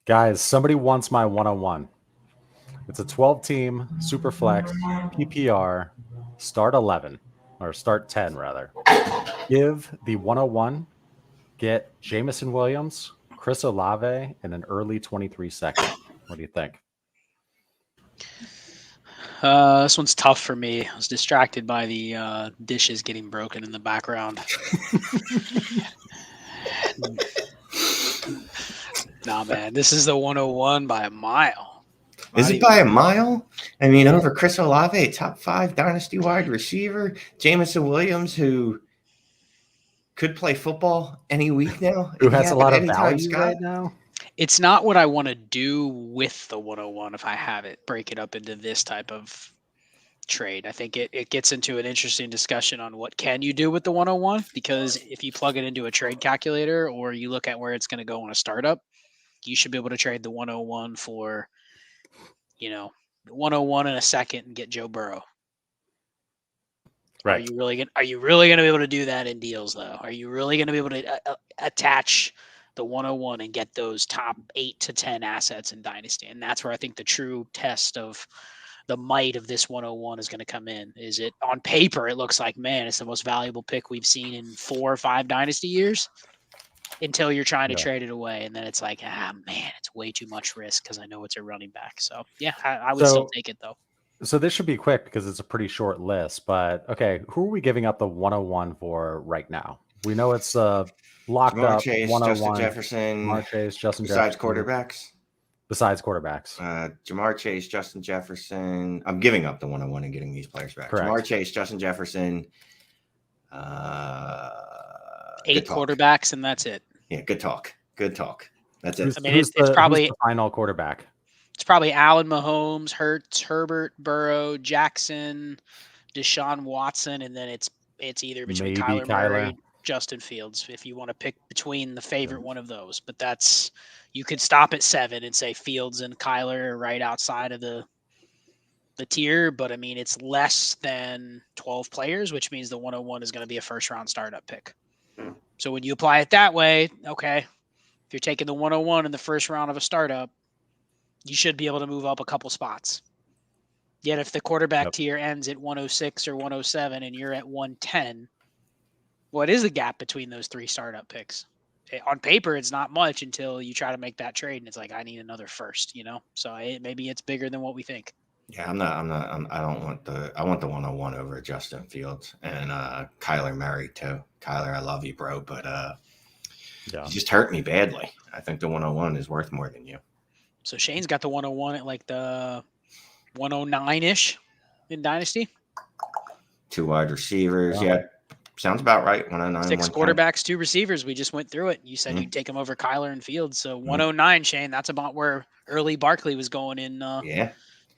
Guys, somebody wants my one-on-one. It's a 12-team Superflex PPR start 11 or start 10 rather. Give the 101, get Jamison Williams, Chris Olave, and an early 23 second. What do you think? This one's tough for me. I was distracted by the dishes getting broken in the background. Nah, man, this is the 101 by a mile. Is it by a mile? I mean, over Chris Olave, top 5 dynasty wide receiver, Jamison Williams, who could play football any week now. Who has a lot of value right now? It's not what I want to do with the 101 if I have it, break it up into this type of trade. I think it gets into an interesting discussion on what can you do with the 101, because if you plug it into a trade calculator or you look at where it's going to go on a startup, you should be able to trade the 101 for, 101 in a second and get Joe Burrow. Right. Are you really going to be able to do that in deals though? Are you really going to be able to attach the 101 and get those top 8 to 10 assets in Dynasty? And that's where I think the true test of the might of this 101 is going to come in. Is it on paper? It looks like, man, it's the most valuable pick we've seen in 4 or 5 Dynasty years, until you're trying to trade it away. And then it's like, man, it's way too much risk because I know it's a running back. So yeah, I would still take it though. So this should be quick because it's a pretty short list, but okay. Who are we giving up the 101 for right now? We know it's locked Jamar up. Chase, 101, Justin Jefferson, Jamar Chase, Justin besides Jefferson. quarterbacks. Besides quarterbacks. Jamar Chase, Justin Jefferson. I'm giving up the 101 and getting these players back. Correct. Jamar Chase, Justin Jefferson. 8 quarterbacks, and that's it. Yeah, good talk. Good talk. That's it. I mean, it's probably the final quarterback. It's probably Allen, Mahomes, Hurts, Herbert, Burrow, Jackson, Deshaun Watson, and then it's either between Kyler Murray, Justin Fields, if you want to pick between the favorite one of those. But that's, you could stop at 7 and say Fields and Kyler are right outside of the tier, but I mean, it's less than 12 players, which means the 101 is going to be a first-round startup pick. So when you apply it that way, okay, if you're taking the 101 in the first round of a startup, you should be able to move up a couple spots. Yet if the quarterback tier ends at 106 or 107 and you're at 110, what is the gap between those 3 startup picks? On paper, it's not much until you try to make that trade, and it's like, I need another first, So maybe it's bigger than what we think. Yeah, I want the 101 over Justin Fields and Kyler Murray too. Kyler, I love you, bro, but you just hurt me badly. I think the 101 is worth more than you. So Shane's got the 101 at like the 109-ish in Dynasty. 2 wide receivers. Yeah. Sounds about right. 109. 6 quarterbacks, 2 receivers. We just went through it. You said you'd take them over Kyler and Fields. So 109, Shane, that's about where early Barkley was going in.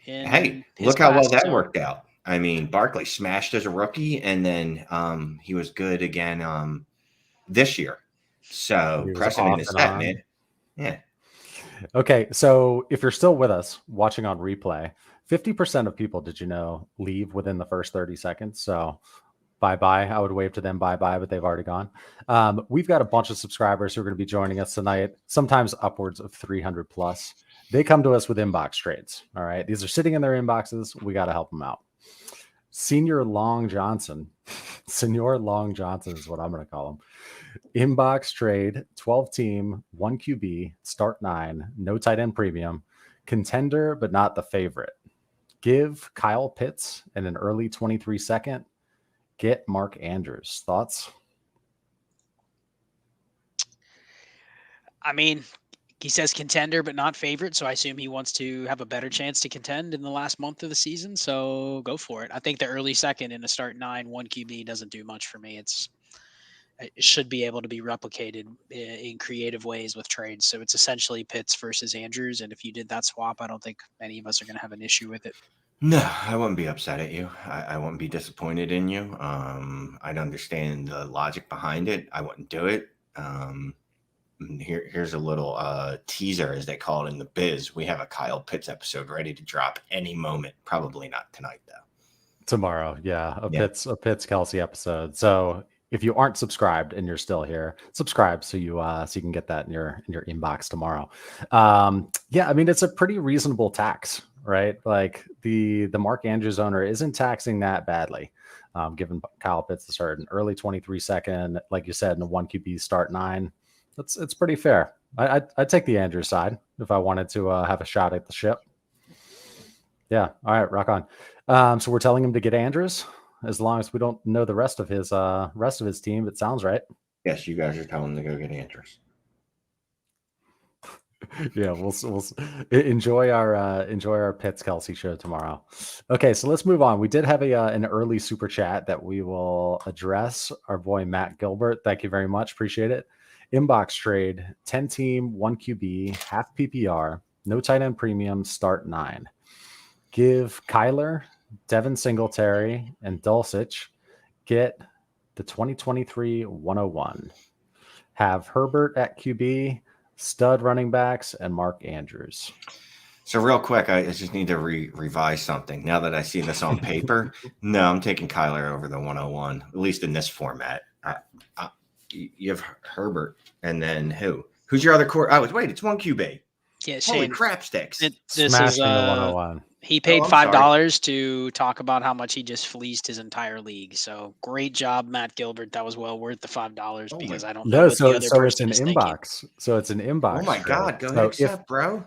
Hey, look how well that worked out. I mean, Barkley smashed as a rookie, and then he was good again this year. So precedent is setting it. Yeah. Okay, so if you're still with us watching on replay, 50% of people, did you know, leave within the first 30 seconds. So bye-bye. I would wave to them bye-bye, but they've already gone. We've got a bunch of subscribers who are going to be joining us tonight, sometimes upwards of 300 plus. They come to us with inbox trades. All right. These are sitting in their inboxes. We got to help them out. Senor Long Johnson is what I'm going to call him. Inbox trade, 12-team, 1 QB, start 9, no tight end premium, contender, but not the favorite. Give Kyle Pitts and an early 23 second. Get Mark Andrews. Thoughts? I mean, he says contender, but not favorite. So I assume he wants to have a better chance to contend in the last month of the season. So go for it. I think the early second in a start 9, 1 QB doesn't do much for me. It should be able to be replicated in creative ways with trades. So it's essentially Pitts versus Andrews. And if you did that swap, I don't think any of us are going to have an issue with it. No, I wouldn't be upset at you. I wouldn't be disappointed in you. I'd understand the logic behind it. I wouldn't do it. Here's a little teaser, as they call it in the biz. We have a Kyle Pitts episode ready to drop any moment. Probably not tonight, though. Tomorrow, Pitts Kelsey episode. So if you aren't subscribed and you're still here, subscribe so you can get that in your inbox tomorrow. Yeah, I mean, it's a pretty reasonable tax, right? Like the Mark Andrews owner isn't taxing that badly. Given Kyle Pitts the start in early 23 second, like you said, in a 1 QB start 9, it's pretty fair. I'd take the Andrews side if I wanted to have a shot at the ship. Yeah. All right. Rock on. So we're telling him to get Andrews as long as we don't know the rest of his team. It sounds right. Yes, you guys are telling him to go get Andrews. Yeah, we'll enjoy our Pitts Kelsey show tomorrow. Okay, so let's move on. We did have an early super chat that we will address. Our boy Matt Gilbert, thank you very much, appreciate it. Inbox trade, 10 team, 1 QB, half PPR, no tight end premium, start 9. Give Kyler, Devin Singletary, and Dulcich. Get the 2023 101. Have Herbert at QB, stud running backs, and Mark Andrews. So real quick, I just need to revise something. Now that I see this on paper, no, I'm taking Kyler over the 101, at least in this format. You have Herbert, and then who? Who's your other core? Oh, wait, it's 1 QB. Yeah, Holy crap sticks. This Smashing is the 101. He paid $5 to talk about how much he just fleeced his entire league. So great job, Matt Gilbert. That was well worth the $5 because I don't know. So it's an inbox. Thinking. So it's an inbox. Oh my God, go ahead, accept, bro.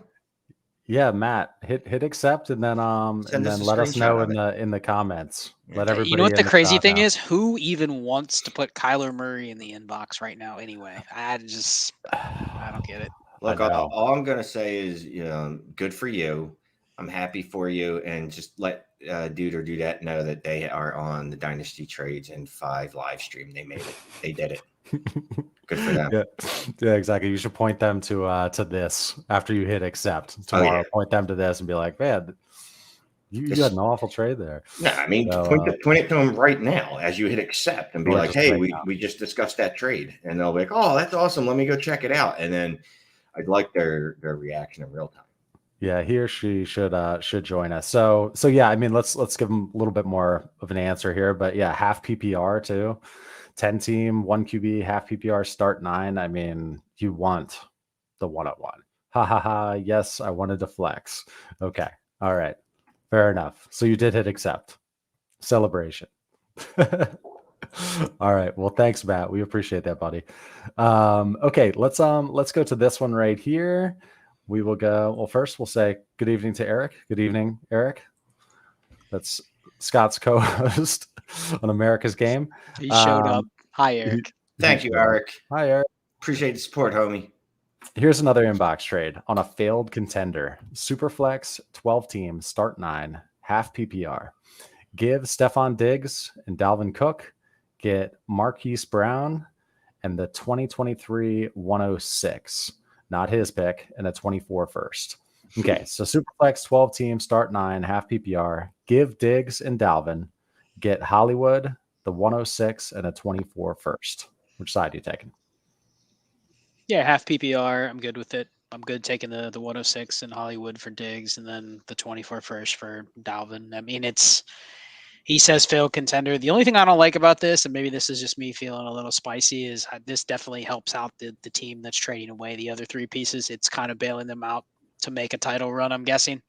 Yeah, Matt, hit accept and then let us know in the comments. Let everybody. You know what the crazy thing is? Who even wants to put Kyler Murray in the inbox right now? Anyway, I don't get it. Look, all I'm gonna say is, good for you. I'm happy for you, and just let Dude or Dudette know that they are on the Dynasty trades and 5 live stream. They made it. They did it. Good for them. Yeah, exactly. You should point them to this after you hit accept tomorrow. Point them to this and be like, man, you had an awful trade there. No, I mean, point it to them right now as you hit accept and be like, hey, we just discussed that trade. And they'll be like, oh, that's awesome. Let me go check it out. And then I'd like their reaction in real time. Yeah, he or she should join us. So yeah, I mean, let's give them a little bit more of an answer here. But yeah, half PPR too. 10 team, 1 QB, half PPR, start 9. I mean, you want the 101. Ha ha ha. Yes, I wanted to flex. Okay. All right. Fair enough. So you did hit accept. Celebration. All right. Well, thanks, Matt. We appreciate that, buddy. Okay, let's go to this one right here. We will go. Well, first we'll say good evening to Eric. Good evening, Eric. That's Scott's co-host on America's Game. He showed up. Hi, Eric. Thank you, Eric. Hi, Eric. Appreciate the support, homie. Here's another inbox trade on a failed contender. Superflex, 12 team, start 9, half PPR. Give Stephon Diggs and Dalvin Cook. Get Marquise Brown and the 2023 106. Not his pick, and a 24 first. Okay, so Superflex, 12 team, start 9, half PPR. Give Diggs and Dalvin. Get Hollywood, the 106, and a 24 first. Which side are you taking? Yeah, half PPR. I'm good with it. I'm good taking the 106 and Hollywood for Diggs, and then the 24 first for Dalvin. I mean, he says failed contender. The only thing I don't like about this, and maybe this is just me feeling a little spicy, is this definitely helps out the team that's trading away the other 3 pieces. It's kind of bailing them out to make a title run, I'm guessing.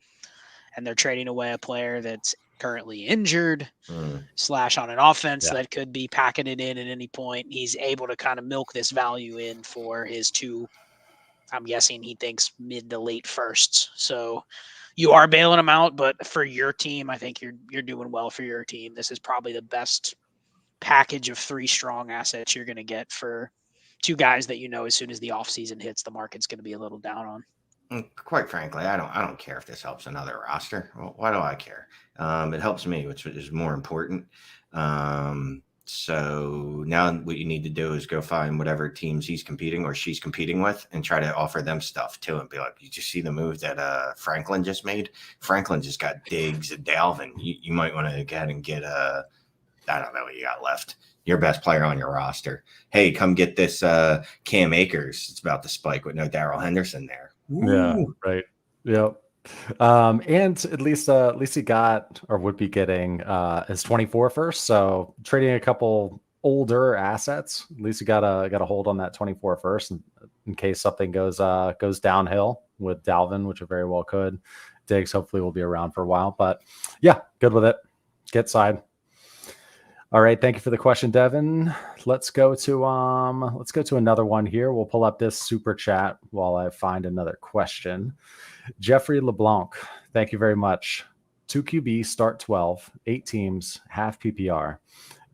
And they're trading away a player that's currently injured / on an offense that could be packing it in at any point. He's able to kind of milk this value in for his 2, I'm guessing he thinks mid to late firsts. So you are bailing them out, but for your team, I think you're doing well for your team. This is probably the best package of 3 strong assets you're going to get for 2 guys that as soon as the offseason hits, the market's going to be a little down on. Quite frankly, I don't care if this helps another roster. Well, why do I care? It helps me, which is more important. So now what you need to do is go find whatever teams he's competing or she's competing with and try to offer them stuff too and be like, you just see the move that Franklin just made? Franklin just got Diggs and Dalvin. You might want to go ahead and get I don't know what you got left. Your best player on your roster. Hey, come get this Cam Akers. It's about to spike with no Darrell Henderson there. Ooh. Yeah, right. Yep. And at least he got or would be getting his 24 first. So trading a couple older assets, at least you got a hold on that 24 first in case something goes downhill with Dalvin, which it very well could. Diggs hopefully will be around for a while, but yeah, good with it. Get side. All right, thank you for the question, Devin. Let's go to another one here. We'll pull up this super chat while I find another question. Jeffrey LeBlanc, thank you very much. 2 QB, start 12, 8 teams, half PPR.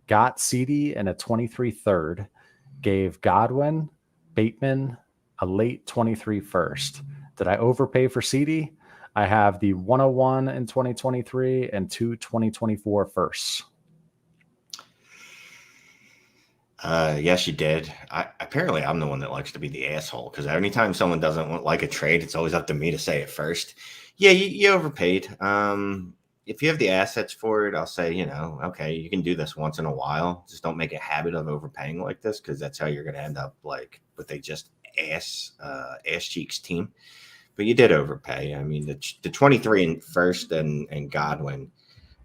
Got CD and a 23 third. Gave Godwin, Bateman, a late 23 first. Did I overpay for CD? I have the 101 in 2023 and 2 2024 firsts. Yes, you did. Apparently I'm the one that likes to be the asshole, because anytime someone doesn't like a trade, it's always up to me to say it first. Yeah, you overpaid. If you have the assets for it, I'll say, okay, you can do this once in a while. Just don't make a habit of overpaying like this, because that's how you're going to end up like with a just ass cheeks team. But you did overpay. I mean, the 23 in first and Godwin.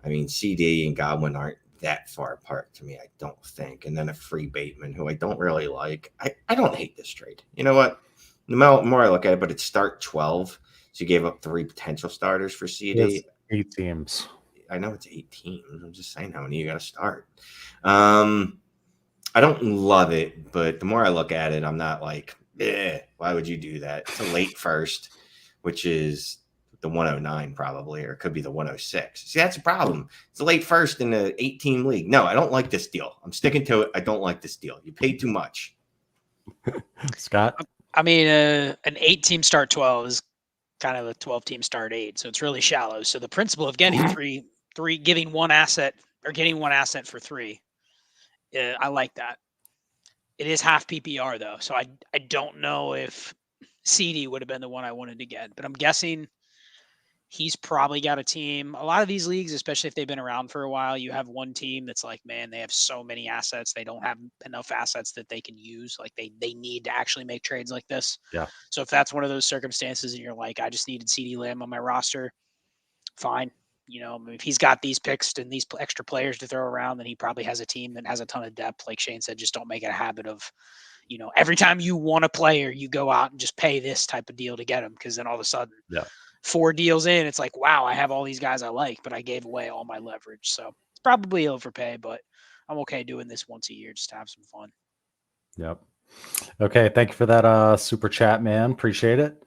I mean, CD and Godwin aren't that far apart to me, I don't think. And then a free Bateman, who I don't really like. I don't hate this trade. You know what? The more I look at it, but it's start 12. So you gave up 3 potential starters for CD. It's 8 teams. I know it's 8 teams. I'm just saying how many you got to start. I don't love it, but the more I look at it, I'm not like, why would you do that? It's a late first, which is the 109 probably, or it could be the 106. See, that's a problem. It's a late first in the 8-team league. No, I don't like this deal. I'm sticking to it. I don't like this deal. You paid too much. Scott? I mean, an 8-team start 12 is kind of a 12-team start 8, so it's really shallow. So the principle of getting getting one asset for 3, I like that. It is half PPR though, so I don't know if CD would have been the one I wanted to get, but I'm guessing he's probably got a team. A lot of these leagues, especially if they've been around for a while, you have one team that's like, man, they have so many assets. They don't have enough assets that they can use. Like they need to actually make trades like this. Yeah. So if that's one of those circumstances and you're like, I just needed CD Lamb on my roster, fine. If he's got these picks and these extra players to throw around, then he probably has a team that has a ton of depth. Like Shane said, just don't make it a habit of, every time you want a player, you go out and just pay this type of deal to get him. Because then all of a sudden, 4 deals in, it's like, wow, I have all these guys I like, but I gave away all my leverage. So it's probably overpay, but I'm okay doing this once a year just to have some fun. Yep. Okay. Thank you for that super chat, man. Appreciate it.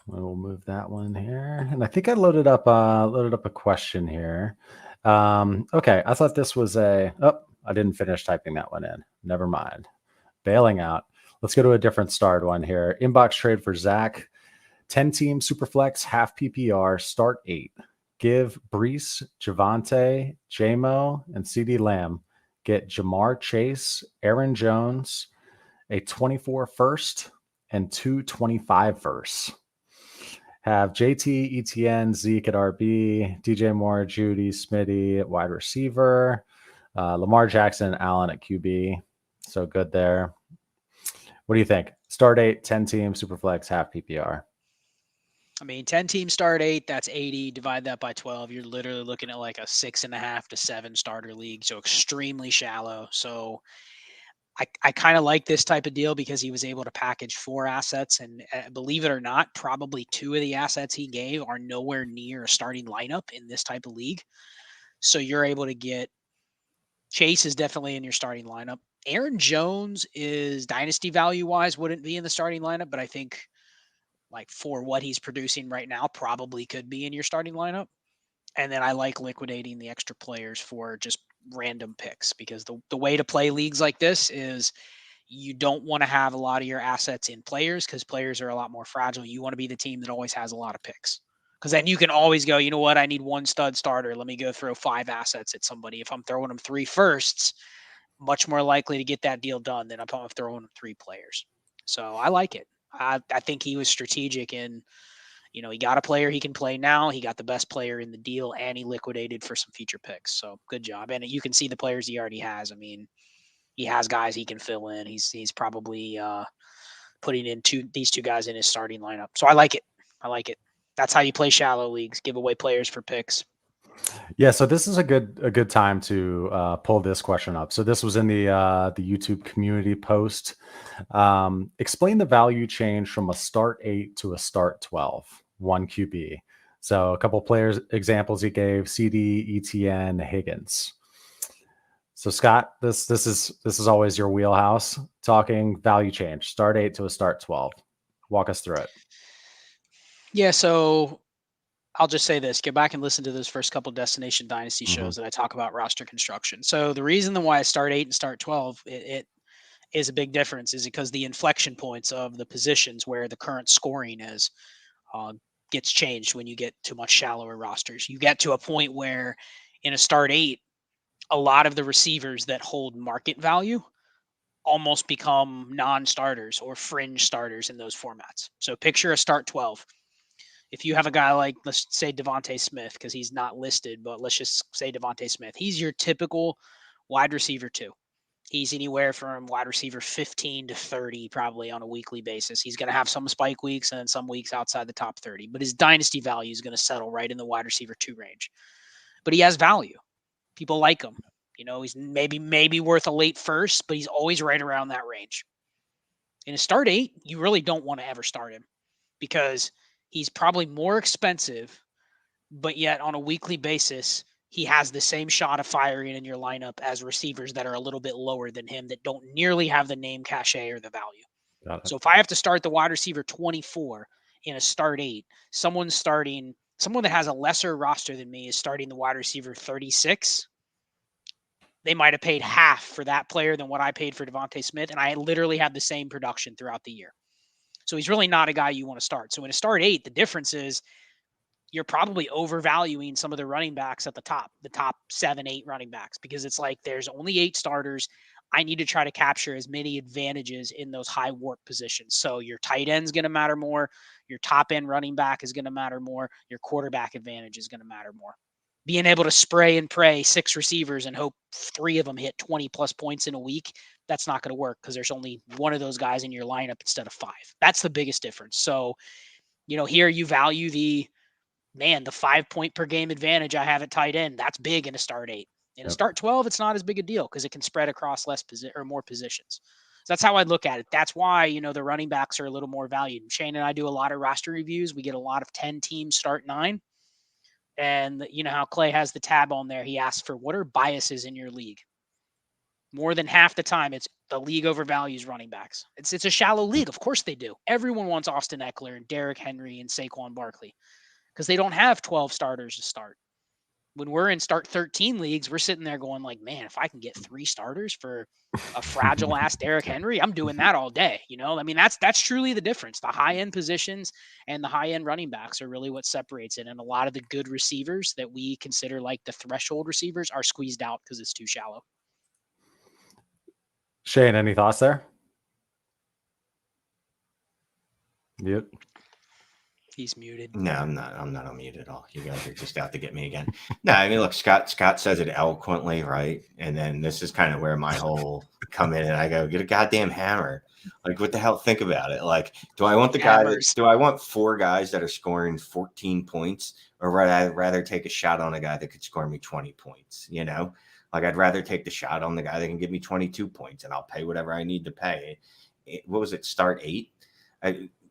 We'll move that one here. And I think I loaded up a question here. Okay. I thought this was I didn't finish typing that one in. Never mind. Bailing out. Let's go to a different starred one here. Inbox trade for Zach. 10-team Superflex, half PPR, start 8. Give Breece, Javonte, J-Mo, and CD Lamb. Get Jamar Chase, Aaron Jones, a 24 first, and 2 25 firsts. Have JT, ETN, Zeke at RB, DJ Moore, Judy, Smitty at wide receiver, Lamar Jackson, Allen at QB. So good there. What do you think? Start 8, 10-team Superflex, half PPR. I mean, 10-team start 8, that's 80. Divide that by 12. You're literally looking at like a 6.5 to 7 starter league. So extremely shallow. So I kind of like this type of deal because he was able to package 4 assets. And believe it or not, probably 2 of the assets he gave are nowhere near a starting lineup in this type of league. So you're able to get Chase is definitely in your starting lineup. Aaron Jones is dynasty value wise, wouldn't be in the starting lineup, but I think like for what he's producing right now, probably could be in your starting lineup. And then I like liquidating the extra players for just random picks, because the way to play leagues like this is you don't want to have a lot of your assets in players, because players are a lot more fragile. You want to be the team that always has a lot of picks, because then you can always go, you know what, I need 1 stud starter. Let me go throw 5 assets at somebody. If I'm throwing them 3 firsts, much more likely to get that deal done than if I'm throwing them 3 players. So I like it. I think he was strategic in, he got a player he can play now. He got the best player in the deal, and he liquidated for some future picks. So good job. And you can see the players he already has. I mean, he has guys he can fill in. He's probably putting in these 2 guys in his starting lineup. So I like it. That's how you play shallow leagues. Give away players for picks. Yeah, so this is a good time to pull this question up. So this was in the YouTube community post. Explain the value change from a start 8 to a start 12, 1 QB. So a couple players examples he gave: CD, ETN, Higgins. So Scott, this is always your wheelhouse. Talking value change, start 8 to a start 12. Walk us through it. Yeah, so I'll just say this: go back and listen to those first couple Destination Dynasty shows that I talk about roster construction. So the reason why I start 8 and start 12, it is a big difference, is because the inflection points of the positions where the current scoring is gets changed when you get to much shallower rosters. You get to a point where in a start 8, a lot of the receivers that hold market value almost become non-starters or fringe starters in those formats. So picture a start 12. If you have a guy like, let's say Devontae Smith, because he's not listed, but let's just say Devontae Smith. He's your typical wide receiver 2. He's anywhere from wide receiver 15 to 30 probably on a weekly basis. He's going to have some spike weeks and then some weeks outside the top 30, but his dynasty value is going to settle right in the wide receiver 2 range. But he has value. People like him. You know, he's maybe worth a late first, but he's always right around that range. In a start 8, you really don't want to ever start him because he's probably more expensive, but yet on a weekly basis, he has the same shot of firing in your lineup as receivers that are a little bit lower than him that don't nearly have the name cachet or the value. So if I have to start the wide receiver 24 in a start 8, someone that has a lesser roster than me is starting the wide receiver 36. They might have paid half for that player than what I paid for Devontae Smith, and I literally have the same production throughout the year. So he's really not a guy you want to start. So in a start 8, the difference is you're probably overvaluing some of the running backs at the top 7, 8 running backs, because it's like there's only 8 starters. I need to try to capture as many advantages in those high warp positions. So your tight end is going to matter more. Your top end running back is going to matter more. Your quarterback advantage is going to matter more. Being able to spray and pray 6 receivers and hope 3 of them hit 20 plus points in a week, that's not going to work because there's only one of those guys in your lineup instead of 5. That's the biggest difference. So, here you value the 5 point per game advantage I have at tight end. That's big in a start 8. In a start 12, it's not as big a deal because it can spread across more positions. So that's how I look at it. That's why, the running backs are a little more valued. Shane and I do a lot of roster reviews. We get a lot of 10 teams start 9. And you know how Clay has the tab on there. He asks for what are biases in your league. More than half the time, it's the league overvalues running backs. It's a shallow league. Of course they do. Everyone wants Austin Eckler and Derrick Henry and Saquon Barkley because they don't have 12 starters to start. When we're in start 13 leagues, we're sitting there going like, man, if I can get 3 starters for a fragile ass Derrick Henry, I'm doing that all day. That's truly the difference. The high end positions and the high end running backs are really what separates it. And a lot of the good receivers that we consider like the threshold receivers are squeezed out because it's too shallow. Shane, any thoughts there? Yep. He's muted. No, I'm not unmuted at all. You guys are just out to get me again. No, I mean, look, Scott says it eloquently, right? And then this is kind of where my whole come in and I go, get a goddamn hammer. Like, what the hell? Think about it. Like, do I want do I want 4 guys that are scoring 14 points, or would I rather take a shot on a guy that could score me 20 points? Like, I'd rather take the shot on the guy that can give me 22 points, and I'll pay whatever I need to pay. What was it? Start 8?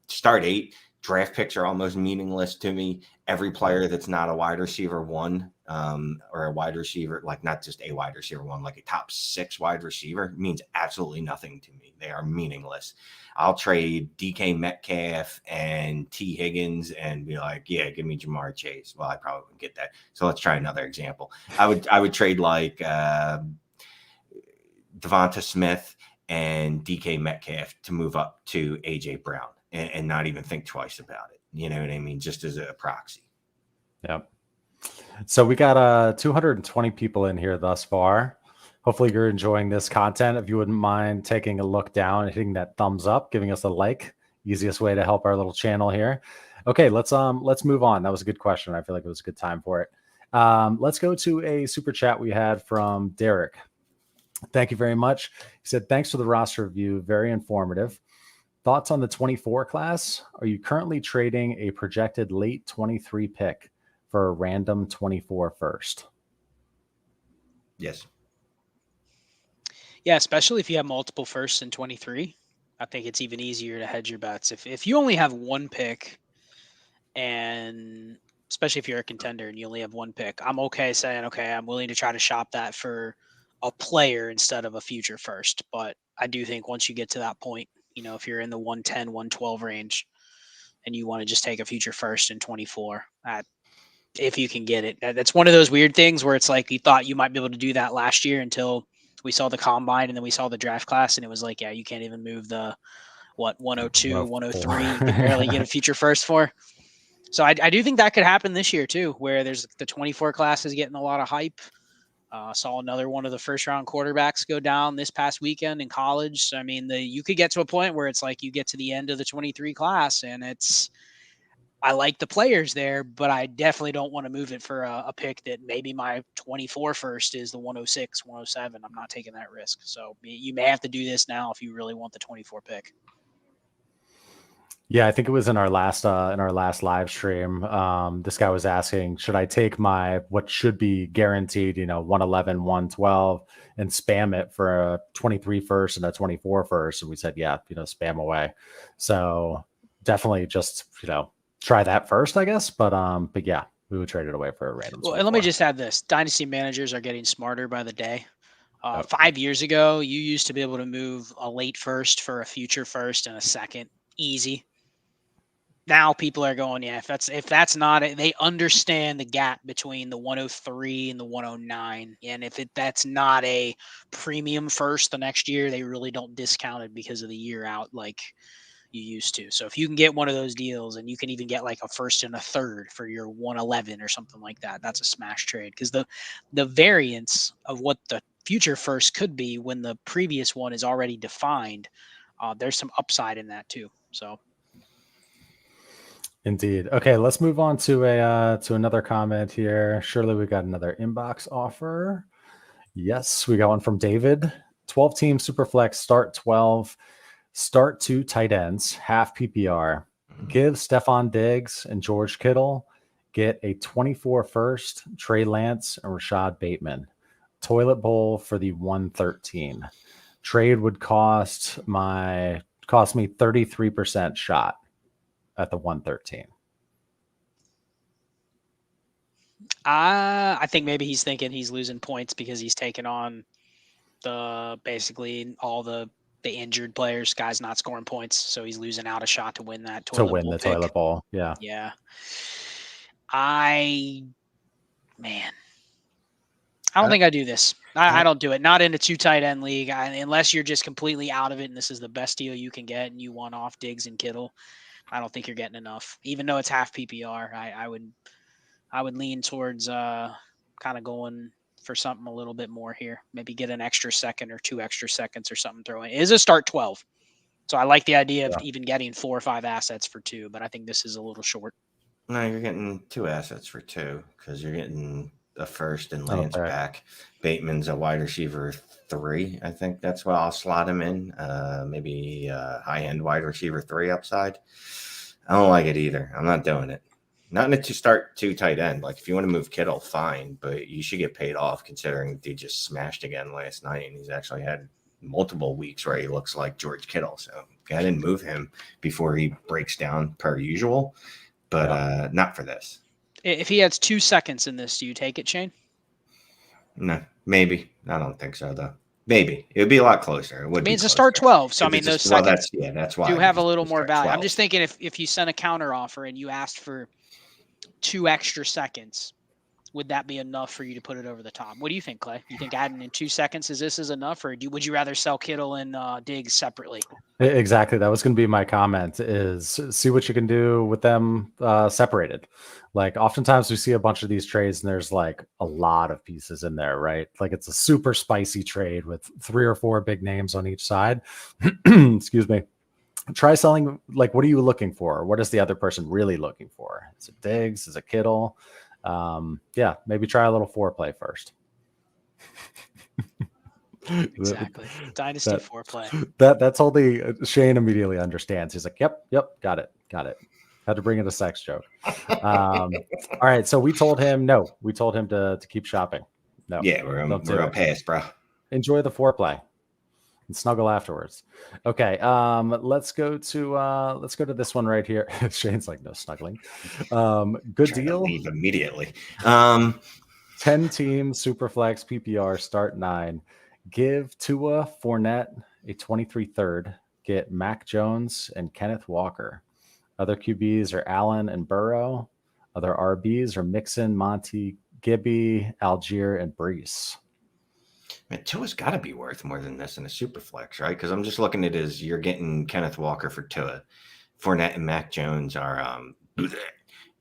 Start 8. Draft picks are almost meaningless to me. Every player that's not a wide receiver 1 or a wide receiver, like not just a wide receiver 1, like a top 6 wide receiver, means absolutely nothing to me. They are meaningless. I'll trade DK Metcalf and T Higgins and be like, yeah, give me Jamar Chase. Well, I probably wouldn't get that. So let's try another example. I would trade like Devonta Smith and DK Metcalf to move up to AJ Brown. And not even think twice about it. You know what I mean? Just as a proxy. Yeah. So we got 220 people in here thus far. Hopefully you're enjoying this content. If you wouldn't mind taking a look down and hitting that thumbs up, giving us a like, easiest way to help our little channel here. Okay, let's move on. That was a good question. I feel like it was a good time for it. Let's go to a super chat we had from Derek. Thank you very much. He said, thanks for the roster review. Very informative. Thoughts on the 24 class? Are you currently trading a projected late 23 pick for a random 24 first. Yes. Yeah, especially if you have multiple firsts in 23. I think it's even easier to hedge your bets. If you only have one pick, and especially if you're a contender and you only have one pick, I'm okay saying, okay, I'm willing to try to shop that for a player instead of a future first. But I do think once you get to that point, if you're in the 110, 112 range and you want to just take a future first in 24, if you can get it, that's one of those weird things where it's like you thought you might be able to do that last year until we saw the combine and then we saw the draft class and it was like, yeah, you can't even move the 102, 103. You can barely get a future first for. So I do think that could happen this year too, where there's the 24 class is getting a lot of hype. Saw another one of the first round quarterbacks go down this past weekend in college. So, I mean, you could get to a point where it's like you get to the end of the 23 class and I like the players there, but I definitely don't want to move it for a pick that maybe my 24 first is the 106, 107. I'm not taking that risk. So you may have to do this now if you really want the 24 pick. Yeah, I think it was in our last live stream. This guy was asking, should I take my what should be guaranteed, 111, 112 and spam it for a 23 first and a 24 first? And we said, yeah, spam away. So definitely just, try that first, I guess. But yeah, we would trade it away for a random. Well, and let me just add this. Dynasty managers are getting smarter by the day. 5 years ago, you used to be able to move a late first for a future first and a second. Easy. Now people are going, yeah, if that's not it, they understand the gap between the 103 and the 109. And if that's not a premium first the next year, they really don't discount it because of the year out like you used to. So if you can get one of those deals and you can even get like a first and a third for your 111 or something like that, that's a smash trade because the variance of what the future first could be when the previous one is already defined, there's some upside in that too. So indeed. Okay, let's move on to another comment here. Surely we got another inbox offer. Yes, we got one from David. 12-team Superflex, start 12, start 2 tight ends, half PPR. Give Stephon Diggs and George Kittle. Get a 24 first, Trey Lance and Rashad Bateman. Toilet bowl for the 113. Trade would cost me 33% shot at the 113. I think maybe he's thinking he's losing points because he's taking on basically all the injured players, guys not scoring points, so he's losing out a shot to win that toilet bowl pick. Toilet bowl. Yeah. I don't think I do this. I don't do it. Not in a 2 tight end league, unless you're just completely out of it and this is the best deal you can get and you want off Diggs and Kittle. I don't think you're getting enough, even though it's half PPR. I would lean towards kind of going for something a little bit more here. Maybe get an extra second or 2 extra seconds or something thrown in. It is a start 12. So I like the idea of even getting 4 or 5 assets for 2, but I think this is a little short. No, you're getting 2 assets for 2 because you're getting a first and Lance back. Bateman's a wide receiver 3. I think that's why I'll slot him in. Maybe high-end wide receiver 3 upside. I don't like it either. I'm not doing it. Not to start 2 tight end. Like if you want to move Kittle, fine, but you should get paid off considering he just smashed again last night and he's actually had multiple weeks where he looks like George Kittle. So go ahead and move him before he breaks down per usual, but not for this. If he has 2 seconds in this, do you take it, Shane? No, maybe. I don't think so though. Maybe it would be a lot closer. It would be it's a start 12. So, those seconds that's why do have a little more value. 12. I'm just thinking if you sent a counter offer and you asked for 2 extra seconds, would that be enough for you to put it over the top? What do you think, Clay? You think adding in 2 seconds is enough, or would you rather sell Kittle and Diggs separately? Exactly. That was going to be my comment, is see what you can do with them separated. Like oftentimes we see a bunch of these trades and there's like a lot of pieces in there, right? Like it's a super spicy trade with 3 or 4 big names on each side. Excuse me. Try selling, like, what are you looking for? What is the other person really looking for? Is it Diggs? Is it Kittle? Yeah, maybe try a little foreplay first. Exactly. Dynasty foreplay. That's all Shane immediately understands. He's like, yep, got it. Had to bring in a sex joke. All right. So we told him no. We told him to keep shopping. No. Yeah, we're on pass, bro. Enjoy the foreplay and snuggle afterwards. Okay. Let's go to this one right here. Shane's like, no snuggling. Good deal. Leave immediately. 10-team Superflex PPR start 9. Give Tua, Fournette a 23 third. Get Mac Jones and Kenneth Walker. Other QBs are Allen and Burrow. Other RBs are Mixon, Monty, Gibby, Algier, and Breece. Man, Tua's got to be worth more than this in a super flex, right? Because I'm just looking at his. You're getting Kenneth Walker for Tua, Fournette and Mac Jones are, and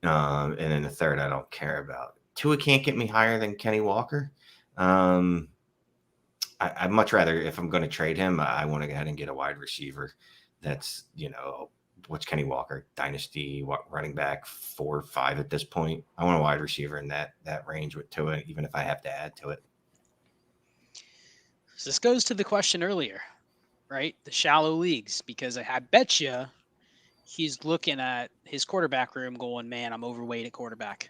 then the third I don't care about. Tua can't get me higher than Kenny Walker. I'd much rather, if I'm going to trade him, I want to go ahead and get a wide receiver. That's what's Kenny Walker, Dynasty, running back 4 or 5 at this point. I want a wide receiver in that range with Tua, even if I have to add to it. So this goes to the question earlier, right? The shallow leagues, because I bet you he's looking at his quarterback room going, man, I'm overweight at quarterback.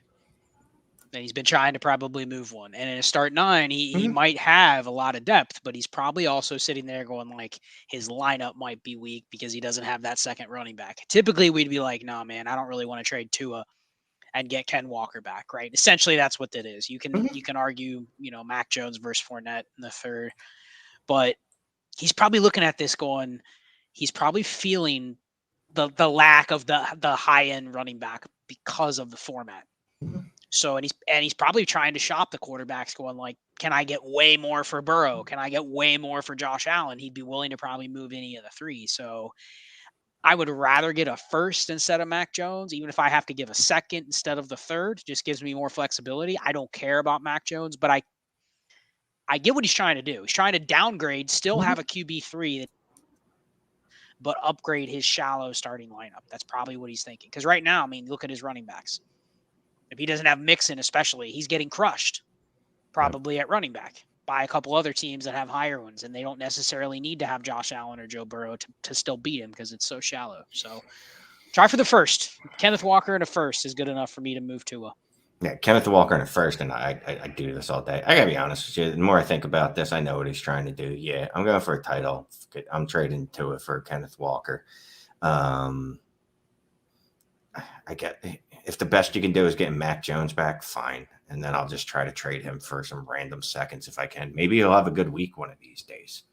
And he's been trying to probably move one. And in a start 9, he might have a lot of depth, but he's probably also sitting there going like his lineup might be weak because he doesn't have that second running back. Typically, we'd be like, nah, man, I don't really want to trade Tua and get Ken Walker back, right? Essentially, that's what that is. You can argue, Mac Jones versus Fournette in the third, but he's probably looking at this going, he's probably feeling the lack of the high end running back because of the format. So, and he's probably trying to shop the quarterbacks going like, can I get way more for Burrow? Can I get way more for Josh Allen? He'd be willing to probably move any of the 3. So I would rather get a first instead of Mac Jones, even if I have to give a second instead of the third. Just gives me more flexibility. I don't care about Mac Jones, but I get what he's trying to do. He's trying to downgrade, still have a QB3, but upgrade his shallow starting lineup. That's probably what he's thinking. Because right now, I mean, look at his running backs. If he doesn't have Mixon, especially, he's getting crushed probably at running back by a couple other teams that have higher ones, and they don't necessarily need to have Josh Allen or Joe Burrow to still beat him because it's so shallow. So try for the first. Kenneth Walker in a first is good enough for me to move Tua. Yeah, Kenneth Walker in a first, and I do this all day. I got to be honest with you. The more I think about this, I know what he's trying to do. Yeah, I'm going for a title. I'm trading Tua for Kenneth Walker. I get if the best you can do is getting Mac Jones back, fine. And then I'll just try to trade him for some random seconds if I can. Maybe he'll have a good week one of these days.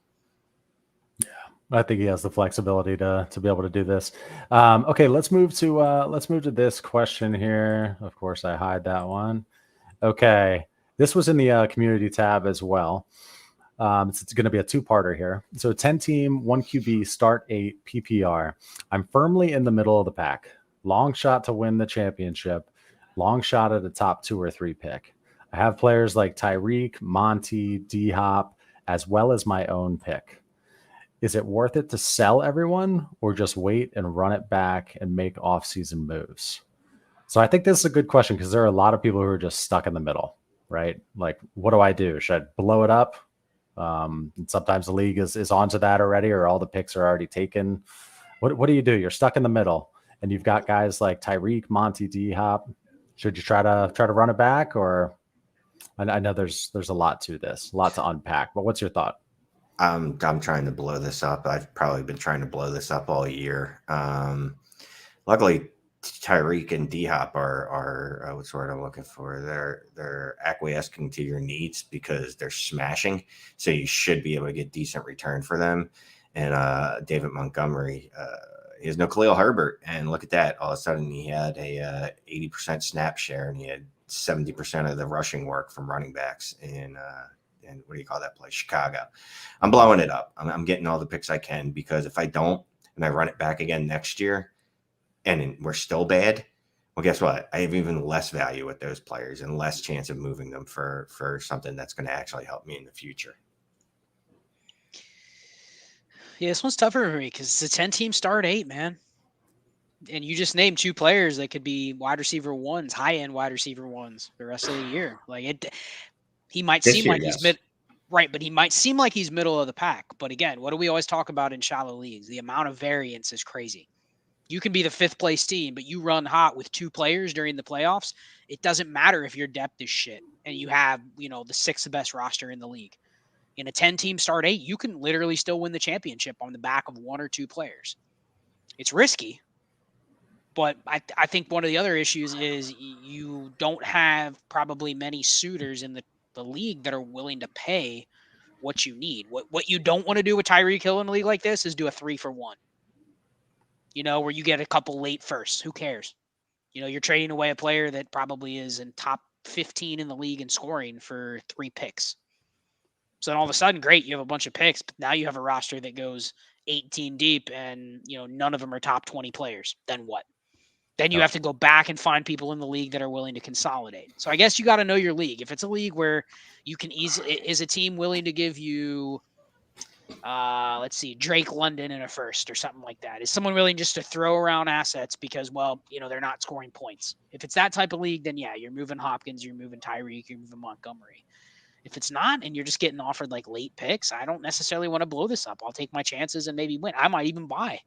Yeah, I think he has the flexibility to be able to do this. Okay, let's move to this question here. Of course, I hide that one. Okay, this was in the community tab as well. It's going to be a 2-parter here. So 10-team, 1 QB, start 8 PPR. I'm firmly in the middle of the pack. Long shot to win the championship. Long shot at a top 2 or 3 pick. I have players like Tyreek, Monty, D-Hop, as well as my own pick. Is it worth it to sell everyone or just wait and run it back and make off-season moves? So I think this is a good question because there are a lot of people who are just stuck in the middle, right? Like, what do I do? Should I blow it up? And sometimes the league is onto that already, or all the picks are already taken. What do? You're stuck in the middle. And you've got guys like Tyreek, Monty, D-Hop. Should you try to run it back, or I know there's a lot to this, a lot to unpack. But what's your thought? I'm trying to blow this up. I've probably been trying to blow this up all year. Luckily, Tyreek and D-Hop are what's the word I'm looking for? They're acquiescing to your needs because they're smashing. So you should be able to get decent return for them. And David Montgomery. He has no Khalil Herbert, and look at that. All of a sudden, he had a 80% snap share, and he had 70% of the rushing work from running backs in what do you call that place? Chicago. I'm blowing it up. I'm getting all the picks I can because if I don't and I run it back again next year and we're still bad, well, guess what? I have even less value with those players and less chance of moving them for something that's going to actually help me in the future. Yeah, this one's tougher for me because it's a 10-team start 8, man. And you just named 2 players that could be wide receiver 1s, high-end wide receiver 1s the rest of the year. Like he might seem like he's right, but he might seem like he's middle of the pack. But again, what do we always talk about in shallow leagues? The amount of variance is crazy. You can be the 5th place team, but you run hot with 2 players during the playoffs. It doesn't matter if your depth is shit and you have, the 6th best roster in the league. In a 10-team start 8, you can literally still win the championship on the back of 1 or 2 players. It's risky, but I think one of the other issues is you don't have probably many suitors in the league that are willing to pay what you need. What you don't want to do with Tyreek Hill in a league like this is do a 3-for-1. Where you get a couple late firsts. Who cares? You're trading away a player that probably is in top 15 in the league in scoring for 3 picks. So then all of a sudden, great, you have a bunch of picks, but now you have a roster that goes 18 deep and, none of them are top 20 players. Then what? Then you have to go back and find people in the league that are willing to consolidate. So I guess you got to know your league. If it's a league where you can is a team willing to give you, let's see, Drake London in a first or something like that? Is someone willing just to throw around assets because, they're not scoring points? If it's that type of league, then yeah, you're moving Hopkins, you're moving Tyreek, you're moving Montgomery. If it's not, and you're just getting offered like late picks, I don't necessarily want to blow this up. I'll take my chances and maybe win. I might even buy.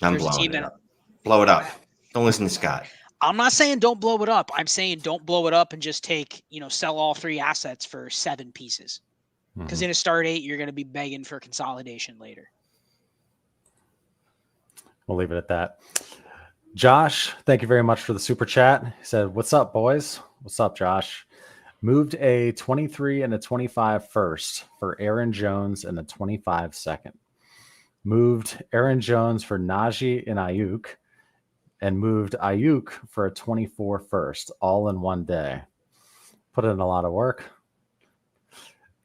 I'm blowing it up. Blow it up. Don't listen to Scott. I'm not saying don't blow it up. I'm saying don't blow it up and just take, sell all 3 assets for 7 pieces. Because in a start 8, you're going to be begging for consolidation later. We'll leave it at that. Josh, thank you very much for the super chat. He said, "What's up, boys?" What's up, Josh? Moved a 23 and a 25 first for Aaron Jones and a 25 second. Moved Aaron Jones for Najee and Ayuk, and moved Ayuk for a 24 first, all in one day. Put in a lot of work.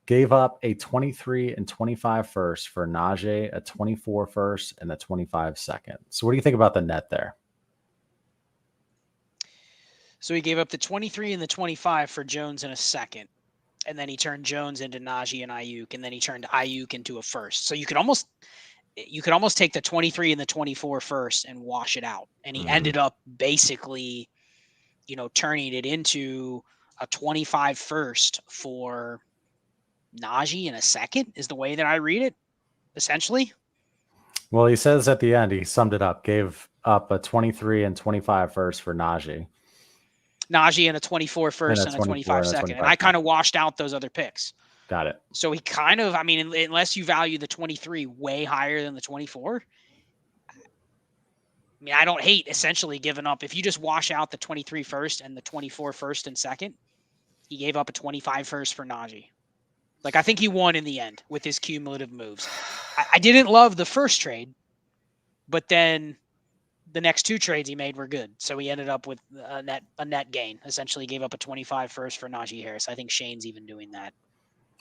Gave up a 23 and 25 first for Najee, a 24 first, and a 25 second. So what do you think about the net there? So he gave up the 23 and the 25 for Jones in a second. And then he turned Jones into Najee and Ayuk. And then he turned Ayuk into a first. So you could almost take the 23 and the 24 first and wash it out. And he ended up basically, turning it into a 25 first for Najee in a second is the way that I read it, essentially. Well, he says at the end, he summed it up, gave up a 23 and 25 first for Najee and a 24 first and a 25 second. And I kind of washed out those other picks. Got it. So he kind of, unless you value the 23 way higher than the 24, I don't hate essentially giving up. If you just wash out the 23 first and the 24 first and second, he gave up a 25 first for Najee. I think he won in the end with his cumulative moves. I didn't love the first trade, but then the next 2 trades he made were good. So he ended up with a net gain. Essentially gave up a 25 first for Najee Harris. I think Shane's even doing that.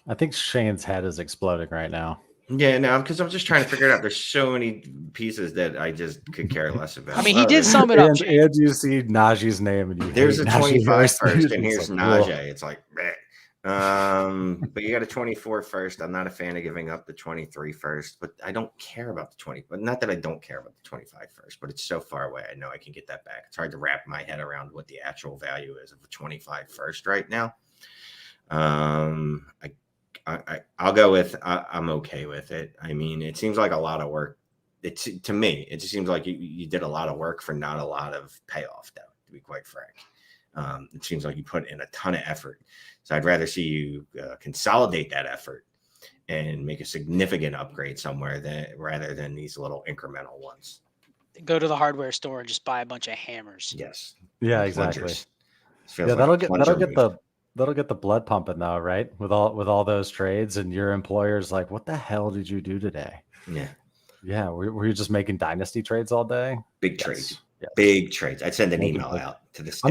I think Shane's head is exploding right now. Yeah, no, because I'm just trying to figure it out. There's so many pieces that I just could care less about. He did sum it up. And you see Najee's name, and there's a 25 first, and here's Najee. It's like, bleh. But you got a 24 first. I'm not a fan of giving up the 23 first, but I don't care about the 20. But not that I don't care about the 25 first, but it's so far away. I know I can get that back. It's hard to wrap my head around what the actual value is of a 25 first right now. I'll go with I'm okay with it. It seems like a lot of work. To me, it just seems like you did a lot of work for not a lot of payoff, though, to be quite frank. It seems like you put in a ton of effort. So I'd rather see you consolidate that effort and make a significant upgrade somewhere rather than these little incremental ones. Go to the hardware store and just buy a bunch of hammers. Yes. Yeah, exactly. Yeah, that'll get the blood pumping though, right? With all those trades, and your employer's like, "What the hell did you do today?" Yeah. Yeah, were you just making dynasty trades all day? Big trades. Yes. Big trades. I'd send an email out to the staff.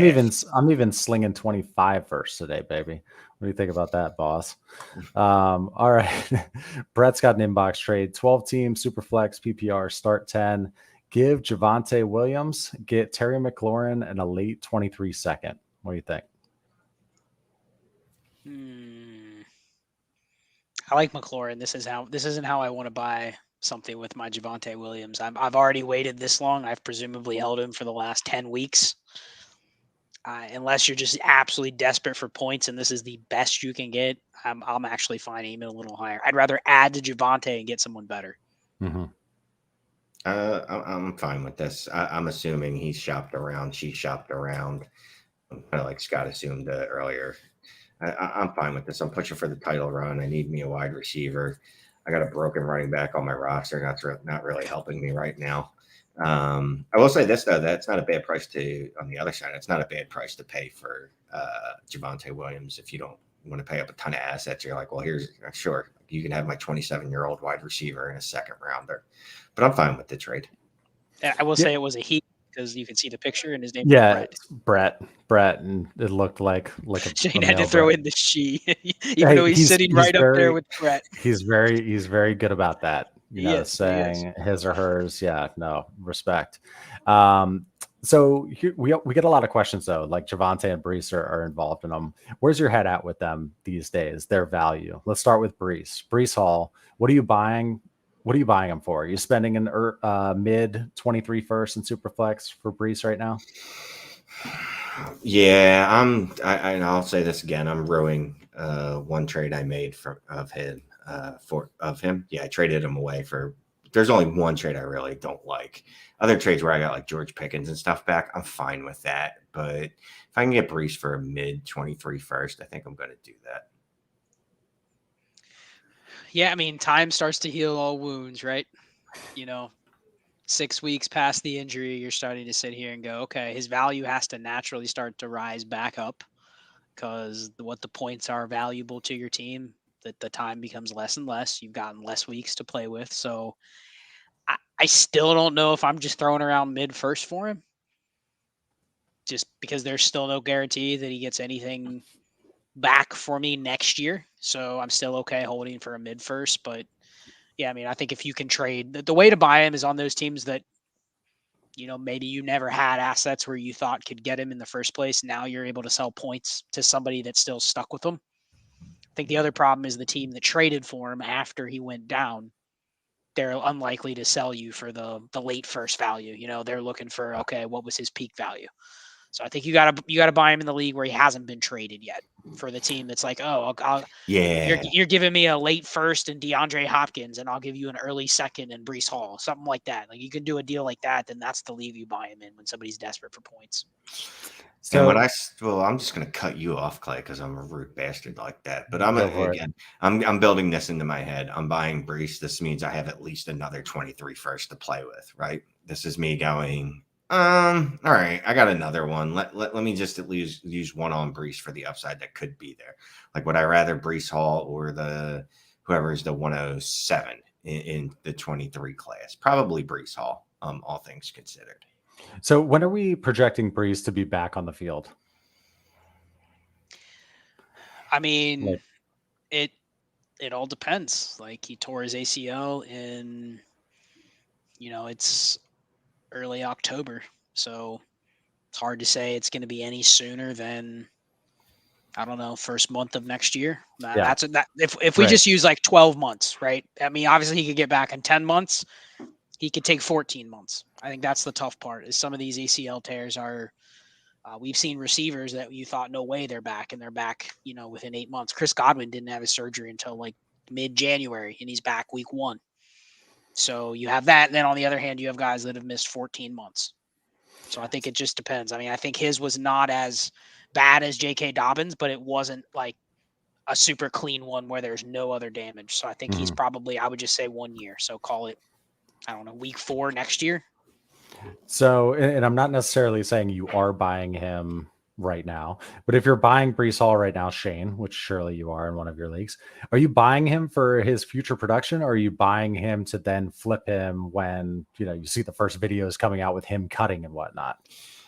I'm even slinging 25 first today, baby. What do you think about that, boss? All right. Brett's got an inbox trade. 12 team Superflex PPR start 10. Give Javonte Williams, get Terry McLaurin, and a late 23 second. What do you think? I like McLaurin. This isn't how I want to buy something with my Javonte Williams. I've already waited this long. I've presumably held him for the last 10 weeks. Unless you're just absolutely desperate for points and this is the best you can get, I'm actually fine aiming a little higher. I'd rather add to Javonte and get someone better. Mm-hmm. I'm fine with this. I'm assuming he's shopped around. She shopped around. Kind of like Scott assumed earlier. I'm fine with this. I'm pushing for the title run. I need me a wide receiver. I got a broken running back on my roster. That's not really helping me right now. I will say this though, that's not a bad price to. On the other side, it's not a bad price to pay for Javonte Williams if you don't want to pay up a ton of assets. You're like, well, here's sure you can have my 27-year-old wide receiver in a second rounder, but I'm fine with the trade. I will say it was a he because you can see the picture and his name. Yeah, Brett, and it looked like a. Shane had to throw in the she, Hey, though he's sitting right up there with Brett. He's very good about that. Saying his or hers. Yeah, no, respect. So here, we get a lot of questions though, like Javonte and Breece are involved in them. Where's your head at with them these days? Their value. Let's start with Breece Hall. What are you buying? What are you buying him for? Are you spending an mid 23 first in Superflex for Breece right now? Yeah, I'll say this again. I'm rowing one trade I made of him. Yeah, I traded him away for. There's only one trade I really don't like. Other trades where I got like George Pickens and stuff back, I'm fine with that. But if I can get Breece for a mid 23 first, I think I'm going to do that. Yeah, I mean, time starts to heal all wounds, right? 6 weeks past the injury, you're starting to sit here and go, okay, his value has to naturally start to rise back up because what the points are valuable to your team, that the time becomes less and less. You've gotten less weeks to play with. So I still don't know if I'm just throwing around mid first for him, just because there's still no guarantee that he gets anything back for me next year. So I'm still okay holding for a mid first. But yeah, I mean, I think if you can trade, the way to buy him is on those teams that, maybe you never had assets where you thought could get him in the first place. Now you're able to sell points to somebody that's still stuck with him. I think the other problem is the team that traded for him after he went down. They're unlikely to sell you for the late first value. They're looking for, okay, what was his peak value? So I think you gotta buy him in the league where he hasn't been traded yet. For the team that's like, oh, you're giving me a late first and DeAndre Hopkins, and I'll give you an early second and Breece Hall, something like that. Like you can do a deal like that, then that's the league you buy him in when somebody's desperate for points. So, and I'm just going to cut you off, Clay, because I'm a rude bastard like that. But I'm building this into my head. I'm buying Breece. This means I have at least another 23 first to play with, right? This is me going. All right, I got another one. Let me just at least use one on Breece for the upside that could be there. Like, would I rather Breece Hall or whoever is the 107 in the 23 class? Probably Breece Hall. All things considered. So when are we projecting Breece to be back on the field? I mean, it all depends. Like he tore his ACL in, it's early October. So it's hard to say it's going to be any sooner than, I don't know, first month of next year. Yeah. If we just use like 12 months, right? I mean, obviously he could get back in 10 months. He could take 14 months. I think that's the tough part is some of these ACL tears are, we've seen receivers that you thought, no way they're back, and they're back, within 8 months. Chris Godwin didn't have his surgery until like mid-January, and he's back week 1. So you have that. And then on the other hand, you have guys that have missed 14 months. So I think it just depends. I mean, I think his was not as bad as J.K. Dobbins, but it wasn't like a super clean one where there's no other damage. So I think he's probably, I would just say 1 year. So call it, I don't know, week 4 next year. So, and I'm not necessarily saying you are buying him right now, but if you're buying Breece Hall right now, Shane, which surely you are in one of your leagues, are you buying him for his future production, or are you buying him to then flip him when, you see the first videos coming out with him cutting and whatnot?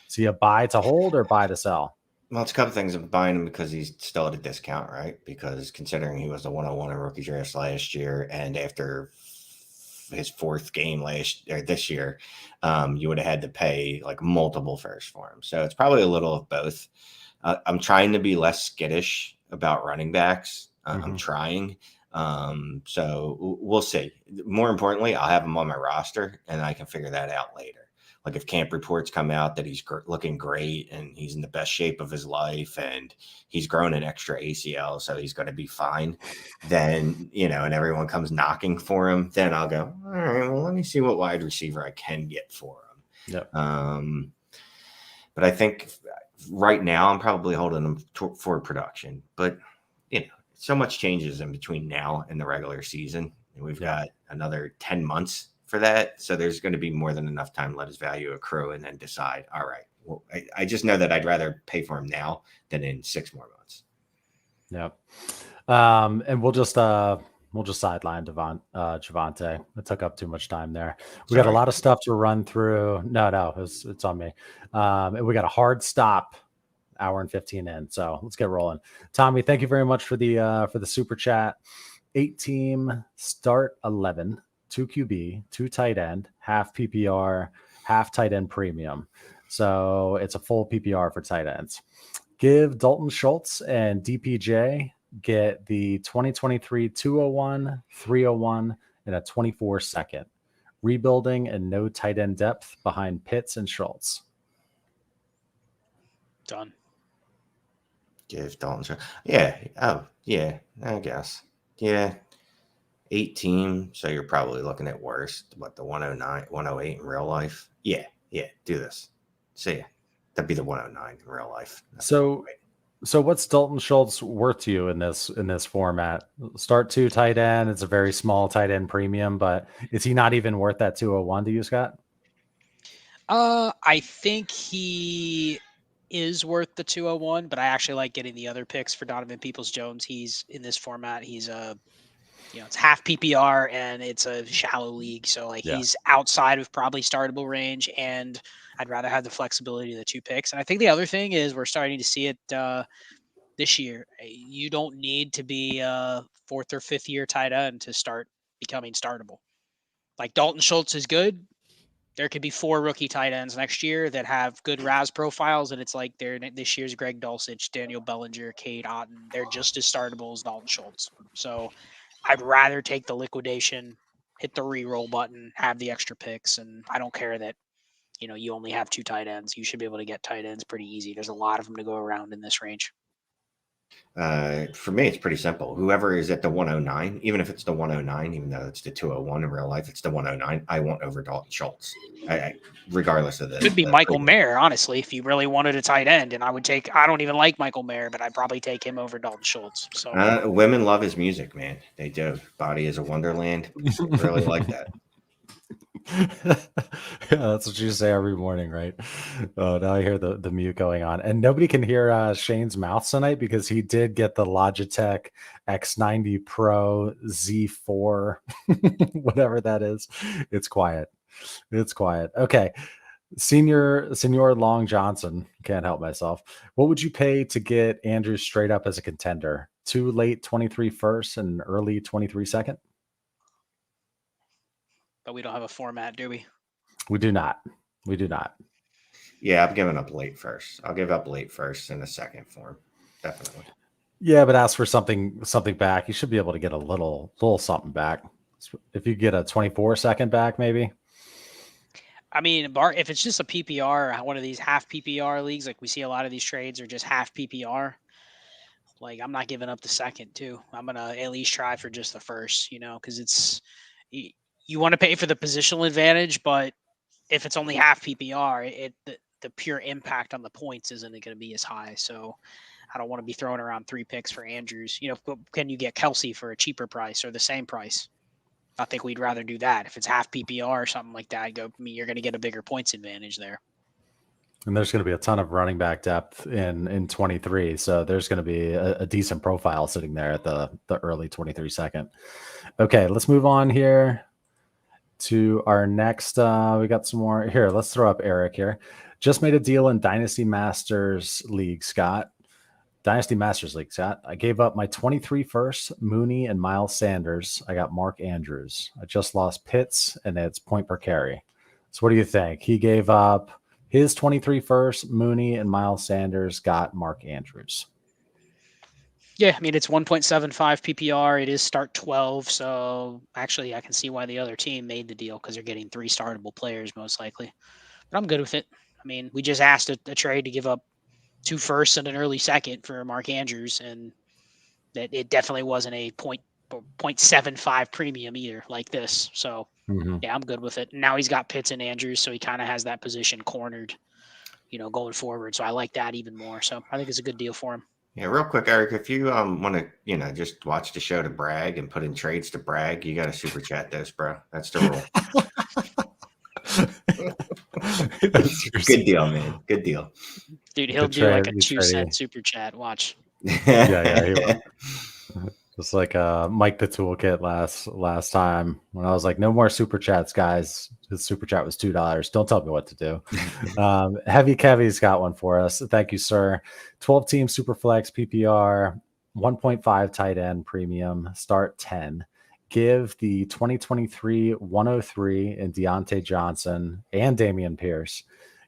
So you buy to hold or buy to sell? Well, it's a couple things. I'm buying him because he's still at a discount, right? Because considering he was the 101 in rookie drafts last year, and after his 4th game this year, you would have had to pay like multiple firsts for him. So it's probably a little of both. I'm trying to be less skittish about running backs. I'm trying. So we'll see. More importantly, I'll have him on my roster and I can figure that out later. Like if camp reports come out that he's looking great and he's in the best shape of his life and he's grown an extra ACL, so he's going to be fine, then, and everyone comes knocking for him, then I'll go, all right, well, let me see what wide receiver I can get for him. Yep. But I think right now I'm probably holding him for production. But, so much changes in between now and the regular season. And we've got another 10 months for that. So there's going to be more than enough time to let his value accrue and then decide, all right, well, I just know that I'd rather pay for him now than in 6 more months. Yep. And we'll just sideline Javonte. It took up too much time there. We got a lot of stuff to run through. No, it's on me. And we got a hard stop, hour and 15 in. So let's get rolling. Tommy, thank you very much for the super chat. 8 team start 11, 2 QB, 2 tight end, half PPR, half tight end premium. So it's a full PPR for tight ends. Give Dalton Schultz and DPJ get the 2023 201, 301, and a 24 second. Rebuilding and no tight end depth behind Pitts and Schultz. Done. Give Dalton Schultz. Yeah. Oh, yeah, I guess. Yeah. 8 team, so you're probably looking at worst. What, the 109, 108 in real life? Yeah, do this. See ya. That'd be the 109 in real life. So what's Dalton Schultz worth to you in this format? Start 2 tight end. It's a very small tight end premium, but is he not even worth that 201 to you, Scott? I think he is worth the 201, but I actually like getting the other picks for Donovan Peoples-Jones. He's in this format. He's it's half PPR and it's a shallow league. So he's outside of probably startable range, and I'd rather have the flexibility of the 2 picks. And I think the other thing is we're starting to see it this year. You don't need to be a 4th or 5th year tight end to start becoming startable. Like Dalton Schultz is good. There could be 4 rookie tight ends next year that have good RAS profiles, and it's like they're this year's Greg Dulcich, Daniel Bellinger, Cade Otton. They're just as startable as Dalton Schultz. So I'd rather take the liquidation, hit the re-roll button, have the extra picks, and I don't care that you only have 2 tight ends. You should be able to get tight ends pretty easy. There's a lot of them to go around in this range. For me, it's pretty simple. Whoever is at the 109, even if it's the 109, even though it's the 201 in real life, it's the 109. I want over Dalton Schultz, regardless of this. Could be Michael Mayer, honestly, if you really wanted a tight end. And I don't even like Michael Mayer, but I'd probably take him over Dalton Schultz. So women love his music, man. They do. Body is a wonderland. Really like that. That's what you say every morning, right? Oh, now I hear the mute going on, and nobody can hear Shane's mouth tonight because he did get the Logitech X90 Pro Z4, whatever that is. It's quiet. Okay, Senior Long Johnson, can't help myself. What would you pay to get Andrews straight up as a contender? 2 late 23 first and early 23 second. But we don't have a format, do we? We do not. Yeah, I'm giving up late first. I'll give up late first in the second form. Definitely. Yeah, but ask for something back. You should be able to get a little something back. If you get a 24 second back, maybe. I mean, if it's just a PPR, one of these half PPR leagues, like we see a lot of these trades are just half PPR. Like I'm not giving up the second too. I'm going to at least try for just the first, because it's you want to pay for the positional advantage, but if it's only half PPR, the pure impact on the points isn't going to be as high. So I don't want to be throwing around 3 picks for Andrews. Can you get Kelsey for a cheaper price or the same price? I think we'd rather do that. If it's half PPR or something like that, you're going to get a bigger points advantage there. And there's going to be a ton of running back depth in 23. So there's going to be a decent profile sitting there at the early 23 second. Okay, let's move on here to our next. We got some more here. Let's throw up Eric here. Just made a deal in Dynasty Masters League, Scott. Dynasty Masters League, Scott. I gave up my 23 first, Mooney and Miles Sanders. I got Mark Andrews. I just lost Pitts, and it's point per carry. So what do you think? He gave up his 23 first, Mooney and Miles Sanders, got Mark Andrews. Yeah, I mean, it's 1.75 PPR. It is start 12. So actually, I can see why the other team made the deal because they're getting 3 startable players most likely. But I'm good with it. I mean, we just asked a trade to give up 2 firsts and an early second for Mark Andrews, and that it definitely wasn't a 0.75 premium either like this. So yeah, I'm good with it. Now he's got Pitts and Andrews, so he kind of has that position cornered, going forward. So I like that even more. So I think it's a good deal for him. Yeah, real quick, Eric, if you want to, just watch the show to brag and put in trades to brag, you got to super chat those, bro. That's the rule. Good deal, man. Good deal. Dude, he'll do like a 2-cent super chat. Watch. Yeah. Just like Mike the Toolkit last time when I was like, no more super chats, guys. His super chat was $2. Don't tell me what to do. Heavy Kevy's got one for us. Thank you, sir. 12-team Superflex PPR, 1.5 tight end premium, start 10. Give the 2023 103 in Deontay Johnson and Dameon Pierce.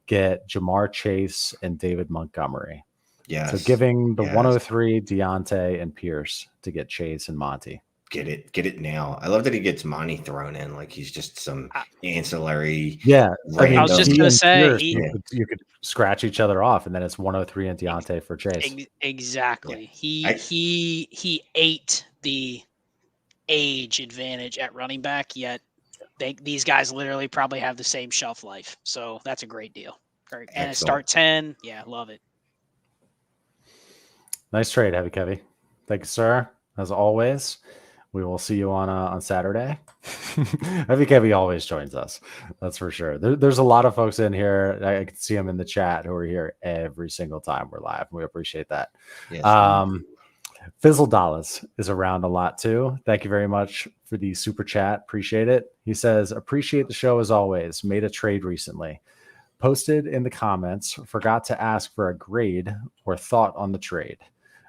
Get Jamar Chase and David Montgomery. Yes. So giving the 103 Deontay and Pierce to get Chase and Monty. Get it now. I love that he gets Monty thrown in like he's just some ancillary. Yeah, I was just gonna say you could scratch each other off, and then it's 103 and Deontay for Chase. Exactly. Yeah. He ate the age advantage at running back. Yet these guys literally probably have the same shelf life. So that's a great deal. Great. And a start 10. Yeah, love it. Nice trade, Heavy Kevy. Thank you, sir. As always, we will see you on Saturday. Heavy Kevy always joins us. That's for sure. There's a lot of folks in here. I can see them in the chat who are here every single time we're live. We appreciate that. Yes, Fizzle Dallas is around a lot too. Thank you very much for the super chat. Appreciate it. He says, appreciate the show as always. Made a trade recently. Posted in the comments. Forgot to ask for a grade or thought on the trade.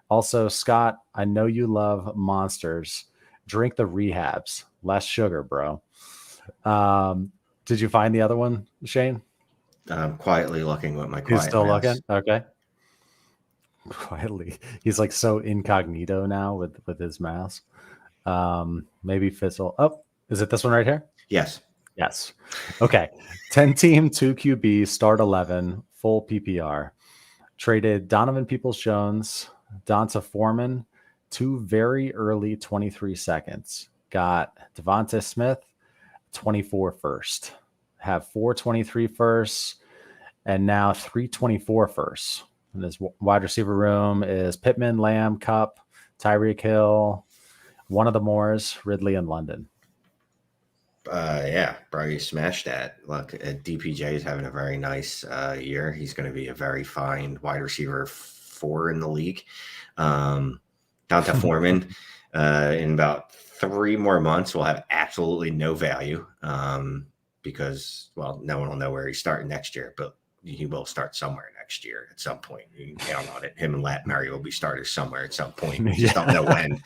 Also, Scott, I know you love monsters. Drink the rehabs. Less sugar, bro. Did you find the other one, Shane? I'm quietly looking with my quiet He's still mouse. looking? Okay. Quietly. He's like so incognito now with his mouse. Maybe Fizzle. Oh, is it this one right here? Yes. Yes. Okay. 10-team, 2 QB, start 11, full PPR. Traded Donovan Peoples-Jones, Donta Foreman, 2 very early 23 seconds. Got Devonta Smith, 24 first. Have 423 firsts, and now 324 firsts. And this wide receiver room is Pittman, Lamb, Cup, Tyreek Hill, one of the Moores, Ridley, and London. Yeah, bro, you smashed that. Look, DPJ is having a very nice year. He's going to be a very fine wide receiver 4 in the league. Donta Foreman, in about 3 more months, will have absolutely no value because, well, no one will know where he's starting next year, but he will start somewhere next year at some point. You can count on it. Him and Lat Murray will be starters somewhere at some point. We just don't know when.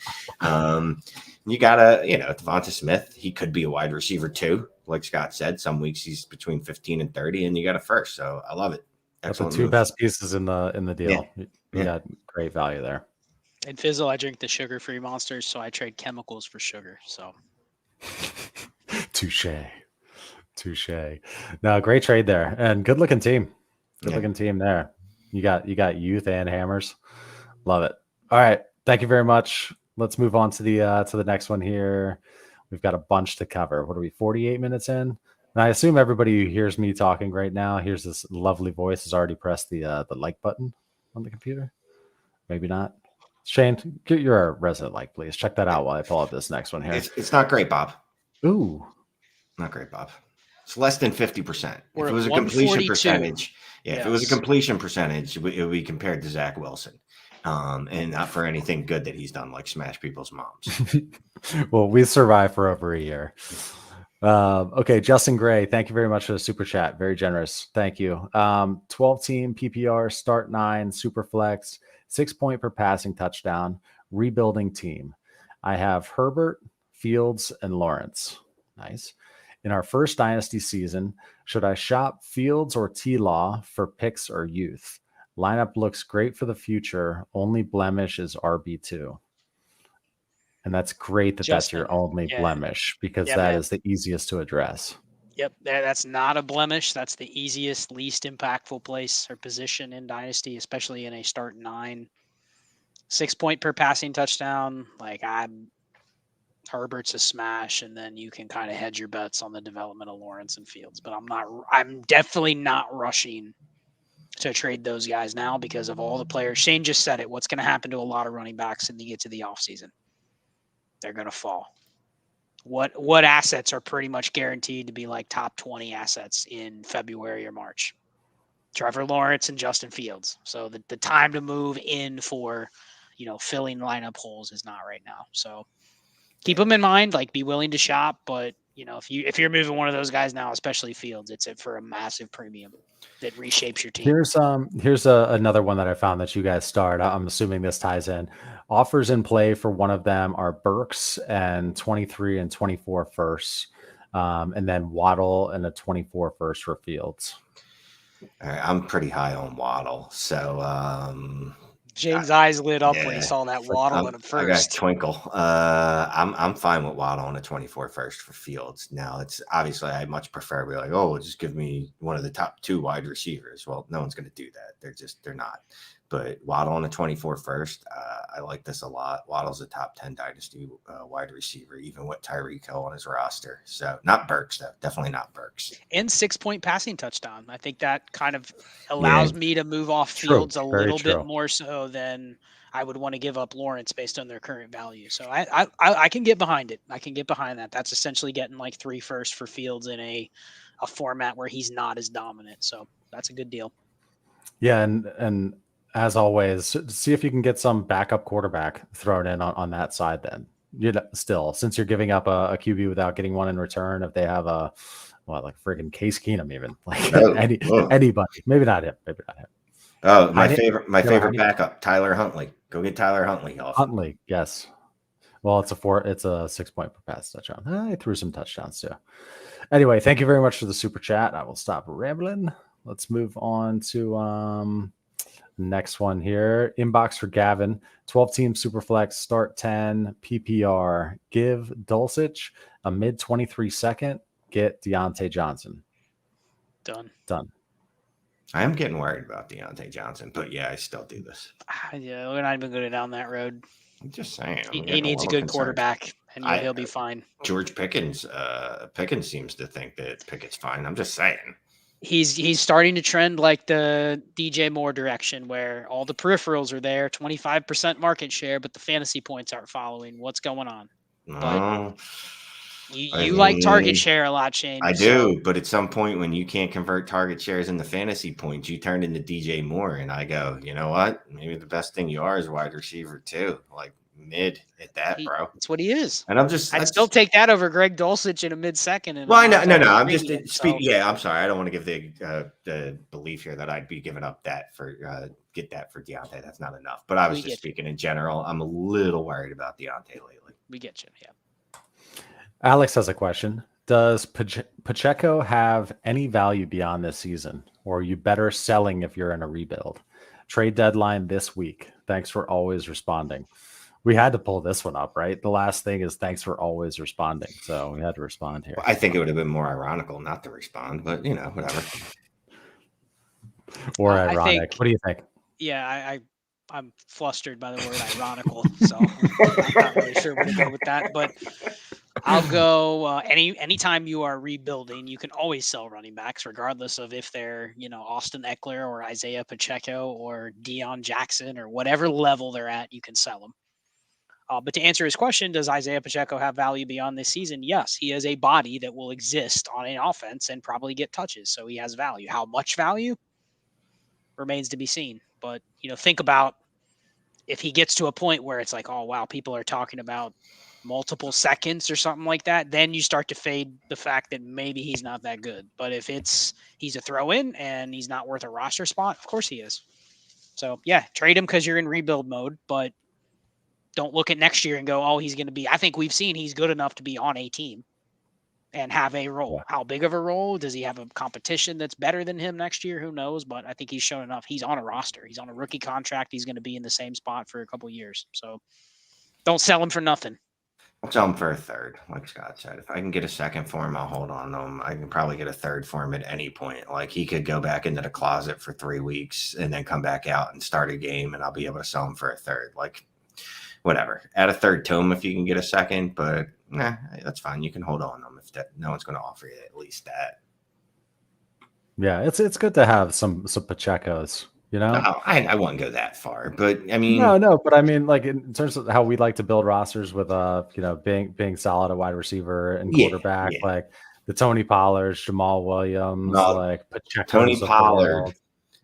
You got Devonta Smith. He could be a wide receiver too. Like Scott said, some weeks he's between 15 and 30, and you got a first. So I love it. That's the 2 best pieces in the deal. Yeah. You got great value there. And Fizzle, I drink the sugar-free monsters, so I trade chemicals for sugar. So touche. No, great trade there, and good looking team. Good looking team there. You got youth and hammers. Love it. All right, thank you very much. Let's move on to the next one here. We've got a bunch to cover. What are we? 48 minutes in, and I assume everybody who hears me talking right now, hears this lovely voice, has already pressed the like button on the computer. Maybe not. Shane, get your resident like, please. Check that out while I pull up this next one here. It's not great, Bob. Ooh, not great, Bob. It's less than 50%. If it was a completion percentage, if it was a completion percentage, it would be compared to Zach Wilson. And not for anything good that he's done, like smash people's moms. Well, we survived for over a year. Okay, Justin Gray, thank you very much for the super chat. Very generous. Thank you. 12-team PPR, start 9, super flex, 6 point per passing touchdown, rebuilding team. I have Herbert, Fields, and Lawrence. Nice. In our first Dynasty season, should I shop Fields or T-Law for picks or youth? Lineup looks great for the future. Only blemish is RB2. And that's great that Justin, that's your only blemish because that is the easiest to address. Yep, that's not a blemish. That's the easiest, least impactful place or position in Dynasty, especially in a start 9. 6 point per passing touchdown. Like Herbert's a smash, and then you can kind of hedge your bets on the development of Lawrence and Fields. But I'm definitely not rushing to trade those guys now because of all the players. Shane just said it. What's going to happen to a lot of running backs when you get to the offseason? They're going to fall. What assets are pretty much guaranteed to be like top 20 assets in February or March? Trevor Lawrence and Justin Fields. So the time to move in for, filling lineup holes is not right now. So keep them in mind, like be willing to shop, but if you're moving one of those guys now, especially Fields, it's it for a massive premium that reshapes your team. Here's another one that I found that you guys start. I'm assuming this ties in. Offers in play for one of them are Burks and 23 and 24 firsts, and then Waddle and a 24 first for Fields. All right, I'm pretty high on Waddle, so Shane's eyes lit up when he saw that Waddle in a first. I got twinkle. I'm fine with Waddle on a 24 first for Fields. Now, it's obviously I much prefer be like, just give me one of the top 2 wide receivers. Well, no one's going to do that. They're not. But Waddle on a 24 first, I like this a lot. Waddle's a top 10 Dynasty wide receiver, even with Tyreek Hill on his roster. So not Burks, though. Definitely not Burks. And 6 point passing touchdown. I think that kind of allows me to move off Fields a little bit more so than I would want to give up Lawrence based on their current value. So I can get behind it. I can get behind that. That's essentially getting like 3 firsts for Fields in a format where he's not as dominant. So that's a good deal. Yeah, and as always, see if you can get some backup quarterback thrown in on that side. Then still, since you're giving up a QB without getting one in return, if they have like friggin' Case Keenum, even like anybody, maybe not him. Oh, my favorite backup, Tyler Huntley. Go get Tyler Huntley off. Huntley, yes. Well, it's a 6 point per pass touchdown. I threw some touchdowns too. Anyway, thank you very much for the super chat. I will stop rambling. Let's move on to next one here. Inbox for Gavin. 12-team Superflex, start 10, PPR. Give Dulcich a mid 23 second. Get Deontay Johnson. Done. I am getting worried about Deontay Johnson, but yeah, I still do this. Yeah, we're not even going down that road. I'm just saying. He needs a good quarterback, and he'll be fine. George Pickens seems to think that Pickett's fine. I'm just saying. He's starting to trend like the DJ Moore direction, where all the peripherals are there, 25% market share, but the fantasy points aren't following. What's going on? But you like target share a lot, Shane. I do, but at some point when you can't convert target shares into fantasy points, you turn into DJ Moore, and I go, you know what? Maybe the best thing you are is wide receiver too, like mid at that, bro. That's what he is. And I'd still take that over Greg Dulcich in a mid-second. Well, no. I'm just speaking. Yeah, I'm sorry. I don't want to give the belief here that I'd be giving up that for get that for Deontay. That's not enough. But I was just speaking in general. I'm a little worried about Deontay lately. We get you. Yeah. Alex has a question. Does Pacheco have any value beyond this season, or are you better selling if you're in a rebuild? Trade deadline this week. Thanks for always responding. We had to pull this one up, right? The last thing is thanks for always responding. So we had to respond here. Well, I think it would have been more ironical not to respond, but whatever. Or ironic. What do you think? Yeah, I'm flustered by the word ironical, so I'm not really sure where to go with that. But I'll go anytime you are rebuilding, you can always sell running backs, regardless of if they're Austin Eckler or Isaiah Pacheco or Deion Jackson or whatever level they're at. You can sell them. But to answer his question, does Isaiah Pacheco have value beyond this season? Yes, he is a body that will exist on an offense and probably get touches, so he has value. How much value remains to be seen. But think about if he gets to a point where it's like, oh wow, people are talking about multiple seconds or something like that, then you start to fade the fact that maybe he's not that good. But if he's a throw-in and he's not worth a roster spot, of course he is. So yeah, trade him because you're in rebuild mode, but don't look at next year and go, oh, he's going to be, I think we've seen he's good enough to be on a team and have a role. Yeah. How big of a role? Does he have a competition that's better than him next year? Who knows? But I think he's shown enough. He's on a roster. He's on a rookie contract. He's going to be in the same spot for a couple of years. So don't sell him for nothing. I'll sell him for a third, like Scott said. If I can get a second for him, I'll hold on to him. I can probably get a third for him at any point. Like he could go back into the closet for 3 weeks and then come back out and start a game, and I'll be able to sell him for a third. Like whatever. Add a third to him if you can get a second, but that's fine. You can hold on to him if no one's going to offer you at least that. Yeah, it's good to have some Pachecos. You know, I wouldn't go that far, but I mean, no, but I mean, like in terms of how we like to build rosters with being solid at wide receiver and quarterback, like the Tony Pollards, Jamal Williams, like Pacheco,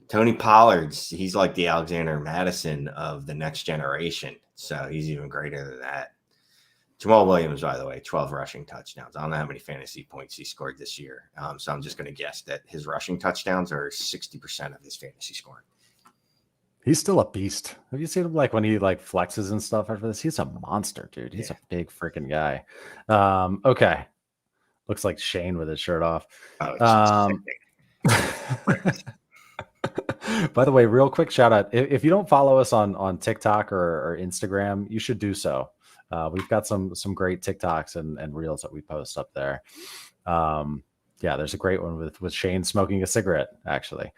Tony Pollard's he's like the Alexander Madison of the next generation, so he's even greater than that. Jamal Williams, by the way, 12 rushing touchdowns. I don't know how many fantasy points he scored this year, so I'm just going to guess that his rushing touchdowns are 60% of his fantasy scoring. He's still a beast. Have you seen him like when he like flexes and stuff after this? He's a monster, dude. He's a big freaking guy. Okay. Looks like Shane with his shirt off. By the way, real quick shout out. If you don't follow us on TikTok or Instagram, you should do so. We've got some great TikToks and reels that we post up there. Yeah, there's a great one with Shane smoking a cigarette, actually,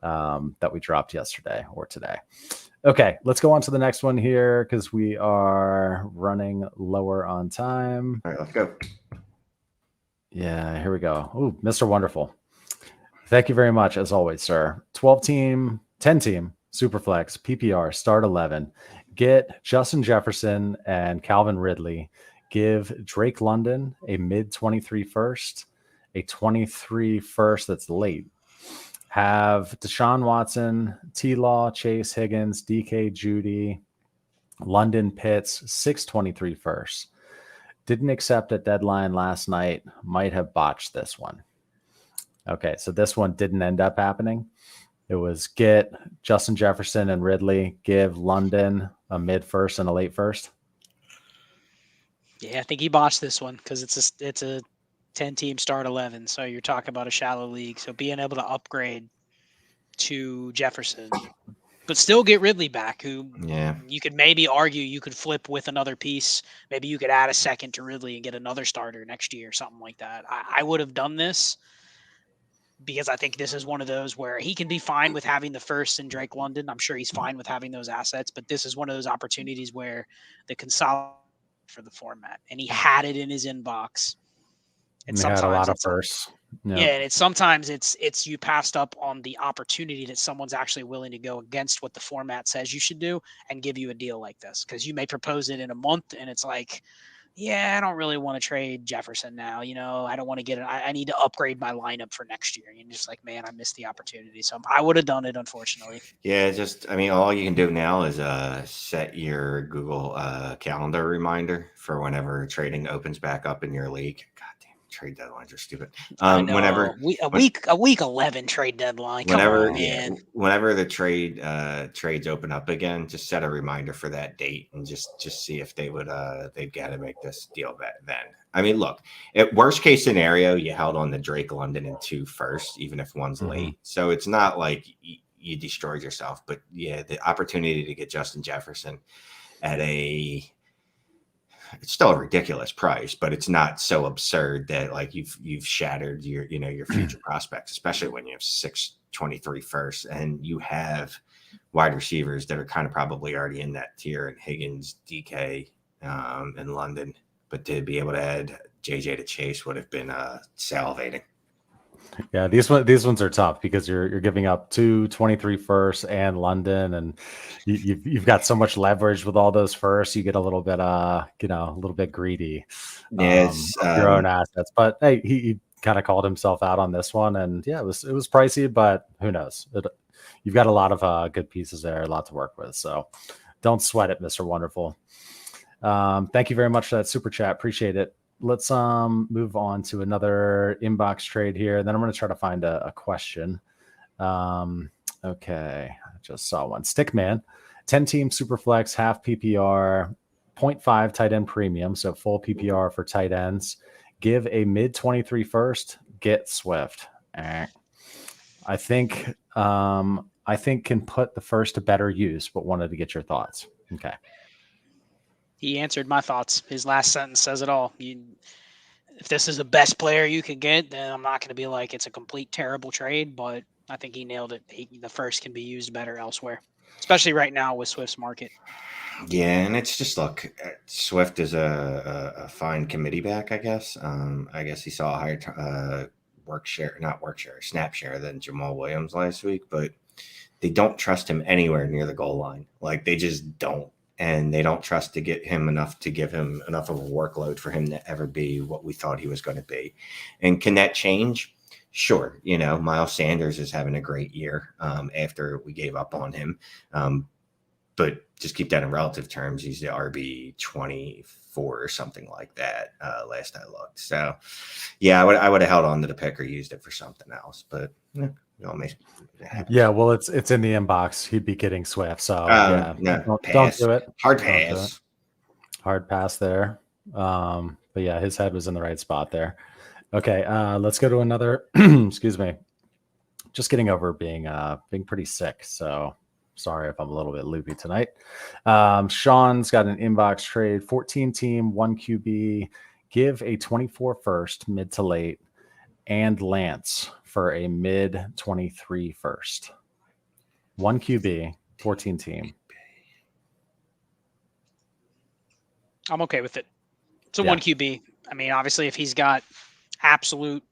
that we dropped yesterday or today. Okay, let's go on to the next one here because we are running lower on time. All right, let's go. Yeah, here we go. Ooh, Mr. Wonderful. Thank you very much, as always, sir. 10-team, Superflex, PPR, start 11. Get Justin Jefferson and Calvin Ridley. Give Drake London a mid-23 first. A 23 first that's late. Have Deshaun Watson, T-Law, Chase Higgins, DK Judy, London Pitts, 623 first. Didn't accept a deadline last night. Might have botched this one. Okay, so this one didn't end up happening. It was get Justin Jefferson and Ridley, give London a mid first and a late first. Yeah, I think he botched this one because it's a 10-team start 11. So you're talking about a shallow league. So being able to upgrade to Jefferson, but still get Ridley back, who you could maybe argue you could flip with another piece. Maybe you could add a second to Ridley and get another starter next year, something like that. I would have done this because I think this is one of those where he can be fine with having the first in Drake London. I'm sure he's fine with having those assets, but this is one of those opportunities where the consolidation for the format, and he had it in his inbox. And sometimes had a lot of firsts. Yeah, and sometimes it's you passed up on the opportunity that someone's actually willing to go against what the format says you should do and give you a deal like this, because you may propose it in a month and it's like, yeah, I don't really want to trade Jefferson now. I don't want to get it. I need to upgrade my lineup for next year. And you're just like, man, I missed the opportunity. So I would have done it, unfortunately. Yeah, all you can do now is set your Google Calendar reminder for whenever trading opens back up in your league. God damn, trade deadlines are stupid. Whenever a week 11 trade deadline. Whenever the trades open up again, just set a reminder for that date and just see if they've got to make this deal then. I mean, look, at worst case scenario, you held on to Drake London and 2 first, even if one's late. So it's not like you destroyed yourself, but yeah, the opportunity to get Justin Jefferson at it's still a ridiculous price, but it's not so absurd that like you've shattered your future prospects, especially when you have 623 first and you have wide receivers that are kind of probably already in that tier, and Higgins, DK, and London. But to be able to add JJ to Chase would have been salivating. Yeah, these ones are tough because you're giving up 223 firsts and London, and you've got so much leverage with all those firsts. You get a little bit a little bit greedy. Your own assets. But hey, he kind of called himself out on this one, and yeah, it was pricey, but who knows? You've got a lot of good pieces there, a lot to work with. So don't sweat it, Mr. Wonderful. Thank you very much for that super chat. Appreciate it. Let's move on to another inbox trade here. Then I'm going to try to find a question. Okay, I just saw one. Stickman, 10-team Superflex, half PPR, 0.5 tight end premium, so full PPR for tight ends. Give a mid-23 first, get Swift. I think can put the first to better use, but wanted to get your thoughts. Okay. He answered my thoughts. His last sentence says it all. If this is the best player you could get, then I'm not going to be like it's a complete terrible trade, but I think he nailed it. The first can be used better elsewhere, especially right now with Swift's market. Yeah, and it's just, look, Swift is a fine committee back, I guess. I guess he saw a higher snap share than Jamal Williams last week, but they don't trust him anywhere near the goal line. Like, they just don't. And they don't trust to get him enough to give him enough of a workload for him to ever be what we thought he was going to be. And can that change? Sure. Miles Sanders is having a great year after we gave up on him. But just keep that in relative terms. He's the RB 24 or something like that last I looked. So, yeah, I would have held on to the pick or used it for something else. But yeah, well, it's in the inbox. He'd be getting Swift. So, don't do it. Hard pass. Hard pass there. But, yeah, his head was in the right spot there. Okay, let's go to another. Excuse me. Just getting over being pretty sick. So, sorry if I'm a little bit loopy tonight. Sean's got an inbox trade, 14 team, 1 QB, give a 24 first, mid to late, and Lance for a mid 23 first. 1 QB, 14 team. I'm okay with it. It's a 1 QB. I mean, obviously, if he's got absolute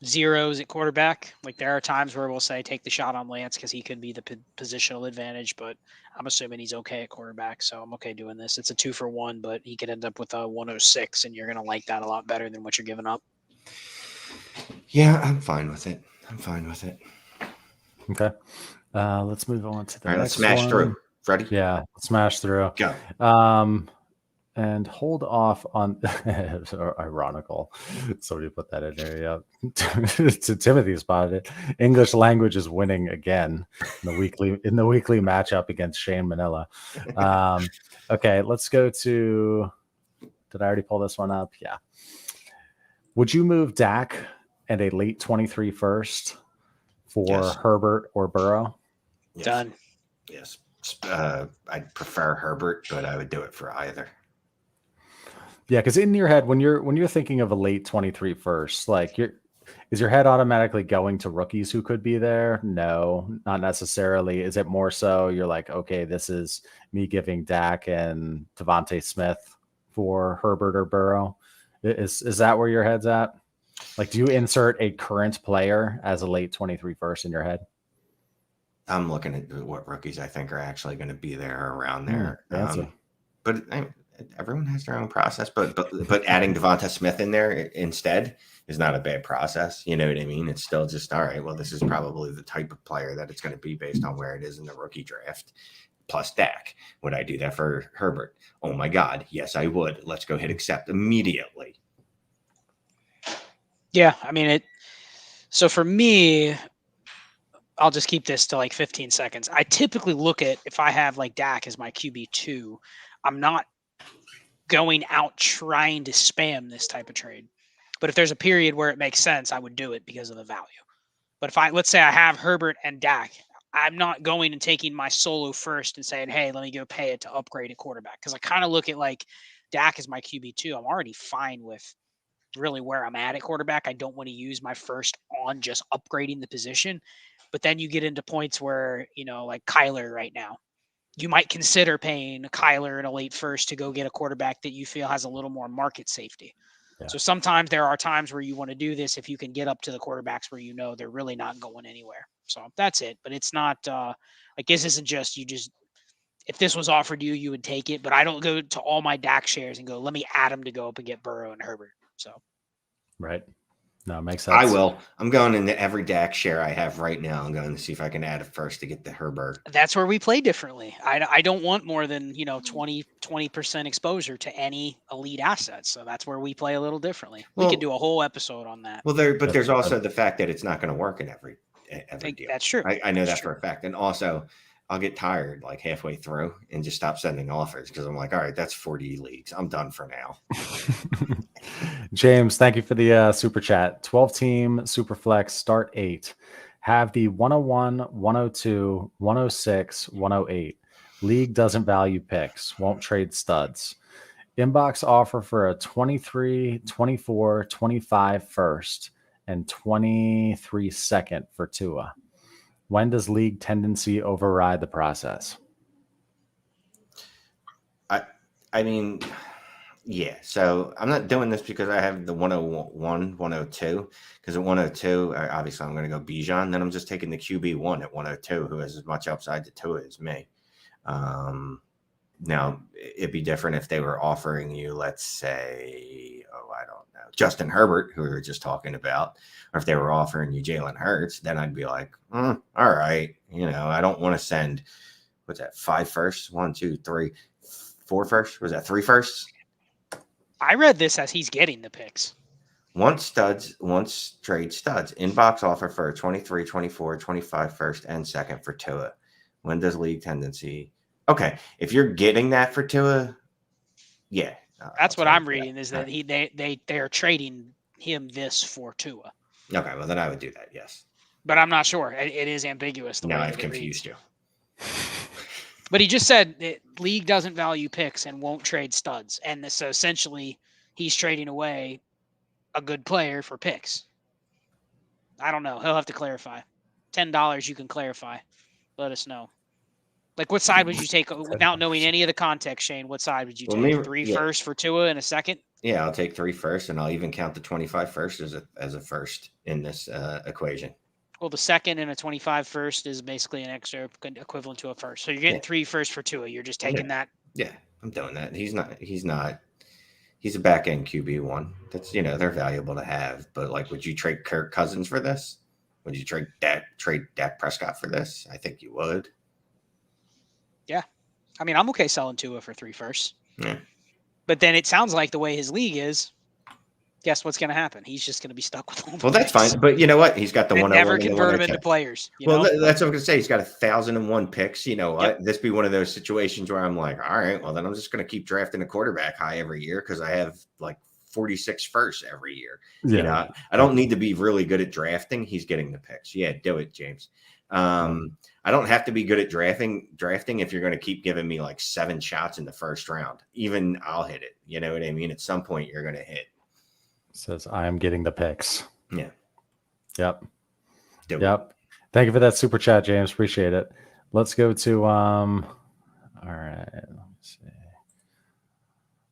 zeros at quarterback, like there are times where we'll say take the shot on Lance because he could be the positional advantage, but I'm assuming he's okay at quarterback, so I'm okay doing this. It's a 2 for 1, but he could end up with a 106, and you're going to like that a lot better than what you're giving up. Yeah, I'm fine with it. Okay. Let's move on to the All right, next let's smash one. through. Ready? Yeah, smash through. Go. And hold off on ironical. Somebody put that in there. Yeah. To Timothy spotted it. English language is winning again in the weekly matchup against Shane Manila. Okay, let's go to. Did I already pull this one up? Yeah. Would you move Dak and a late 23 first for Herbert or Burrow? Yes. Done. Yes. I'd prefer Herbert, but I would do it for either. Yeah, because in your head, when you're thinking of a late 23 first, like is your head automatically going to rookies who could be there? No, not necessarily. Is it more so you're like, okay, this is me giving Dak and Devontae Smith for Herbert or Burrow? Is that where your head's at? Like, do you insert a current player as a late 23 first in your head? I'm looking at what rookies I think are actually going to be there around there. But everyone has their own process. But adding Devonta Smith in there instead is not a bad process. You know what I mean? It's still just, all right, well, this is probably the type of player that it's going to be based on where it is in the rookie draft. Plus Dak. Would I do that for Herbert? Oh my God. Yes, I would. Let's go hit accept immediately. Yeah, I mean so for me, I'll just keep this to like 15 seconds. I typically look at, if I have like Dak as my QB2, I'm not going out trying to spam this type of trade. But if there's a period where it makes sense, I would do it because of the value. But let's say I have Herbert and Dak, I'm not going and taking my solo first and saying, hey, let me go pay it to upgrade a quarterback. Because I kind of look at like Dak as my QB2. I'm already fine with really where I'm at quarterback. I don't want to use my first on just upgrading the position. But then you get into points where, like Kyler right now, you might consider paying Kyler in a late first to go get a quarterback that you feel has a little more market safety. Yeah. So sometimes there are times where you want to do this if you can get up to the quarterbacks where they're really not going anywhere. So that's it. But it's not like this isn't just if this was offered you would take it. But I don't go to all my Dak shares and go, let me add them to go up and get Burrow and Herbert. So, right. No, it makes sense. I will. I'm going into every Dak share I have right now. I'm going to see if I can add it first to get the Herbert. That's where we play differently. I don't want more than 20% exposure to any elite assets. So that's where we play a little differently. We could do a whole episode on that. Well, there's also the fact that it's not going to work in every deal. That's true. I know that for a fact. And also, I'll get tired like halfway through and just stop sending offers because I'm like, all right, that's 40 leagues. I'm done for now. James, thank you for the super chat. 12-team Superflex, start 8. Have the 101, 102, 106, 108. League doesn't value picks, won't trade studs. Inbox offer for a 23, 24, 25 first and 23 second for Tua. When does league tendency override the process? I mean, yeah. So I'm not doing this because I have the 101, 102. Because at 102, obviously I'm going to go Bijan. Then I'm just taking the QB1 at 102, who has as much upside to Tua as me. Now, it'd be different if they were offering you, let's say, I don't know, Justin Herbert, who we were just talking about, or if they were offering you Jalen Hurts, then I'd be like, all right, I don't want to send, what's that, 5 firsts? 1, 2, 3, 4 firsts? Was that 3 firsts? I read this as he's getting the picks. Once trade studs. Inbox offer for a 23, 24, 25 first and second for Tua. When does league tendency? Okay, if you're getting that for Tua, yeah. That's what I'm reading is that they are trading him this for Tua. Okay, well then I would do that, yes. But I'm not sure. It is ambiguous. Now I've confused you. But he just said that league doesn't value picks and won't trade studs. And so essentially he's trading away a good player for picks. I don't know. He'll have to clarify. $10 you can clarify. Let us know. Like, what side would you take without knowing any of the context, Shane? What side would you take? 3 first for Tua and a second? Yeah, I'll take 3 first, and I'll even count the 25 first as a first in this equation. Well, the second and a 25 first is basically an extra equivalent to a first. So you're getting 3 first for Tua. You're just taking that. Yeah, I'm doing that. He's a back end QB1. That's they're valuable to have. But like, would you trade Kirk Cousins for this? Would you trade Dak Prescott for this? I think you would. Yeah. I mean, I'm okay selling Tua for 3 firsts. Yeah. But then it sounds like the way his league is, guess what's going to happen? He's just going to be stuck with all the that's fine. But you know what? He's got the 101. Never convert him into players. That's what I'm going to say. He's got 1,001 picks. You know what? Yep. This be one of those situations where I'm like, all right, well, then I'm just going to keep drafting a quarterback high every year because I have like 46 firsts every year. Yeah. I don't need to be really good at drafting. He's getting the picks. Yeah, do it, James. I don't have to be good at drafting if you're going to keep giving me like 7 shots in the first round. Even I'll hit it. You know what I mean? At some point, you're going to hit. Says I am getting the picks. Yeah. Yep. Yep. Thank you for that super chat, James. Appreciate it. Let's go to all right. Let's see.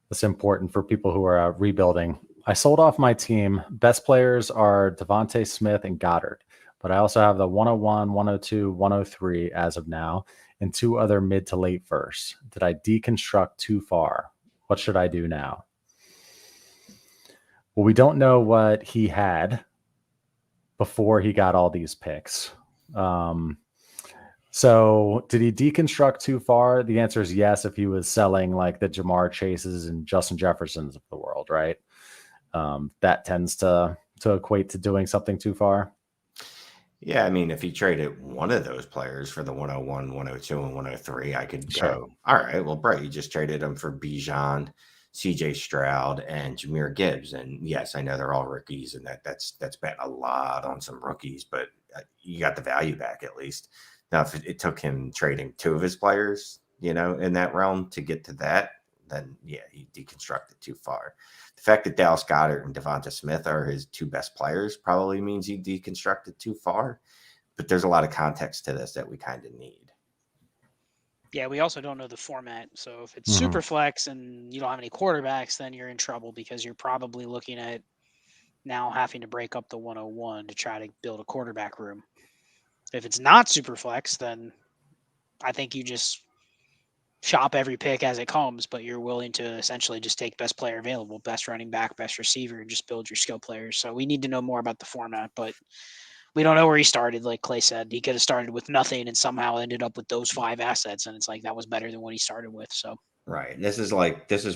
That's important for people who are rebuilding. I sold off my team. Best players are Devontae Smith and Goddard. But I also have the 101, 102, 103 as of now, and 2 other mid to late firsts. Did I deconstruct too far? What should I do now? Well, we don't know what he had before he got all these picks. So did he deconstruct too far? The answer is yes, if he was selling like the Jamar Chases and Justin Jeffersons of the world, right? That tends to equate to doing something too far. Yeah, I mean, if he traded one of those players for the 101, 102, and 103, I could go, all right, well, bro, you just traded him for Bijan, CJ Stroud, and Jahmyr Gibbs. And yes, I know they're all rookies, and that's betting a lot on some rookies, but you got the value back at least. Now, if it took him trading 2 of his players, in that realm to get to that, then yeah, he deconstructed too far. The fact that Dallas Goedert and Devonta Smith are his 2 best players probably means he deconstructed too far. But there's a lot of context to this that we kind of need. Yeah, we also don't know the format. So if it's Superflex and you don't have any quarterbacks, then you're in trouble because you're probably looking at now having to break up the 101 to try to build a quarterback room. If it's not Superflex, then I think you just shop every pick as it comes, but you're willing to essentially just take best player available, best running back, best receiver, and just build your skill players. So we need to know more about the format, but we don't know where he started. Like Clay said, he could have started with nothing and somehow ended up with those 5 assets. And it's like, that was better than what he started with. So, right. This is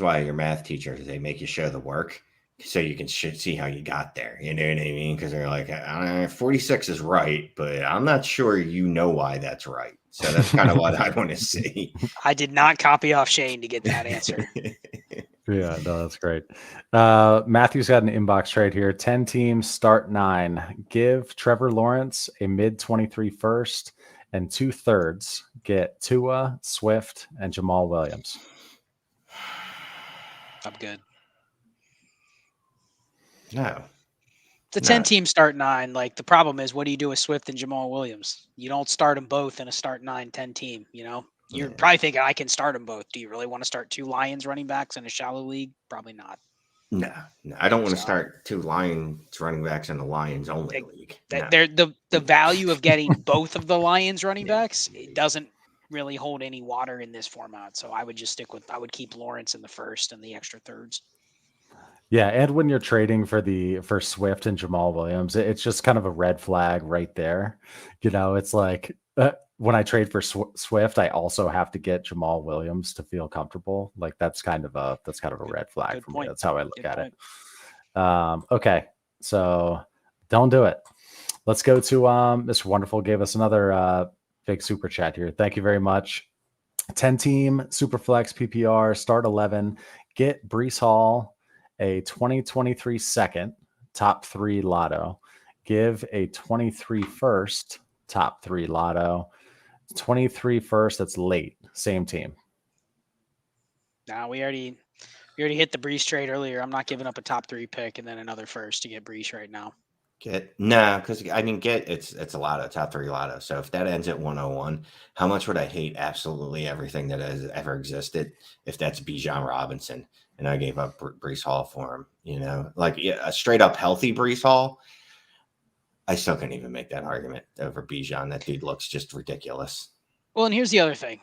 why your math teachers, they make you show the work so you can see how you got there. You know what I mean? Because they're like, 46 is right, but I'm not sure you know why that's right. So that's kind of what I want to see. I did not copy off Shane to get that answer. Yeah, no, that's great. Matthew's got an inbox trade here. 10 teams, start 9. Give Trevor Lawrence a mid 23 first and 2/3 get Tua, Swift, and Jamal Williams. I'm good. No. The 10-team start 9. Like, the problem is, what do you do with Swift and Jamal Williams? You don't start them both in a start 9, 10-team, you know? You're probably thinking, I can start them both. Do you really want to start 2 Lions running backs in a shallow league? Probably not. No, I don't want to start 2 Lions running backs in the Lions only league. No. The value of getting both of the Lions running backs, it doesn't really hold any water in this format. So I would just I would keep Lawrence in the first and the extra thirds. Yeah, and when you're trading for Swift and Jamal Williams, it's just kind of a red flag right there. You know, it's like when I trade for Swift, I also have to get Jamal Williams to feel comfortable. Like that's kind of a red flag for me. That's how I look at it. Okay, so don't do it. Let's go to Mr. Wonderful gave us another big super chat here. Thank you very much. 10-team Superflex PPR start 11. Get Breece Hall a 2023 second top 3 lotto. Give a 23 first top 3 lotto. 23 first, that's late. Same team. Now we already hit the Breece trade earlier. I'm not giving up a top 3 pick and then another first to get Breece right now. Because I mean, it's a lotto, top 3 lotto. So if that ends at 101, how much would I hate absolutely everything that has ever existed if that's Bijan Robinson and I gave up Breece Hall for him? You know, like a straight up healthy Breece Hall. I still couldn't even make that argument over Bijan. That dude looks just ridiculous. Well, and here's the other thing.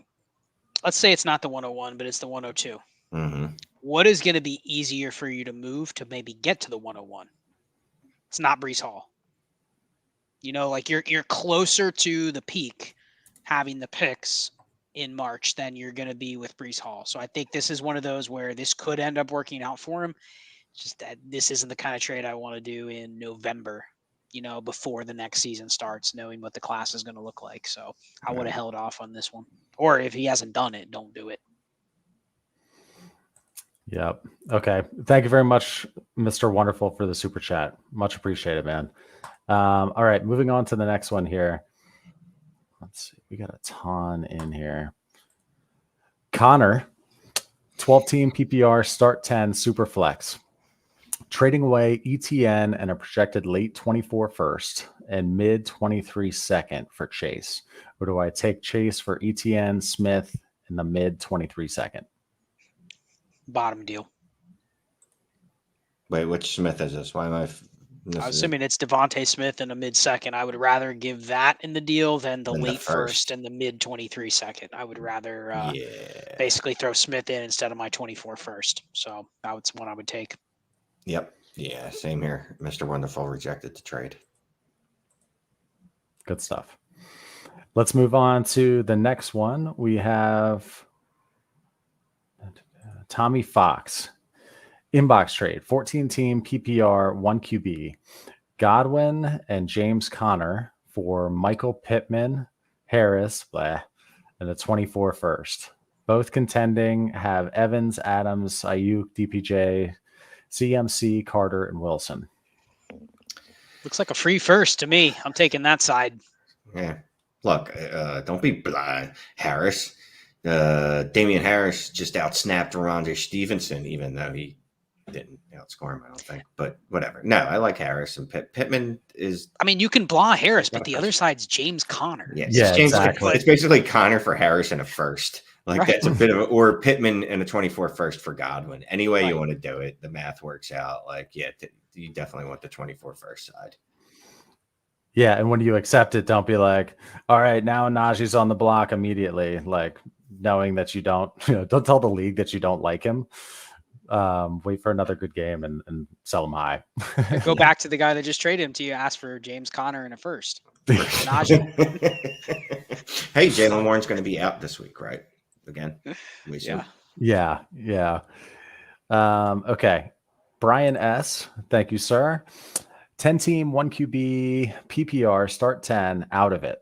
Let's say it's not the 101, but it's the 102. Mm-hmm. What is going to be easier for you to move to maybe get to the 101? It's not Breece Hall. You know, like you're closer to the peak having the picks in March than you're going to be with Breece Hall. So I think this is one of those where this could end up working out for him. It's just that this isn't the kind of trade I want to do in November, you know, before the next season starts, knowing what the class is going to look like. So I would have held off on this one. Or if he hasn't done it, don't do it. Yep. Okay. Thank you very much, Mr. Wonderful, for the super chat. Much appreciated, man. All right. Moving on to the next one here. Let's see. We got a ton in here. Connor, 12-team PPR, start 10, super flex. Trading away ETN and a projected late 24 first and mid 23 second for Chase. Or do I take Chase for ETN, Smith, in the mid 23 second? Bottom deal. Wait, which Smith is this? Why am I? I'm assuming it's Devontae Smith in a mid second. I would rather give that in the deal than the late first and the mid 23 second. I would rather basically throw Smith in instead of my 24 first. So that's one I would take. Yep. Yeah, same here. Mr. Wonderful rejected the trade. Good stuff. Let's move on to the next one. We have Tommy Fox. Inbox trade, 14-team PPR, 1 QB. Godwin and James Conner for Michael Pittman, Harris, and the 24 first. Both contending have Evans, Adams, Ayuk, DPJ, CMC, Carter, and Wilson. Looks like a free first to me. I'm taking that side. Yeah. Look, don't be blind. Harris. Damian Harris just outsnapped Ramondre Stevenson, even though he didn't outscore him, I don't think. But whatever. No, I like Harris. And Pittman is... I mean, you can blah Harris, but the other side's James Conner. Yeah, exactly. It's basically Conner for Harris and a first. Like that's a bit of or Pittman and a 24 first for Godwin. Any way you want to do it, the math works out. Like, yeah, you definitely want the 24 first side. Yeah, and when you accept it, don't be like, all right, now Najee's on the block immediately. Like, knowing that you don't, don't tell the league that you don't like him. Wait for another good game and sell him high. Go back to the guy that just traded him to you. Ask for James Conner in a first. Najee. Hey, Jalen Warren's going to be out this week, right? Again. Yeah. Okay. Brian S. Thank you, sir. 10-team, 1 QB, PPR, start 10, out of it.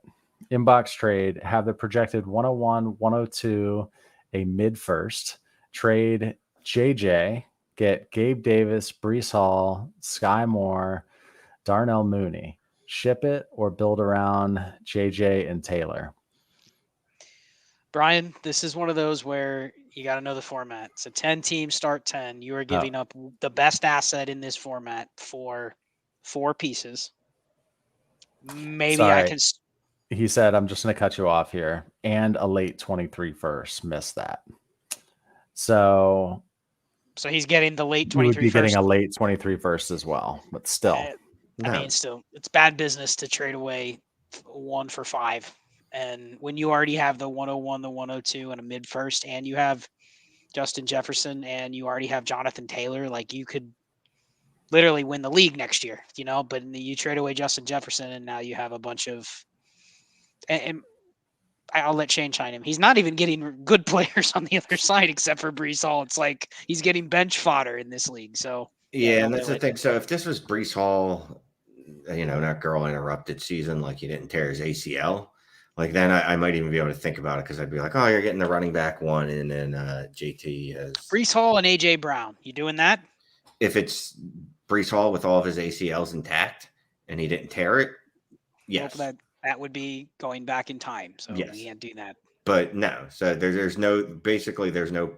Inbox trade, have the projected 101, 102, a mid first. Trade JJ, get Gabe Davis, Breece Hall, Sky Moore, Darnell Mooney. Ship it or build around JJ and Taylor. Brian, this is one of those where you got to know the format. It's a 10 team start 10. You are giving up the best asset in this format for 4 pieces. Maybe Sorry. I can. He said, I'm just going to cut you off here. And a late 23 first. Missed that. So he's getting the late 23 you would be first. getting a late 23 first as well, but still. I mean, still, it's bad business to trade away 1 for 5. And when you already have the 101, the 102, and a mid first, and you have Justin Jefferson, and you already have Jonathan Taylor, like you could literally win the league next year, but you trade away Justin Jefferson, and now you have a bunch of, and I'll let Shane chime in. He's not even getting good players on the other side except for Breece Hall. It's like he's getting bench fodder in this league. So yeah, and that's the thing. So if this was Breece Hall, not girl interrupted season, like he didn't tear his ACL, like then I might even be able to think about it because I'd be like, oh, you're getting the running back one, and then JT has Breece Hall and AJ Brown. You doing that? If it's Breece Hall with all of his ACLs intact and he didn't tear it, yes. Well, that would be going back in time. So yes. We can't do that. But no, so there's no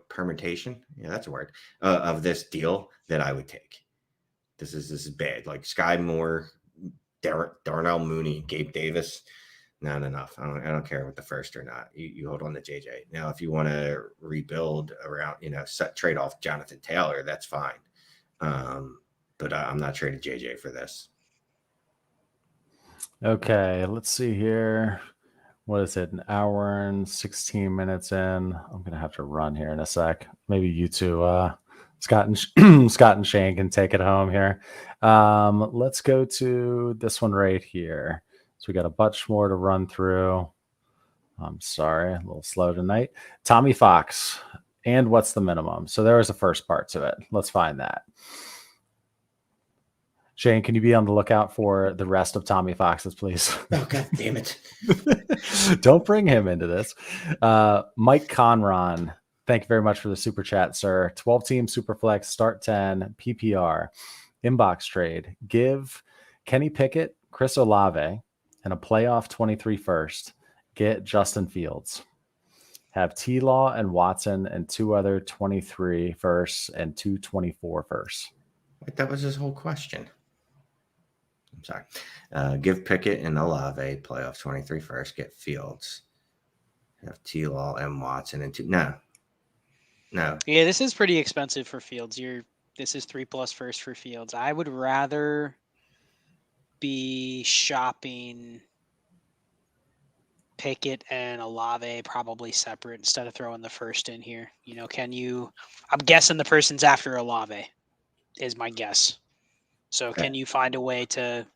permutation. Yeah, that's a word of this deal that I would take. This is bad. Like Sky Moore, Darnell Mooney, Gabe Davis, not enough. I don't care with the first or not. You hold on to JJ. Now, if you want to rebuild around, trade off Jonathan Taylor, that's fine. But I'm not trading JJ for this. Okay, let's see here. What is it? An hour and 16 minutes in. I'm going to have to run here in a sec. Maybe you two, Scott and Shane can take it home here. Let's go to this one right here. So we got a bunch more to run through. I'm sorry, a little slow tonight. Tommy Fox. And what's the minimum? So there was a first part to it. Let's find that. Shane, can you be on the lookout for the rest of Tommy Fox's, please? Oh, God damn it. Don't bring him into this. Mike Conron, thank you very much for the super chat, sir. 12-team Superflex, start 10, PPR, inbox trade. Give Kenny Pickett, Chris Olave, and a playoff 23 first. Get Justin Fields. Have T-Law and Watson and 2 other 23 firsts and 2 24 firsts. Wait, that was his whole question. I'm sorry. Give Pickett and Olave, playoff 23 first. Get Fields. Have T-Law and Watson and 2. No. Yeah, this is pretty expensive for Fields. This is 3+ first for Fields. I would rather be shopping Pickett and Olave probably separate instead of throwing the first in here. I'm guessing the person's after Olave is my guess. So can you find a way to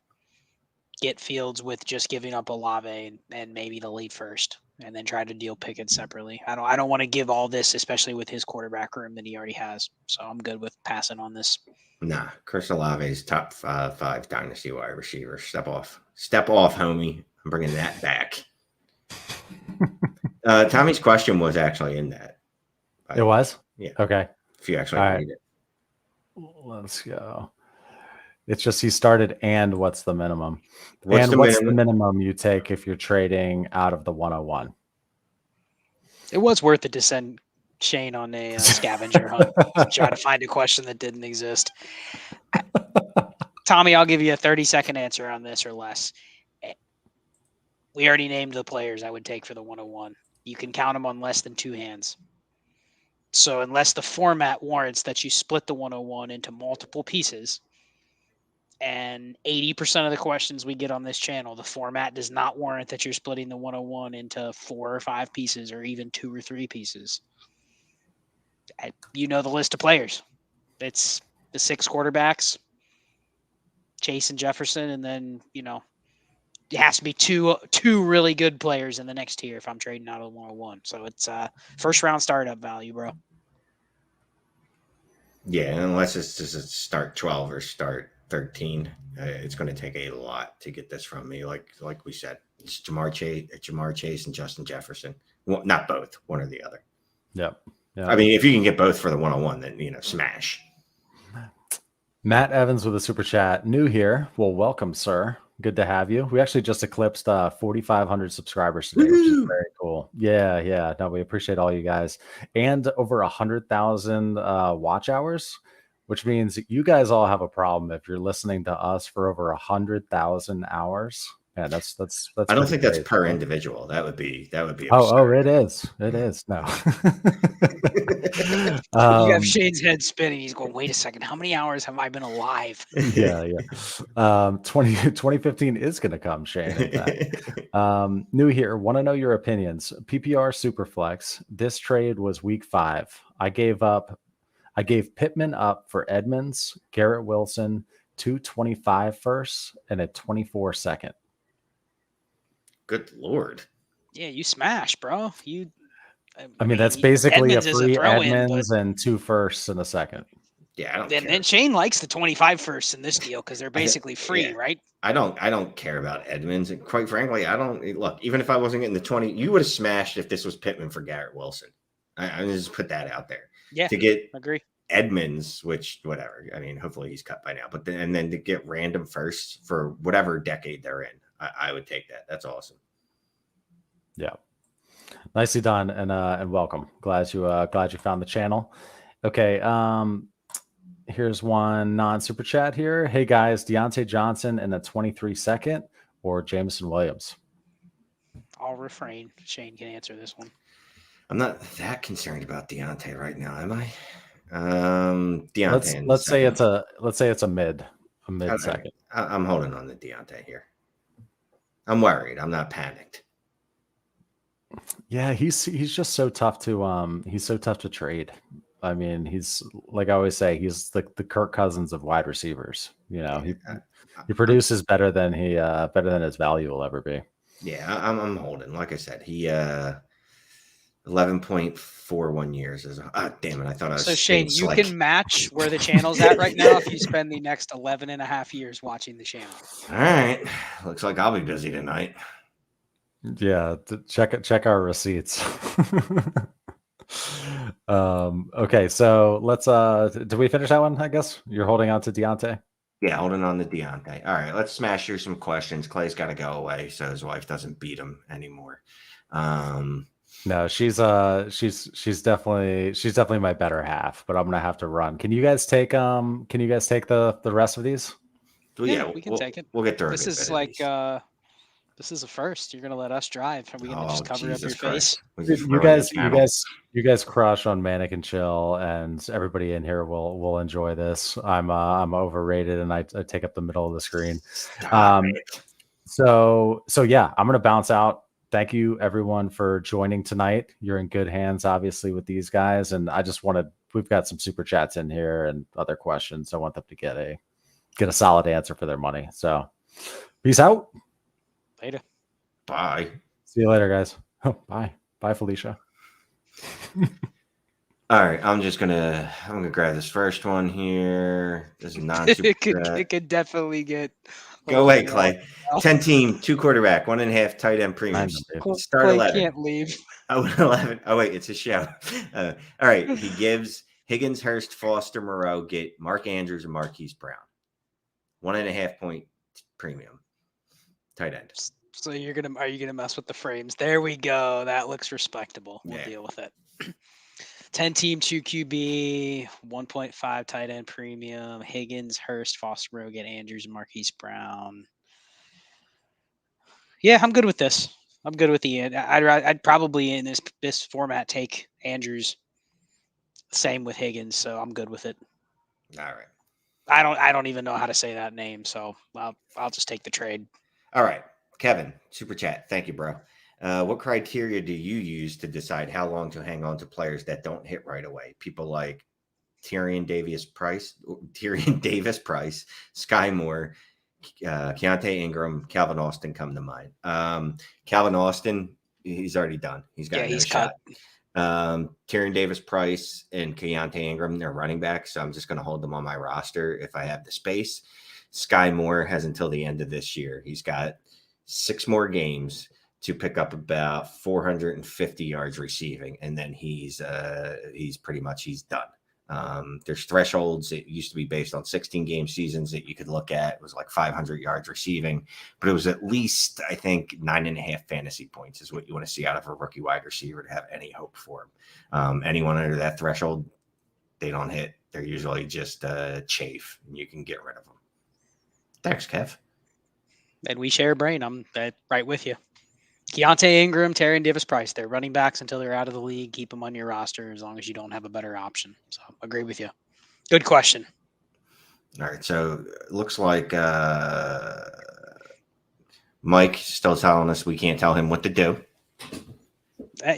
get Fields with just giving up Olave and maybe the late first and then try to deal Pickett separately? I don't want to give all this, especially with his quarterback room that he already has. So I'm good with passing on this. Nah, Chris Olave's top 5 dynasty wide receiver. Step off, homie. I'm bringing that back. Tommy's question was actually in that. It was? Yeah. Okay. If you actually read it. Let's go. It's just he started and what's the minimum? What's the minimum you take if you're trading out of the 101? It was worth it to send Shane on a scavenger hunt to try to find a question that didn't exist. Tommy, I'll give you a 30-second answer on this or less. We already named the players I would take for the 101. You can count them on less than 2 hands. So unless the format warrants that you split the 101 into multiple pieces, and 80% of the questions we get on this channel, the format does not warrant that you're splitting the 101 into 4 or 5 pieces or even 2 or 3 pieces. The list of players. It's the 6 quarterbacks, Chase and Jefferson, and then, it has to be two really good players in the next tier if I'm trading out of the 101. So it's first round startup value, bro. Yeah, unless it's just a start 12 or start 13, it's going to take a lot to get this from me. Like we said, it's Jamar Chase and Justin Jefferson. Well, not both, one or the other. Yep. I mean, if you can get both for the 101, then smash. Matt Evans with a super chat. New here. Well, welcome, sir. Good to have you. We actually just eclipsed 4,500 subscribers today, which is very cool. Yeah. No, we appreciate all you guys, and over 100,000 watch hours, which means you guys all have a problem if you're listening to us for over 100,000 hours. Yeah, that's. I don't think crazy. that's per individual. That would be. Oh, it is. It is. No. You have Shane's head spinning. He's going, wait a second. How many hours have I been alive? Yeah. 2015 is going to come, Shane. In fact. New here. Want to know your opinions. PPR Superflex. This trade was week 5. I gave Pittman up for Edmonds, Garrett Wilson, 225 first and a 24 second. Good Lord. Yeah, you smash, bro. I mean, that's basically Edmonds a free Edmonds but... and 2 firsts and a second. Yeah, I don't care. And Shane likes the 25 firsts in this deal because they're basically free, right? I don't care about Edmonds. And quite frankly, I don't look, even if I wasn't getting the 20, you would have smashed if this was Pittman for Garrett Wilson. I just put that out there. Yeah. To get agree. Edmonds, which whatever. I mean, hopefully he's cut by now. But then to get random firsts for whatever decade they're in, I would take that. That's awesome. Yeah. Nicely done, and welcome. Glad you found the channel. Okay, here's one non-super chat here. Hey guys, Deontay Johnson in a 23 second or Jameson Williams? I'll refrain. Shane can answer this one. I'm not that concerned about Deontay right now, am I? Deontay. Let's say it's a mid second. I'm holding on to Deontay here. I'm worried. I'm not panicked. Yeah, he's just so tough to trade. I mean, he's like I always say, he's the Kirk Cousins of wide receivers. You know, he produces better than his value will ever be. Yeah, I'm holding. Like I said, he 11.41 years is damn it. I thought I was so Shane, you can match where the channel's at right now if you spend the next 11 and a half years watching the channel. All right. Looks like I'll be busy tonight. Yeah, check our receipts. Okay, so let's did we finish that one? I guess you're holding on to Deontay. Yeah, holding on to Deontay. All right, let's smash through some questions. Clay's got to go away so his wife doesn't beat him anymore. No, she's definitely my better half, but I'm gonna have to run. Can you guys take the rest of these? Well, yeah, we can take it. We'll get through. This is like this is a first. You're gonna let us drive, and we can just cover up your face. You guys crush on Manic and Chill, and everybody in here will enjoy this. I'm overrated, and I take up the middle of the screen. So yeah, I'm gonna bounce out. Thank you everyone for joining tonight. You're in good hands, obviously, with these guys, and we've got some super chats in here and other questions. I want them to get a solid answer for their money. So peace out. Later. Bye. See you later, guys. Oh, bye, Felicia. All right, I'm gonna grab this first one here. This is non-super. it could definitely get. Go away, Clay. 10 team, 2 quarterback, 1.5 tight end premiums. Start Clay 11. Can't leave. 11. Oh wait, it's a show. All right, he gives Higgins, Hurst, Foster, Moreau, get Mark Andrews and Marquise Brown. 1.5 point premium. Tight end. So are you gonna mess with the frames? There we go. That looks respectable. We'll deal with it. 10 team, 2 QB, 1.5 tight end premium. Higgins, Hurst, Foster, Moreau, get Andrews and Marquise Brown. Yeah, I'm good with this. I'm good with the end. I'd probably in this format take Andrews. Same with Higgins, so I'm good with it. All right. I don't even know how to say that name, so I'll just take the trade. All right, Kevin, super chat. Thank you, bro. What criteria do you use to decide how long to hang on to players that don't hit right away? People like Tyrion Davis Price, Sky Moore, Keontae Ingram, Calvin Austin come to mind. Calvin Austin, he's already done. He's got no shot. Tyrion Davis Price and Keontae Ingram, they're running backs, so I'm just going to hold them on my roster if I have the space. Sky Moore has until the end of this year. He's got 6 more games to pick up about 450 yards receiving, and then he's done. There's thresholds. It used to be based on 16 game seasons that you could look at. It was like 500 yards receiving, but it was at least, I think, 9.5 fantasy points is what you want to see out of a rookie wide receiver to have any hope for him. Anyone under that threshold, they don't hit. They're usually just chafe, and you can get rid of them. Thanks, Kev. And we share a brain. I'm right with you. Keontae Ingram, Terry and Davis Price. They're running backs until they're out of the league. Keep them on your roster as long as you don't have a better option. So agree with you. Good question. All right. So it looks like Mike still telling us we can't tell him what to do.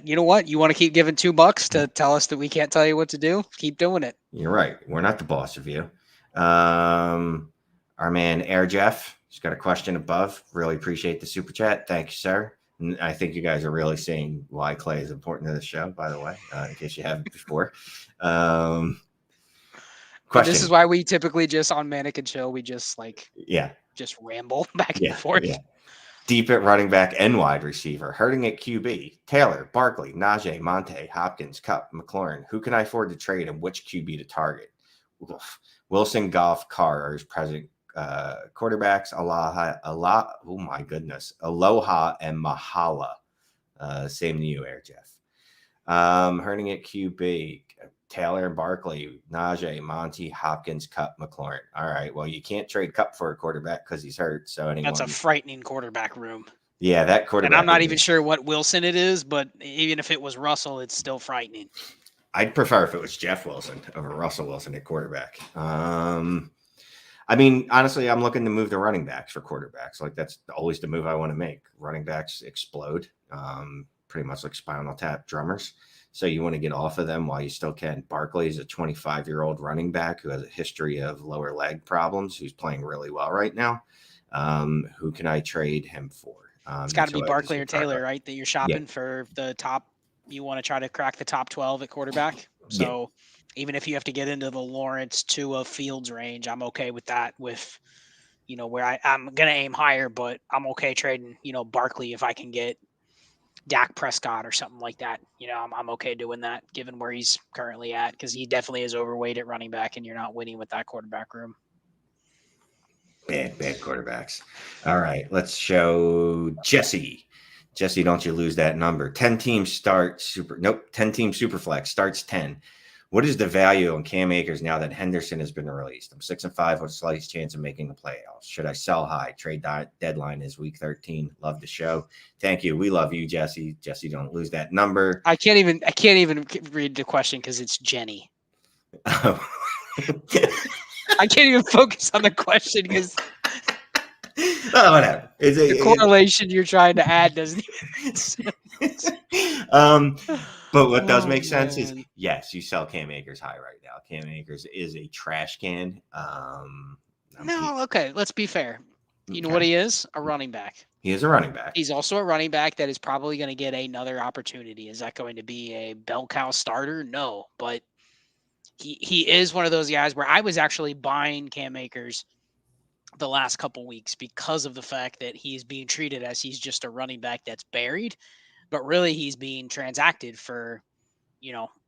You know what? You want to keep giving $2 to tell us that we can't tell you what to do? Keep doing it. You're right. We're not the boss of you. Our man Air Jeff, he's got a question above. Really appreciate the super chat. Thank you, sir. And I think you guys are really seeing why Clay is important to the show, by the way, in case you haven't before. Question. This is why we typically just on Manic and Chill, we just just ramble back and forth. Yeah. Deep at running back and wide receiver, hurting at QB. Taylor, Barkley, Najee, Monte, Hopkins, Cup, McLaurin. Who can I afford to trade and which QB to target? Wilson, Goff, Carr are his present quarterbacks. Aloha, and Mahala. Same to you, Air Jeff. Hurting at QB. Taylor and Barkley, Najee, Monty, Hopkins, Cup, McLaurin. All right. Well, you can't trade Cup for a quarterback because he's hurt. So that's a frightening quarterback room. Yeah, that quarterback. And I'm not even sure what Wilson it is, but even if it was Russell, it's still frightening. I'd prefer if it was Jeff Wilson over Russell Wilson at quarterback. I mean, honestly, I'm looking to move the running backs for quarterbacks. Like that's always the move I want to make. Running backs explode, pretty much like Spinal Tap drummers. So you want to get off of them while you still can. Barkley is a 25-year-old running back who has a history of lower leg problems, who's playing really well right now. Who can I trade him for? It's got to be Barkley or Taylor, right? That you're shopping for the top. You want to try to crack the top 12 at quarterback. So even if you have to get into the Lawrence to a Fields range, I'm okay with that. With, where I'm going to aim higher, but I'm okay trading, Barkley if I can get Dak Prescott or something like that. I'm okay doing that given where he's currently at because he definitely is overweight at running back and you're not winning with that quarterback room. Bad quarterbacks. All right, let's show Jesse. Jesse, don't you lose that number. 10-team Superflex starts 10. What is the value on Cam Akers now that Henderson has been released? I'm 6-5 with a slight chance of making the playoffs. Should I sell high? Trade deadline is week 13. Love the show. Thank you. We love you, Jesse. Jesse, don't lose that number. I can't even read the question because it's Jenny. Oh. I can't even focus on the question because whatever. The correlation you're trying to add doesn't even make sense. But what does make sense is, yes, you sell Cam Akers high right now. Cam Akers is a trash can. Okay, let's be fair. You know what he is? A running back. He is a running back. He's also a running back that is probably going to get another opportunity. Is that going to be a bell cow starter? No, but he is one of those guys where I was actually buying Cam Akers the last couple weeks because of the fact that he's being treated as he's just a running back that's buried, but really he's being transacted for,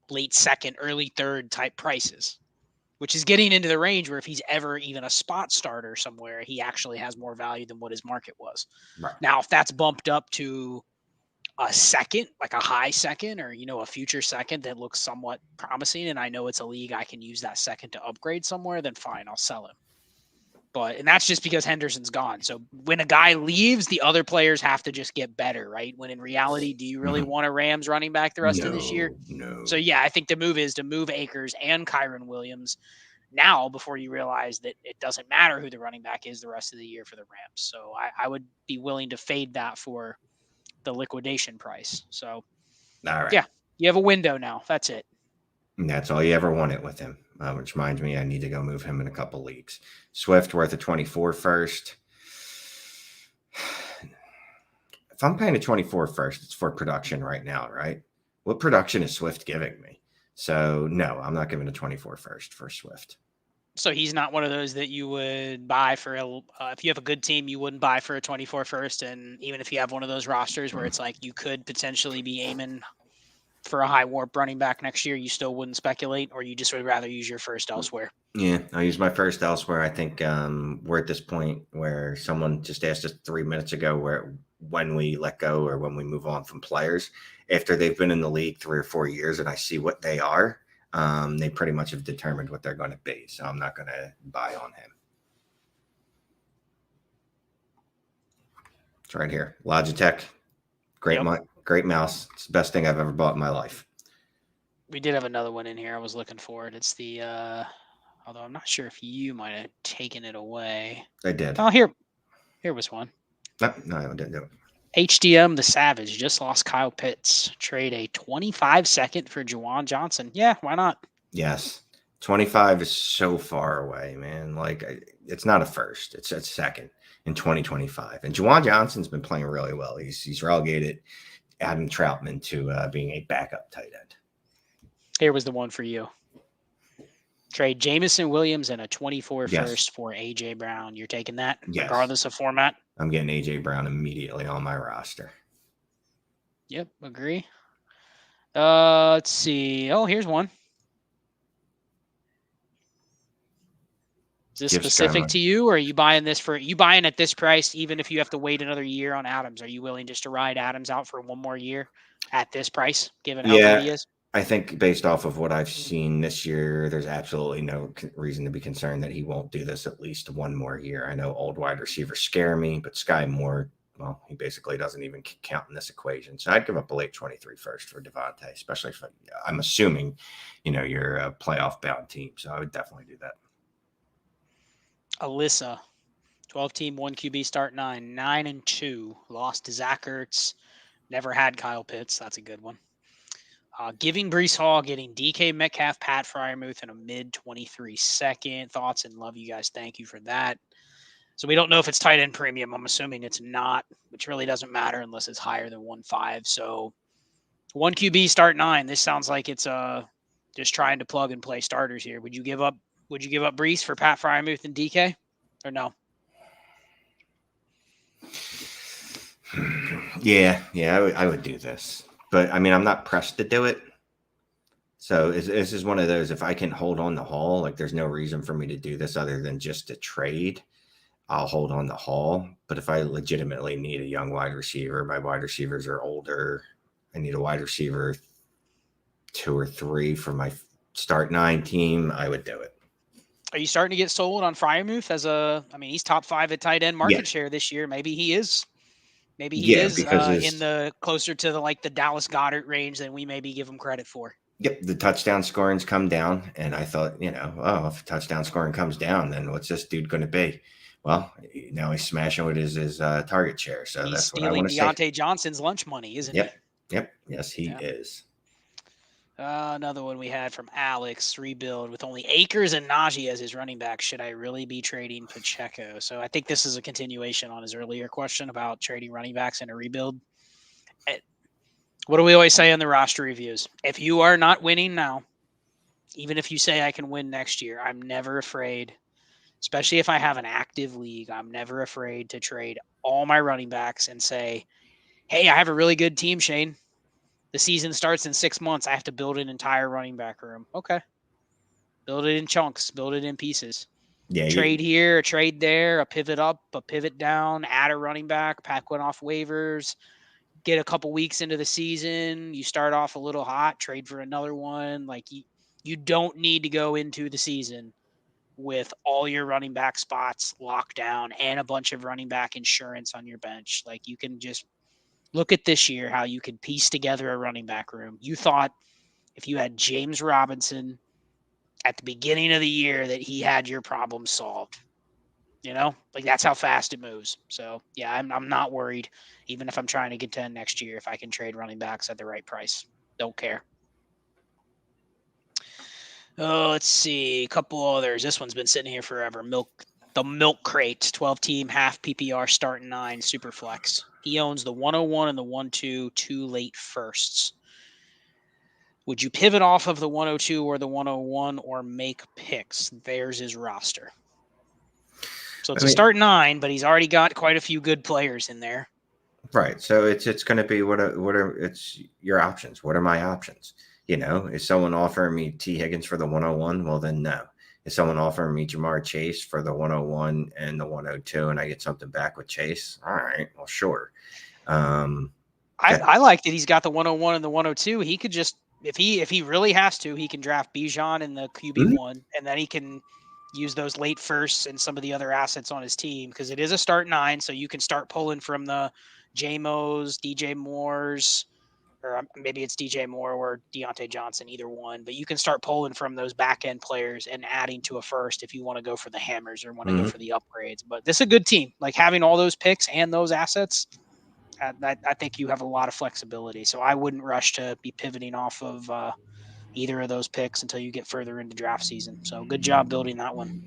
late second, early third type prices, which is getting into the range where if he's ever even a spot starter somewhere, he actually has more value than what his market was. Right. Now, if that's bumped up to a second, like a high second or, a future second that looks somewhat promising, and I know it's a league I can use that second to upgrade somewhere, then fine, I'll sell him. And that's just because Henderson's gone. So when a guy leaves, the other players have to just get better, right? When in reality, do you really want a Rams running back the rest of this year? No. So yeah, I think the move is to move Akers and Kyron Williams now before you realize that it doesn't matter who the running back is the rest of the year for the Rams. So I would be willing to fade that for the liquidation price. So all right. Yeah, you have a window now. That's it. And that's all you ever wanted with him, which reminds me I need to go move him in a couple leagues. Swift worth a 24 first. If I'm paying a 24 first, it's for production right now, right? What production is Swift giving me? So no, I'm not giving a 24 first for Swift. So he's not one of those that you would buy for if you have a good team, you wouldn't buy for a 24 first. And even if you have one of those rosters where it's like you could potentially be aiming for a high warp running back next year, you still wouldn't speculate, or you just would rather use your first elsewhere? Yeah, I'll use my first elsewhere. I think we're at this point where someone just asked us 3 minutes ago when we let go or when we move on from players after they've been in the league 3 or 4 years, and I see what they are. They pretty much have determined what they're going to be, so I'm not going to buy on him. It's right here. Logitech, great mouse. It's the best thing I've ever bought in my life. We did have another one in here. I was looking for it. It's the although I'm not sure if you might have taken it away. I did. Oh, here was one. No, I didn't do it. HDM the Savage just lost Kyle Pitts. Trade a 25-second for Juwan Johnson. Yeah, why not? Yes. 25 is so far away, man. Like, it's not a first. It's a second in 2025. And Juwan Johnson's been playing really well. He's relegated Adam Troutman to being a backup tight end. Here was the one for you. Trade Jamison Williams and a 24 first for A.J. Brown. You're taking that regardless of format? I'm getting A.J. Brown immediately on my roster. Yep, agree. Let's see. Oh, here's one. Is this specific to you, or are you buying this at this price, even if you have to wait another year on Adams? Are you willing just to ride Adams out for one more year at this price, given how good he is? I think based off of what I've seen this year, there's absolutely no reason to be concerned that he won't do this at least one more year. I know old wide receivers scare me, but Sky Moore, well, he basically doesn't even count in this equation. So I'd give up a late 23 first for Devontae, especially if I'm assuming, you're a playoff bound team. So I would definitely do that. Alyssa, 12-team, 1 QB start 9-2, lost to Zach Ertz, never had Kyle Pitts. That's a good one. Giving Breece Hall, getting DK Metcalf, Pat Freiermuth, and a mid-23 second. Thoughts and love you guys. Thank you for that. So we don't know if it's tight end premium. I'm assuming it's not, which really doesn't matter unless it's higher than 1.5. So 1 QB start 9. This sounds like it's just trying to plug and play starters here. Would you give up Breece for Pat Freiermuth and DK, or no? Yeah, I would do this. But, I mean, I'm not pressed to do it. So this is one of those, if I can hold on to Hall, like there's no reason for me to do this other than just to trade, I'll hold on to Hall. But if I legitimately need a young wide receiver, my wide receivers are older, I need a wide receiver 2 or 3 for my start 9 team, I would do it. Are you starting to get sold on Freiermuth he's top 5 at tight end market share this year. Maybe he is. Maybe he is in the closer to the Dallas Goedert range than we maybe give him credit for. Yep, the touchdown scoring's come down, and I thought, if touchdown scoring comes down, then what's this dude going to be? Well, now he's smashing with his target share, so he's that's what I want to see. Stealing Deontay Johnson's lunch money, isn't he? Yep, yes, he is. Another one we had from Alex, rebuild with only Akers and Najee as his running back. Should I really be trading Pacheco? So I think this is a continuation on his earlier question about trading running backs in a rebuild. What do we always say in the roster reviews? If you are not winning now, even if you say I can win next year, I'm never afraid, especially if I have an active league, I'm never afraid to trade all my running backs and say, hey, I have a really good team, Shane. The season starts in 6 months. I have to build an entire running back room. Okay. Build it in chunks. Build it in pieces. Yeah. Trade here, a trade there, a pivot up, a pivot down, add a running back, pack one off waivers, get a couple weeks into the season. You start off a little hot, trade for another one. Like you don't need to go into the season with all your running back spots locked down and a bunch of running back insurance on your bench. Like you can just look at this year, how you could piece together a running back room. You thought if you had James Robinson at the beginning of the year that he had your problem solved. That's how fast it moves. So, yeah, I'm not worried, even if I'm trying to contend next year, if I can trade running backs at the right price. Don't care. Oh, let's see. A couple others. This one's been sitting here forever. The Milk Crate, 12-team, half PPR, start 9, Superflex. He owns the 101 and the 1-2, 2 late firsts. Would you pivot off of the 102 or the 101 or make picks? There's his roster. So it's a start 9, but he's already got quite a few good players in there. Right. So it's going to be what are it's your options. What are my options? Is someone offering me T Higgins for the 101? Well, then no. Is someone offering me Jamar Chase for the 101 and the 102, and I get something back with Chase? All right. Well, sure. I like that he's got the 101 and the 102. He could just if he really has to, he can draft Bijan in the QB1, and then he can use those late firsts and some of the other assets on his team because it is a start 9, so you can start pulling from the JMOs, DJ Moores, or maybe it's DJ Moore or Deontay Johnson, either one. But you can start pulling from those back end players and adding to a first if you want to go for the hammers or want to go for the upgrades. But this is a good team. Like having all those picks and those assets, I think you have a lot of flexibility. So I wouldn't rush to be pivoting off of either of those picks until you get further into draft season. So good job building that one.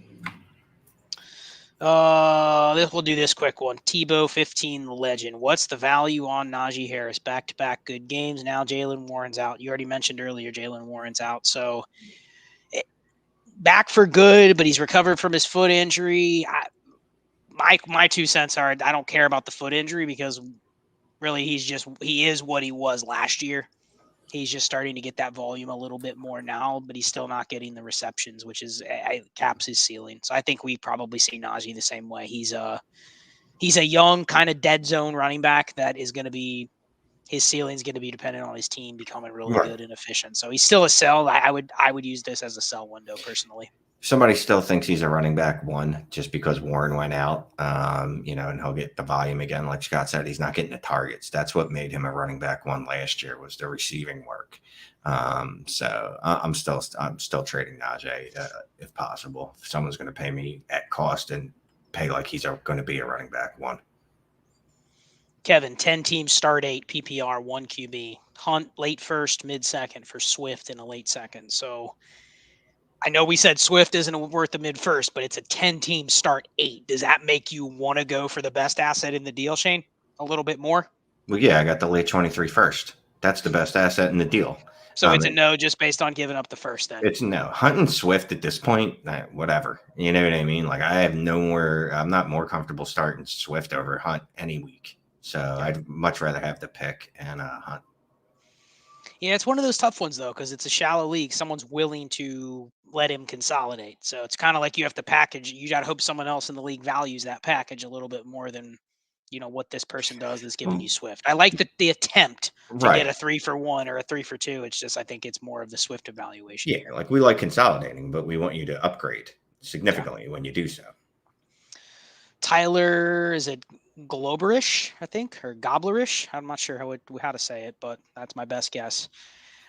We'll do this quick one. Tebow 15 legend. What's the value on Najee Harris? Back-to-back good games. Now Jaylen Warren's out. You already mentioned earlier Jaylen Warren's out. So back for good, but he's recovered from his foot injury. My 2 cents are I don't care about the foot injury because really he is what he was last year. He's just starting to get that volume a little bit more now, but he's still not getting the receptions, which is caps his ceiling. So I think we probably see Najee the same way. He's a young kind of dead zone running back that is going to be his ceiling is going to be dependent on his team becoming really good and efficient. So he's still a sell. I would use this as a sell window personally. Somebody still thinks he's a running back 1 just because Warren went out, and he'll get the volume again. Like Scott said, he's not getting the targets. That's what made him a running back 1 last year was the receiving work. So I'm still trading Najee if possible. If someone's going to pay me at cost and pay like he's going to be a running back 1. Kevin, 10 teams start 8 PPR 1 QB. Hunt late first, mid second for Swift in a late second. So I know we said Swift isn't worth the mid first, but it's a 10-team start 8. Does that make you want to go for the best asset in the deal, Shane? A little bit more? Well, yeah, I got the late 23 first. That's the best asset in the deal. So it's a no just based on giving up the first then? It's no. Hunt and Swift at this point, whatever. You know what I mean? Like I'm not more comfortable starting Swift over Hunt any week. So yeah. I'd much rather have the pick and Hunt. Yeah, it's one of those tough ones, though, because it's a shallow league. Someone's willing to let him consolidate. So it's kind of like you have to package. You got to hope someone else in the league values that package a little bit more than, what this person does that's giving you Swift. I like the attempt to get a 3 for 1 or a 3 for 2. It's just I think it's more of the Swift evaluation. Yeah, like we like consolidating, but we want you to upgrade significantly when you do so. Tyler, is it Globerish, I think, or Gobblerish? I'm not sure how to say it, but that's my best guess.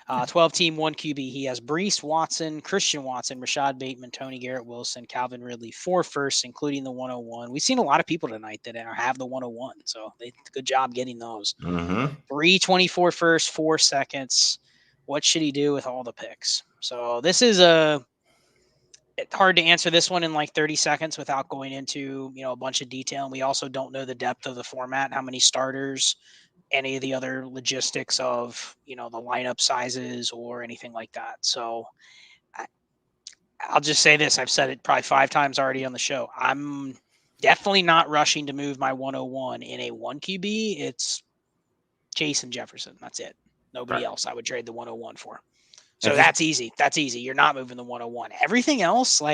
12-team, 1 QB. He has Breece, Watson, Christian Watson, Rashad Bateman, Tony Garrett Wilson, Calvin Ridley, 4 firsts, including the 101. We've seen a lot of people tonight that have the 101, so good job getting those. 3 24 firsts, 4 seconds. What should he do with all the picks? So this is it's hard to answer this one in like 30 seconds without going into, a bunch of detail. And we also don't know the depth of the format, how many starters, any of the other logistics of, the lineup sizes or anything like that. So I'll just say this. I've said it probably 5 times already on the show. I'm definitely not rushing to move my 101 in a 1 QB. It's Jason Jefferson. That's it. Nobody else I would trade the 101 for. So that's easy. That's easy. You're not moving the 101. Everything else, I'll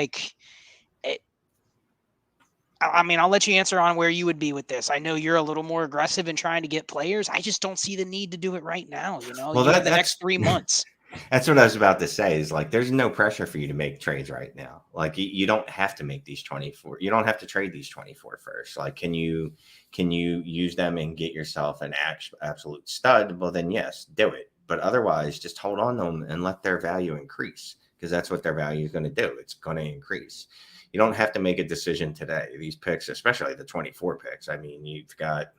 let you answer on where you would be with this. I know you're a little more aggressive in trying to get players. I just don't see the need to do it right now. Well, you have the next 3 months. That's what I was about to say is like, there's no pressure for you to make trades right now. Like you don't have to make these 24. You don't have to trade these 24 first. Like, can you use them and get yourself an absolute stud? Well, then yes, do it. But otherwise, just hold on to them and let their value increase because that's what their value is going to do. It's going to increase. You don't have to make a decision today. These picks, especially the 24 picks. I mean, you've got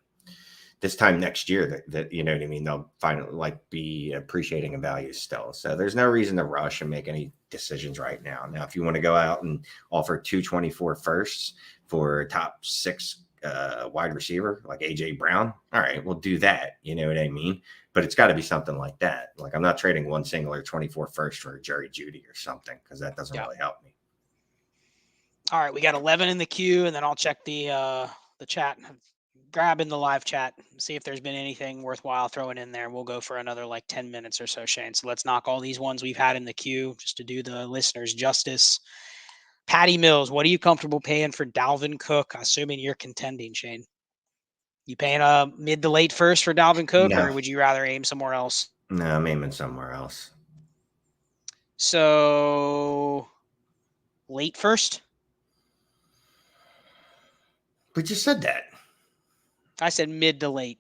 this time next year that you know what I mean. They'll finally be appreciating in value still. So there's no reason to rush and make any decisions right now. Now, if you want to go out and offer 2 24 firsts for a top 6 wide receiver like AJ Brown, all right, we'll do that. You know what I mean? But it's got to be something like that. Like I'm not trading one singular 24 first for a Jerry Jeudy or something because that doesn't really help me. All right, we got 11 in the queue, and then I'll check the chat. grab in the live chat, see if there's been anything worthwhile throwing in there. We'll go for another like 10 minutes or so, Shane. So let's knock all these ones we've had in the queue just to do the listeners justice. Patty Mills, what are you comfortable paying for Dalvin Cook? Assuming you're contending, Shane. You paying a mid to late first for Dalvin Cook, or would you rather aim somewhere else? No, I'm aiming somewhere else. So late first? We just said that. I said mid to late.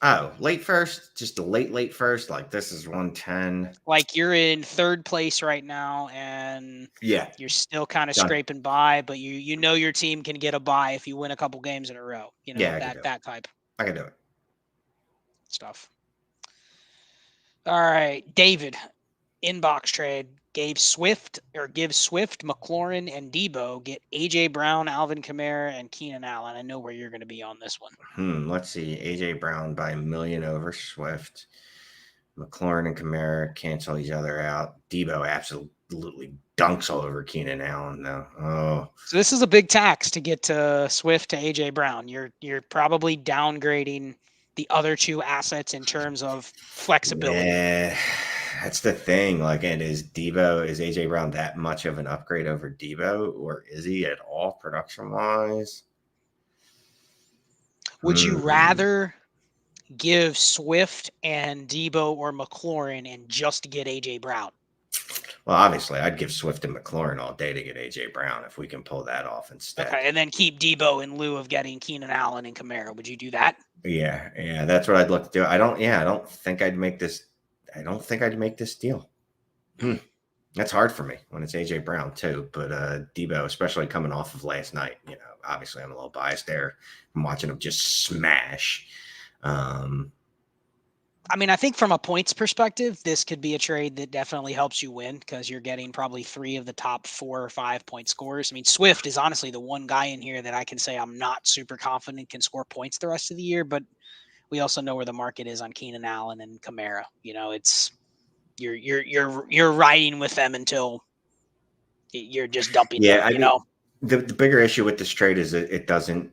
Oh, late first? Just a late first? Like this is 110. Like you're in third place right now, and you're still kind of scraping by, but you know your team can get a bye if you win a couple games in a row. You know, that type. I can do it. Stuff. All right, David, inbox trade. Give Swift, McLaurin, and Deebo. Get A.J. Brown, Alvin Kamara, and Keenan Allen. I know where you're going to be on this one. Let's see. A.J. Brown by $1 million over Swift. McLaurin and Kamara cancel each other out. Deebo absolutely dunks all over Keenan Allen, though. Oh. So this is a big tax to get to Swift to A.J. Brown. You're probably downgrading the other two assets in terms of flexibility. Yeah. That's the thing. Like, and is AJ Brown that much of an upgrade over Deebo, or is he at all production wise? Would you rather give Swift and Deebo or McLaurin and just get AJ Brown? Well, obviously, I'd give Swift and McLaurin all day to get AJ Brown if we can pull that off instead. Okay, and then keep Deebo in lieu of getting Keenan Allen and Kamara. Would you do that? Yeah, that's what I'd look to do. I don't think I'd make this. I don't think I'd make this deal. That's hard for me when it's AJ Brown too. But Deebo, especially coming off of last night, obviously I'm a little biased there. I'm watching him just smash. I mean, I think from a points perspective, this could be a trade that definitely helps you win because you're getting probably 3 of the top 4 or 5 point scorers. I mean, Swift is honestly the one guy in here that I can say I'm not super confident can score points the rest of the year, but we also know where the market is on Keenan Allen and Kamara. It's you're riding with them until you're just dumping them. The bigger issue with this trade is that it doesn't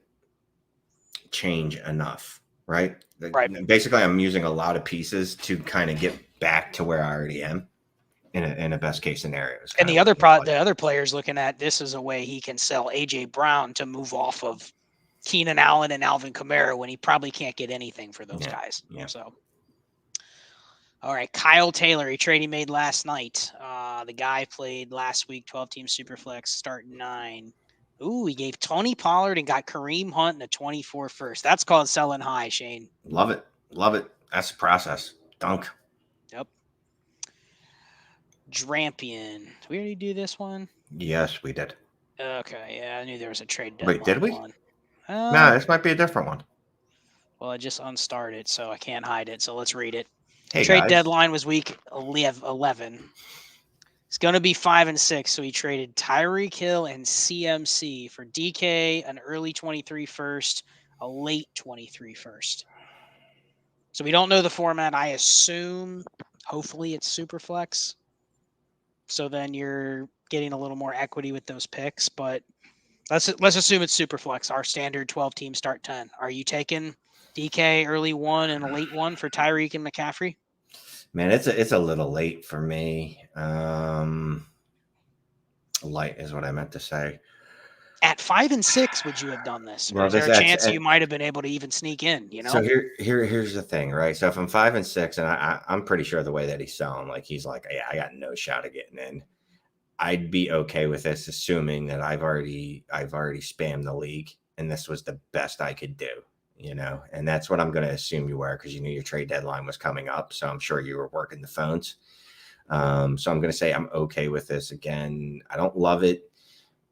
change enough, right? Right. Basically, I'm using a lot of pieces to kind of get back to where I already am in a best case scenario. And the other players looking at this as a way he can sell AJ Brown to move off of Keenan Allen and Alvin Kamara when he probably can't get anything for those guys. Yeah. So, all right, Kyle Taylor, a trade he made last night. The guy played last week, 12-team Superflex, start 9. Ooh, he gave Tony Pollard and got Kareem Hunt in a 24 first. That's called selling high, Shane. Love it. That's the process. Dunk. Yep. Drampian. Did we already do this one? Yes, we did. Okay, yeah, I knew there was a trade deadline. Wait, did we? No, this might be a different one. Well, I just unstarted it, so I can't hide it. So let's read it. Hey, trade deadline was week 11. It's going to be 5 and 6. So he traded Tyreek Hill and CMC for DK, an early 23 first, a late 23 first. So we don't know the format. I assume, hopefully, it's Superflex. So then you're getting a little more equity with those picks, but let's assume it's Superflex, our standard 12-team start 10. Are you taking DK early 1 and a late 1 for Tyreek and McCaffrey? Man, it's a little late for me. Light is what I meant to say. At 5 and 6, would you have done this? Or is there a chance you might have been able to even sneak in? So here's the thing, right? So if I'm 5 and 6, and I'm pretty sure the way that he's selling, like he's like, yeah, I got no shot of getting in. I'd be okay with this, assuming that I've already spammed the league, and this was the best I could do. And that's what I'm going to assume you were, because you knew your trade deadline was coming up. So I'm sure you were working the phones. So I'm going to say I'm okay with this. Again, I don't love it,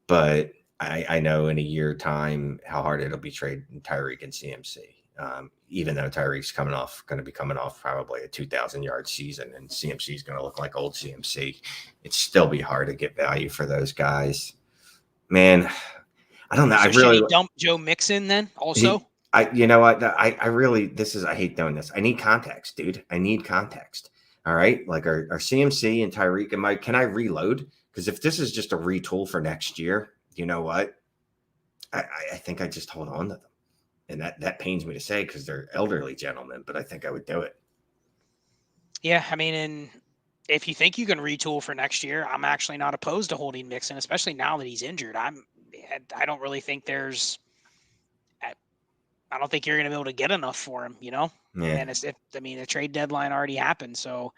but I know in a year time how hard it'll be trading Tyreek and CMC. Even though Tyreek's going to be coming off probably a 2,000-yard season, and CMC is going to look like old CMC, it'd still be hard to get value for those guys. Man, I don't know. So should he dump Joe Mixon then also? You know what? I hate doing this. I need context, dude. I need context. All right. Like our CMC and Tyreek, can I reload? Because if this is just a retool for next year, you know what? I think I just hold on to them. And that pains me to say because they're elderly gentlemen, but I think I would do it. Yeah, I mean, and if you think you can retool for next year, I'm actually not opposed to holding Mixon, especially now that he's injured. I don't really think I don't think you're going to be able to get enough for him, Yeah. And the trade deadline already happened, so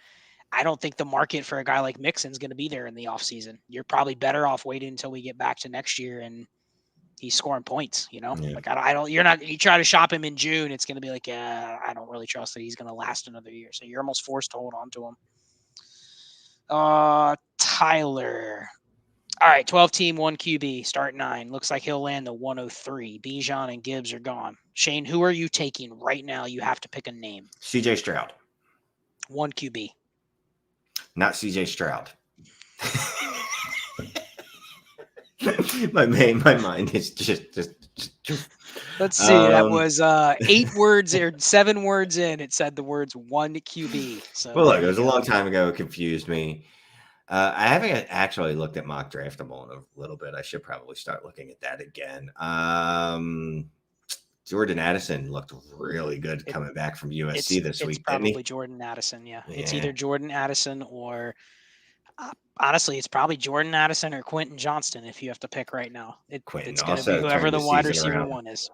I don't think the market for a guy like Mixon is going to be there in the offseason. You're probably better off waiting until we get back to next year and he's scoring points, Yeah. Like you try to shop him in June, it's going to be like, I don't really trust that he's going to last another year. So you're almost forced to hold on to him. Tyler. All right, 12 team, 1 QB, start 9. Looks like he'll land the 103. Bijan and Gibbs are gone. Shane, who are you taking right now? You have to pick a name. CJ Stroud. 1 QB. Not CJ Stroud. my mind is just. Let's see. That was 8 words or 7 words in. It said the words 1 QB. So well, look, it was a long time ago. It confused me. I haven't actually looked at mock draftable in a little bit. I should probably start looking at that again. Jordan Addison looked really good coming back from USC this week. It's probably Jordan Addison. Yeah. It's either Jordan Addison or honestly, it's probably Jordan Addison or Quentin Johnston if you have to pick right now. It's going to be whoever the wide receiver one is.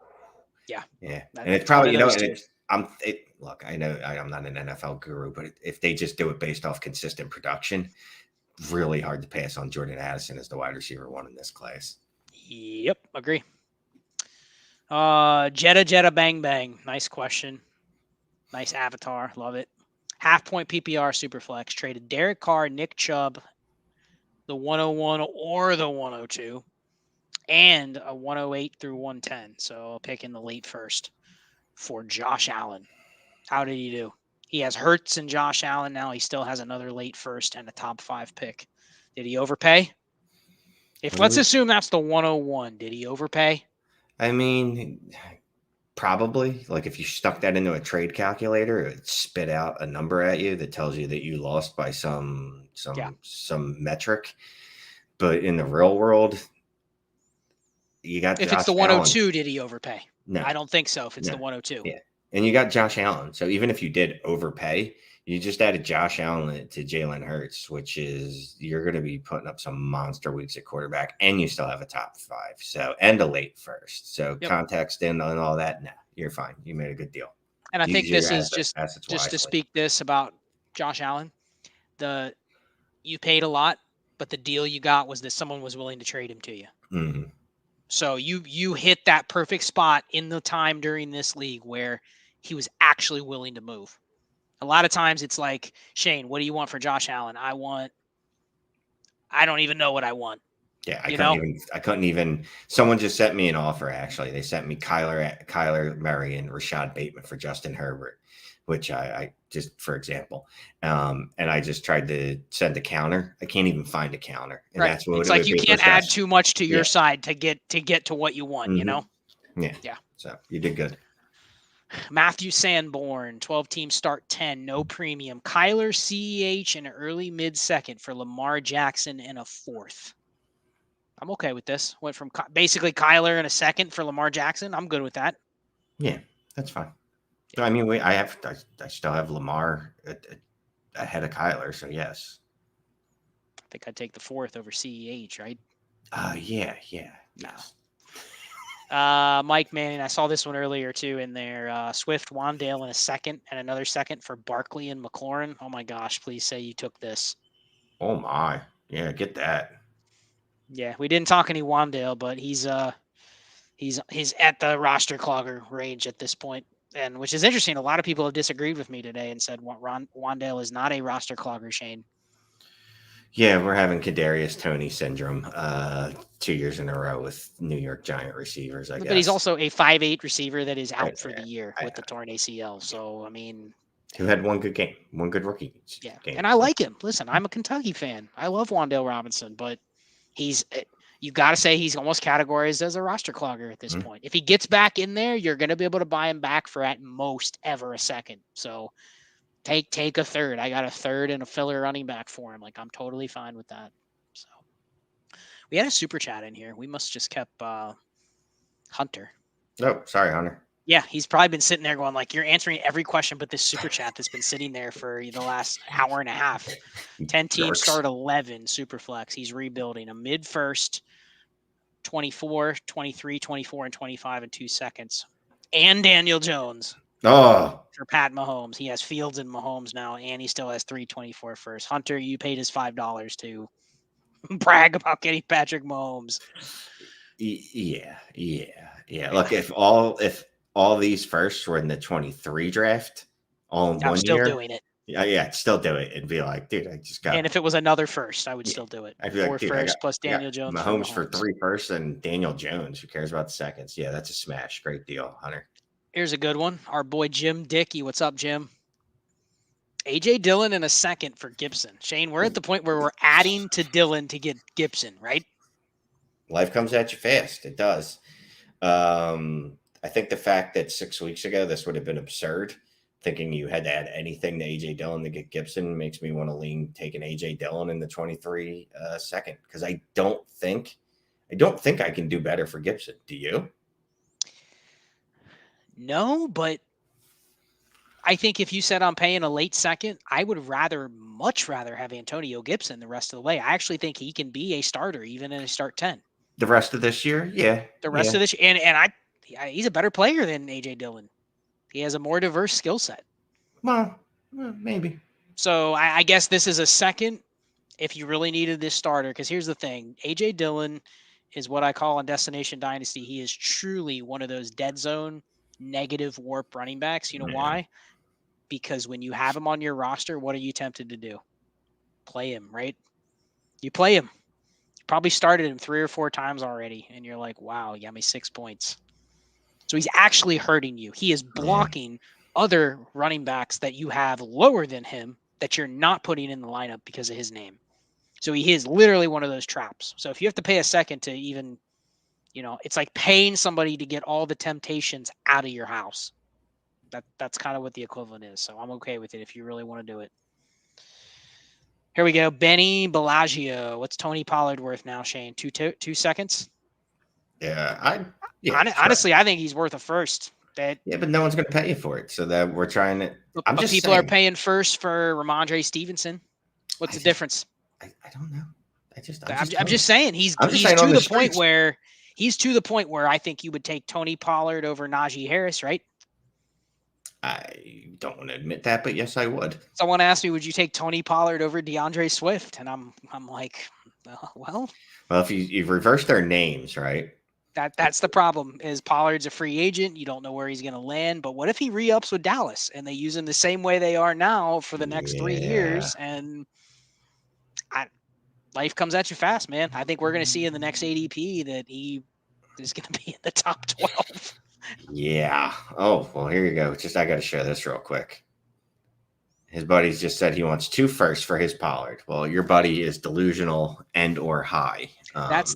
Yeah. Yeah. And it's probably, look, I know I'm not an NFL guru, but if they just do it based off consistent production, really hard to pass on Jordan Addison as the wide receiver 1 in this class. Yep. Agree. Jetta Bang Bang. Nice question. Nice avatar. Love it. Half point PPR Superflex. Traded Derek Carr, Nick Chubb, the 101 or the 102, and a 108 through 110. So I'll pick in the late first for Josh Allen. How did he do? He has Hurts and Josh Allen now. He still has another late first and a top 5 pick. Did he overpay? Let's assume that's the 101. Did he overpay? I mean, probably. Like if you stuck that into a trade calculator, it would spit out a number at you that tells you that you lost by some metric. But in the real world, you got if Josh it's the 102, Allen. Did he overpay? No, I don't think so. If it's the 102, yeah, and you got Josh Allen. So even if you did overpay, you just added Josh Allen to Jalen Hurts, which is you're going to be putting up some monster weeks at quarterback, and you still have a top 5, so and a late first. So context and all that, no, you're fine. You made a good deal. And I think this is just to speak this about Josh Allen. You paid a lot, but the deal you got was that someone was willing to trade him to you. Mm-hmm. So you hit that perfect spot in the time during this league where he was actually willing to move. A lot of times it's like, Shane, what do you want for Josh Allen? I don't even know what I want. Yeah, I couldn't even. Someone just sent me an offer. Actually, they sent me Kyler Murray and Rashad Bateman for Justin Herbert, which I just, for example, and I just tried to send a counter. I can't even find a counter, and that's what it's like. You can't add too much to your side to get to what you want. Mm-hmm. Yeah. So you did good. Matthew Sanborn, 12-team start 10, no premium. Kyler, CEH, and an early mid-second for Lamar Jackson and a 4th. I'm okay with this. Went from basically Kyler and a 2nd for Lamar Jackson. I'm good with that. Yeah, that's fine. So, I mean, I still have Lamar ahead of Kyler, so yes. I think I'd take the 4th over CEH, right? Yeah. No. Mike Manning, I saw this one earlier too in there. Swift, Wandale in a 2nd and another 2nd for Barkley and McLaurin. Oh my gosh, please say you took this. Oh my. Yeah, get that. Yeah, we didn't talk any Wandale, but he's at the roster clogger range at this point. And which is interesting. A lot of people have disagreed with me today and said Wandale is not a roster clogger, Shane. Yeah, we're having Kadarius Toney syndrome 2 years in a row with New York Giant receivers, I guess. But he's also a 5'8" receiver that is out for the year with the torn ACL. So, I mean... Who had one good game, one good rookie game. And I like him. Listen, I'm a Kentucky fan. I love Wandale Robinson, but you got to say he's almost categorized as a roster clogger at this point. If he gets back in there, you're going to be able to buy him back for at most ever a 2nd. So... Take a 3rd. I got a 3rd and a filler running back for him. Like I'm totally fine with that. So we had a super chat in here. We must just kept Hunter. Oh, sorry, Hunter. Yeah, he's probably been sitting there going like, you're answering every question but this super chat that's been sitting there for the last hour and a half. 10 teams start 11 Superflex. He's rebuilding a mid-first, 24, 23, 24, and 25 in 2 seconds. And Daniel Jones. Oh. For Pat Mahomes. He has Fields and Mahomes now, and he still has 324 first. Hunter, you paid his $5 to brag about getting Patrick Mahomes. Yeah. Look, if all these firsts were in the 23 draft all in 1 year, I'm still doing it. Yeah, still do it and be like, dude, I just got. And if it was another first, I would still do it. I'd be like, dude, first plus Daniel Jones. Mahomes for 3 firsts and Daniel Jones. Who cares about the seconds? Yeah, that's a smash. Great deal, Hunter. Here's a good one. Our boy Jim Dickey. What's up, Jim? AJ Dillon in a second for Gibson. Shane, we're at the point where we're adding to Dillon to get Gibson, right? Life comes at you fast. It does. I think the fact that 6 weeks ago this would have been absurd, thinking you had to add anything to AJ Dillon to get Gibson, makes me want to lean taking AJ Dillon in the 23 second, because I don't think I can do better for Gibson. Do you? No, but I think if you said I'm paying a late second, I would much rather have Antonio Gibson the rest of the way. I actually think he can be a starter even in a start 10. The rest of this year? Yeah. The rest of this year. And he's a better player than AJ Dillon. He has a more diverse skill set. Well, maybe. So I guess this is a second if you really needed this starter, because here's the thing. AJ Dillon is what I call in Destination Dynasty. He is truly one of those dead zone, negative warp running backs. You know why? Because when you have him on your roster, what are you tempted to do? Play him, right? You play him. You probably started him 3 or 4 times already, and you're like, wow, you got me 6 points. So he's actually hurting you. He is blocking other running backs that you have lower than him that you're not putting in the lineup because of his name. So he is literally one of those traps. So if you have to pay a second to even, it's like paying somebody to get all the temptations out of your house. That's kind of what the equivalent is. So I'm okay with it if you really want to do it. Here we go. Benny Bellagio. What's Tony Pollard worth now, Shane? 2 seconds? Yeah. Honestly, I think he's worth a first. But no one's going to pay you for it. So that we're trying to. People are paying first for Ramondre Stevenson. What's the difference? I don't know. I'm just saying he's to the point where he's to the point where I think you would take Tony Pollard over Najee Harris, right? I don't want to admit that, but yes, I would. Someone asked me, would you take Tony Pollard over DeAndre Swift? And I'm like, well, if you reverse their names, right? That's the problem. Is Pollard's a free agent? You don't know where he's going to land. But what if he re-ups with Dallas and they use him the same way they are now for the next 3 years? And life comes at you fast, man. I think we're going to see in the next ADP that he is going to be in the top 12. Yeah. Oh, well, here you go. I got to share this real quick. His buddies just said he wants 2 firsts for his Pollard. Well, your buddy is delusional and or high.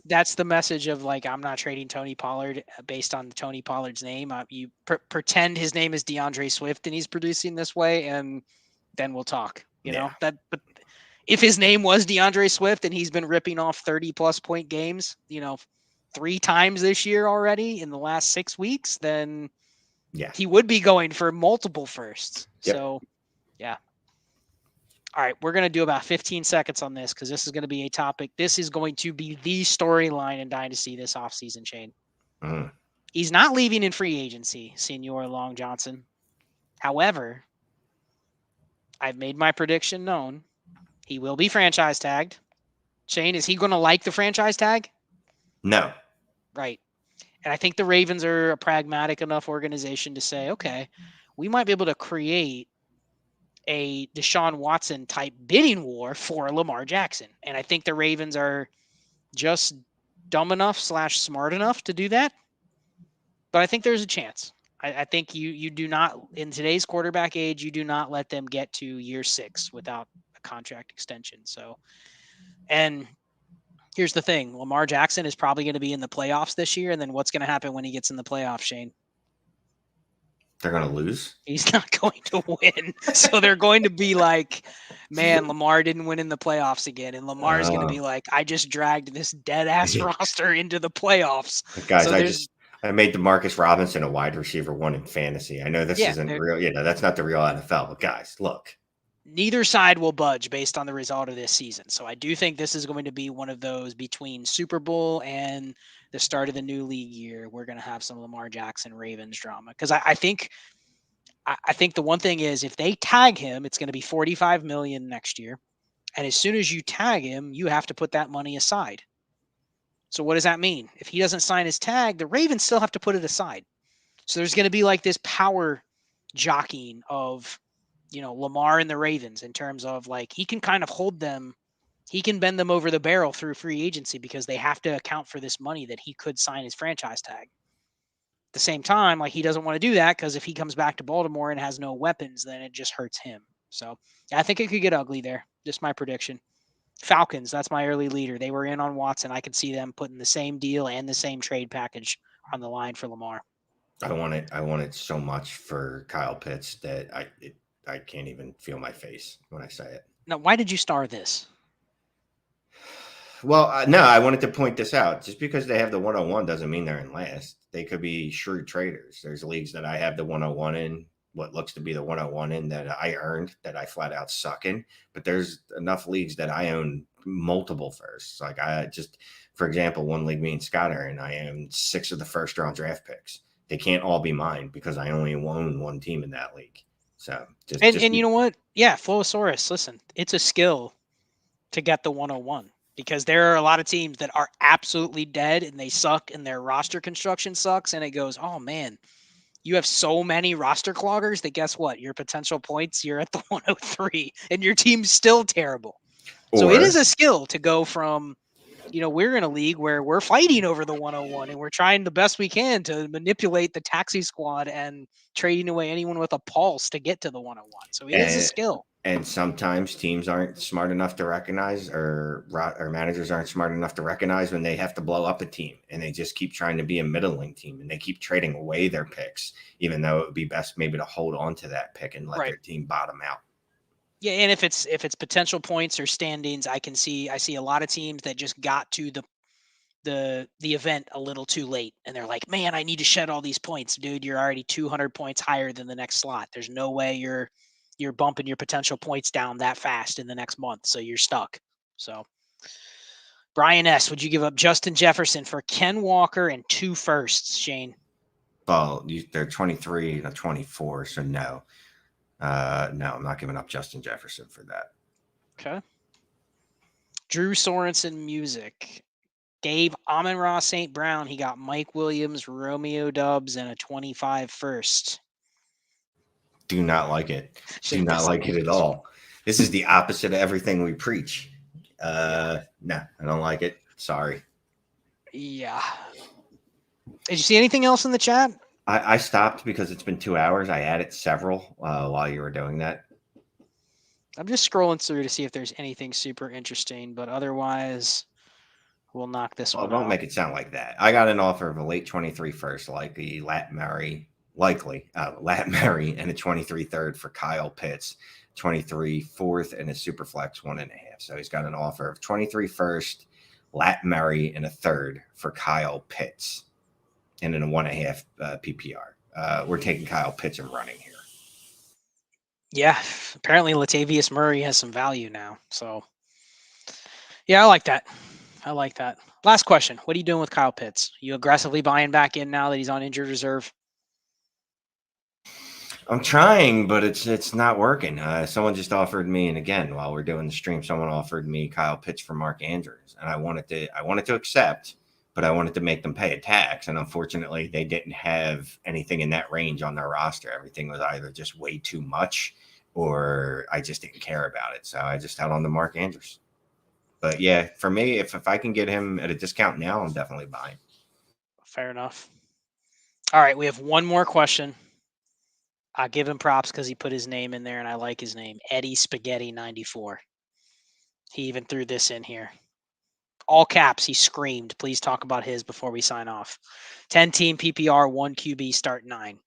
That's the message of like, I'm not trading Tony Pollard based on Tony Pollard's name. You pretend his name is DeAndre Swift and he's producing this way, and then we'll talk. You know that. But if his name was DeAndre Swift and he's been ripping off 30+ point games, 3 times this year already in the last 6 weeks, then he would be going for multiple firsts. Yep. So, yeah. All right, we're going to do about 15 seconds on this because this is going to be a topic. This is going to be the storyline in Dynasty this offseason, Shane. He's not leaving in free agency, Senor Long Johnson. However, I've made my prediction known. He will be franchise tagged. Shane, is he going to like the franchise tag? No. Right. And I think the Ravens are a pragmatic enough organization to say, okay, we might be able to create a Deshaun Watson type bidding war for Lamar Jackson. And I think the Ravens are just dumb enough / smart enough to do that. But I think there's a chance. I think you do not, in today's quarterback age, you do not let them get to year 6 without a contract extension. So, and here's the thing. Lamar Jackson is probably going to be in the playoffs this year. And then what's going to happen when he gets in the playoffs, Shane? They're going to lose? He's not going to win. So they're going to be like, man, Lamar didn't win in the playoffs again. And Lamar's going to be like, I just dragged this dead-ass roster into the playoffs. Guys, so I made DeMarcus Robinson a wide receiver 1 in fantasy. I know this isn't real. That's not the real NFL. But guys, look. Neither side will budge based on the result of this season. So I do think this is going to be one of those between Super Bowl and the start of the new league year. We're going to have some Lamar Jackson Ravens drama. Because I think the one thing is if they tag him, it's going to be $45 million next year. And as soon as you tag him, you have to put that money aside. So what does that mean? If he doesn't sign his tag, the Ravens still have to put it aside. So there's going to be like this power jockeying of, Lamar and the Ravens in terms of like he can kind of hold them. He can bend them over the barrel through free agency because they have to account for this money that he could sign his franchise tag. At the same time, like he doesn't want to do that because if he comes back to Baltimore and has no weapons, then it just hurts him. So I think it could get ugly there. Just my prediction. Falcons, that's my early leader. They were in on Watson. I could see them putting the same deal and the same trade package on the line for Lamar. I want it so much for Kyle Pitts that I can't even feel my face when I say it. Now, why did you star this? Well, no, I wanted to point this out. Just because they have the 101 doesn't mean they're in last. They could be shrewd traders. There's leagues that I have the 101 in, what looks to be the 101 in that I earned, that I flat out suck in. But there's enough leagues that I own multiple firsts. Like for example, one league me and Scott are in, I own 6 of the first round draft picks. They can't all be mine because I only own one team in that league. So and you know what? Yeah, Flowosaurus, listen, it's a skill to get the 101 because there are a lot of teams that are absolutely dead and they suck and their roster construction sucks. And it goes, oh man, you have so many roster cloggers that guess what? Your potential points, you're at the 103 and your team's still terrible. So it is a skill to go from, we're in a league where we're fighting over the 101 and we're trying the best we can to manipulate the taxi squad and trading away anyone with a pulse to get to the 101. So it is a skill. And sometimes teams aren't smart enough to recognize, or managers aren't smart enough to recognize when they have to blow up a team, and they just keep trying to be a middling team, and they keep trading away their picks, even though it would be best maybe to hold on to that pick and let their team bottom out. Yeah, and if it's potential points or standings, I see a lot of teams that just got to the event a little too late, and they're like, man, I need to shed all these points, dude. You're already 200 points higher than the next slot. There's no way you're bumping your potential points down that fast in the next month, so you're stuck. So Brian S., would you give up Justin Jefferson for Ken Walker and 2 firsts, Shane? Well, they're 23 to 24, so no. No, I'm not giving up Justin Jefferson for that. Okay. Drew Sorensen Music gave Amon-Ra St. Brown. He got Mike Williams, Romeo Doubs, and a 25 first. Do not like it. Do not like it at all. This is the opposite of everything we preach. No, I don't like it. Sorry. Yeah. Did you see anything else in the chat? I stopped because it's been 2 hours. I added several while you were doing that. I'm just scrolling through to see if there's anything super interesting, but otherwise we'll knock this one out. Don't make it sound like that. I got an offer of a late 23 first, likely Lat Murray, and a 23 third for Kyle Pitts, 23 fourth, and a Superflex 1.5. So he's got an offer of 23 first, Lat Murray, and a third for Kyle Pitts, and then a 1.5 PPR. We're taking Kyle Pitts and running here. Yeah, apparently Latavius Murray has some value now. So, yeah, I like that. Last question. What are you doing with Kyle Pitts? You aggressively buying back in now that he's on injured reserve? I'm trying, but it's not working. Someone just offered me, and again, while we're doing the stream, someone offered me Kyle Pitts for Mark Andrews, and I wanted to accept, but I wanted to make them pay a tax, and unfortunately, they didn't have anything in that range on their roster. Everything was either just way too much, or I just didn't care about it, so I just held on to Mark Andrews. But yeah, for me, if I can get him at a discount now, I'm definitely buying. Fair enough. All right, we have one more question. I'll give him props because he put his name in there, and I like his name. Eddie Spaghetti 94. He even threw this in here. All caps, he screamed. Please talk about his before we sign off. 10-team PPR, 1 QB, start 9.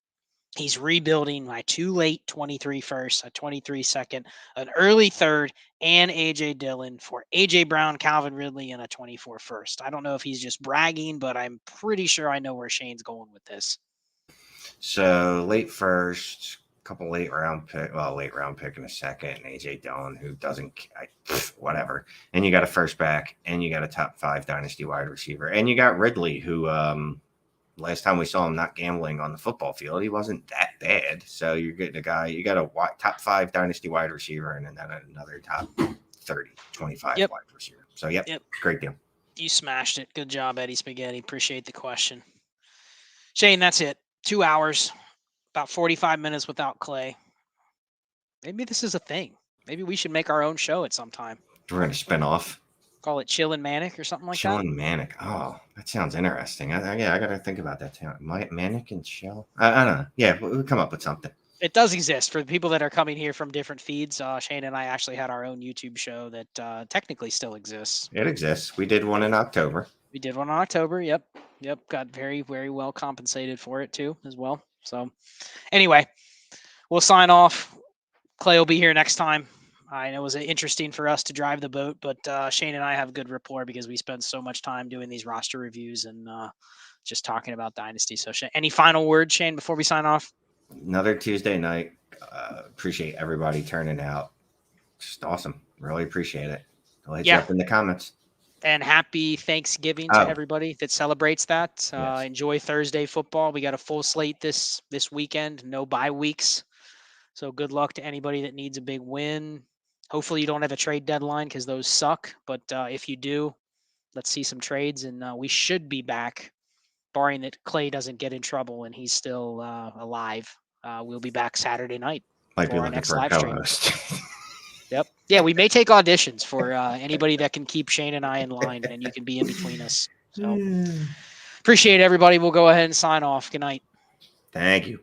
He's rebuilding my 2 late 23 first, a 23 second, an early third, and A.J. Dillon for A.J. Brown, Calvin Ridley, and a 24 first. I don't know if he's just bragging, but I'm pretty sure I know where Shane's going with this. So late first, couple late round pick in a second, and A.J. Dillon, who doesn't, whatever. And you got a first back, and you got a top 5 dynasty wide receiver, and you got Ridley, who last time we saw him not gambling on the football field, he wasn't that bad. So you're getting a guy, you got a top 5 dynasty wide receiver, and then another top 30, 25 wide receiver. So, yep, great deal. You smashed it. Good job, Eddie Spaghetti. Appreciate the question. Shane, that's it. 2 hours, about 45 minutes without Clay. Maybe this is a thing. Maybe we should make our own show at some time. We're going to spin off. Call it Chill and Manic or something like that. Chill and Manic. Oh, that sounds interesting. I got to think about that too. Manic and Chill. I don't know. Yeah, we'll come up with something. It does exist for the people that are coming here from different feeds. Shane and I actually had our own YouTube show that technically still exists. It exists. We did one in October. Yep. Got very, very well compensated for it too, as well. So anyway, we'll sign off. Clay will be here next time. I know it was interesting for us to drive the boat, but Shane and I have good rapport because we spend so much time doing these roster reviews and just talking about Dynasty. So any final words, Shane, before we sign off? Another Tuesday night. Appreciate everybody turning out. Just awesome. Really appreciate it. I'll hit you up in the comments. And happy Thanksgiving to everybody that celebrates that. Enjoy Thursday football. We got a full slate this weekend. No bye weeks. So good luck to anybody that needs a big win. Hopefully you don't have a trade deadline because those suck. But if you do, let's see some trades. And we should be back, barring that Clay doesn't get in trouble and he's still alive. We'll be back Saturday night for our next live stream. Yep. Yeah, we may take auditions for anybody that can keep Shane and I in line, and you can be in between us. So appreciate everybody. We'll go ahead and sign off. Good night. Thank you.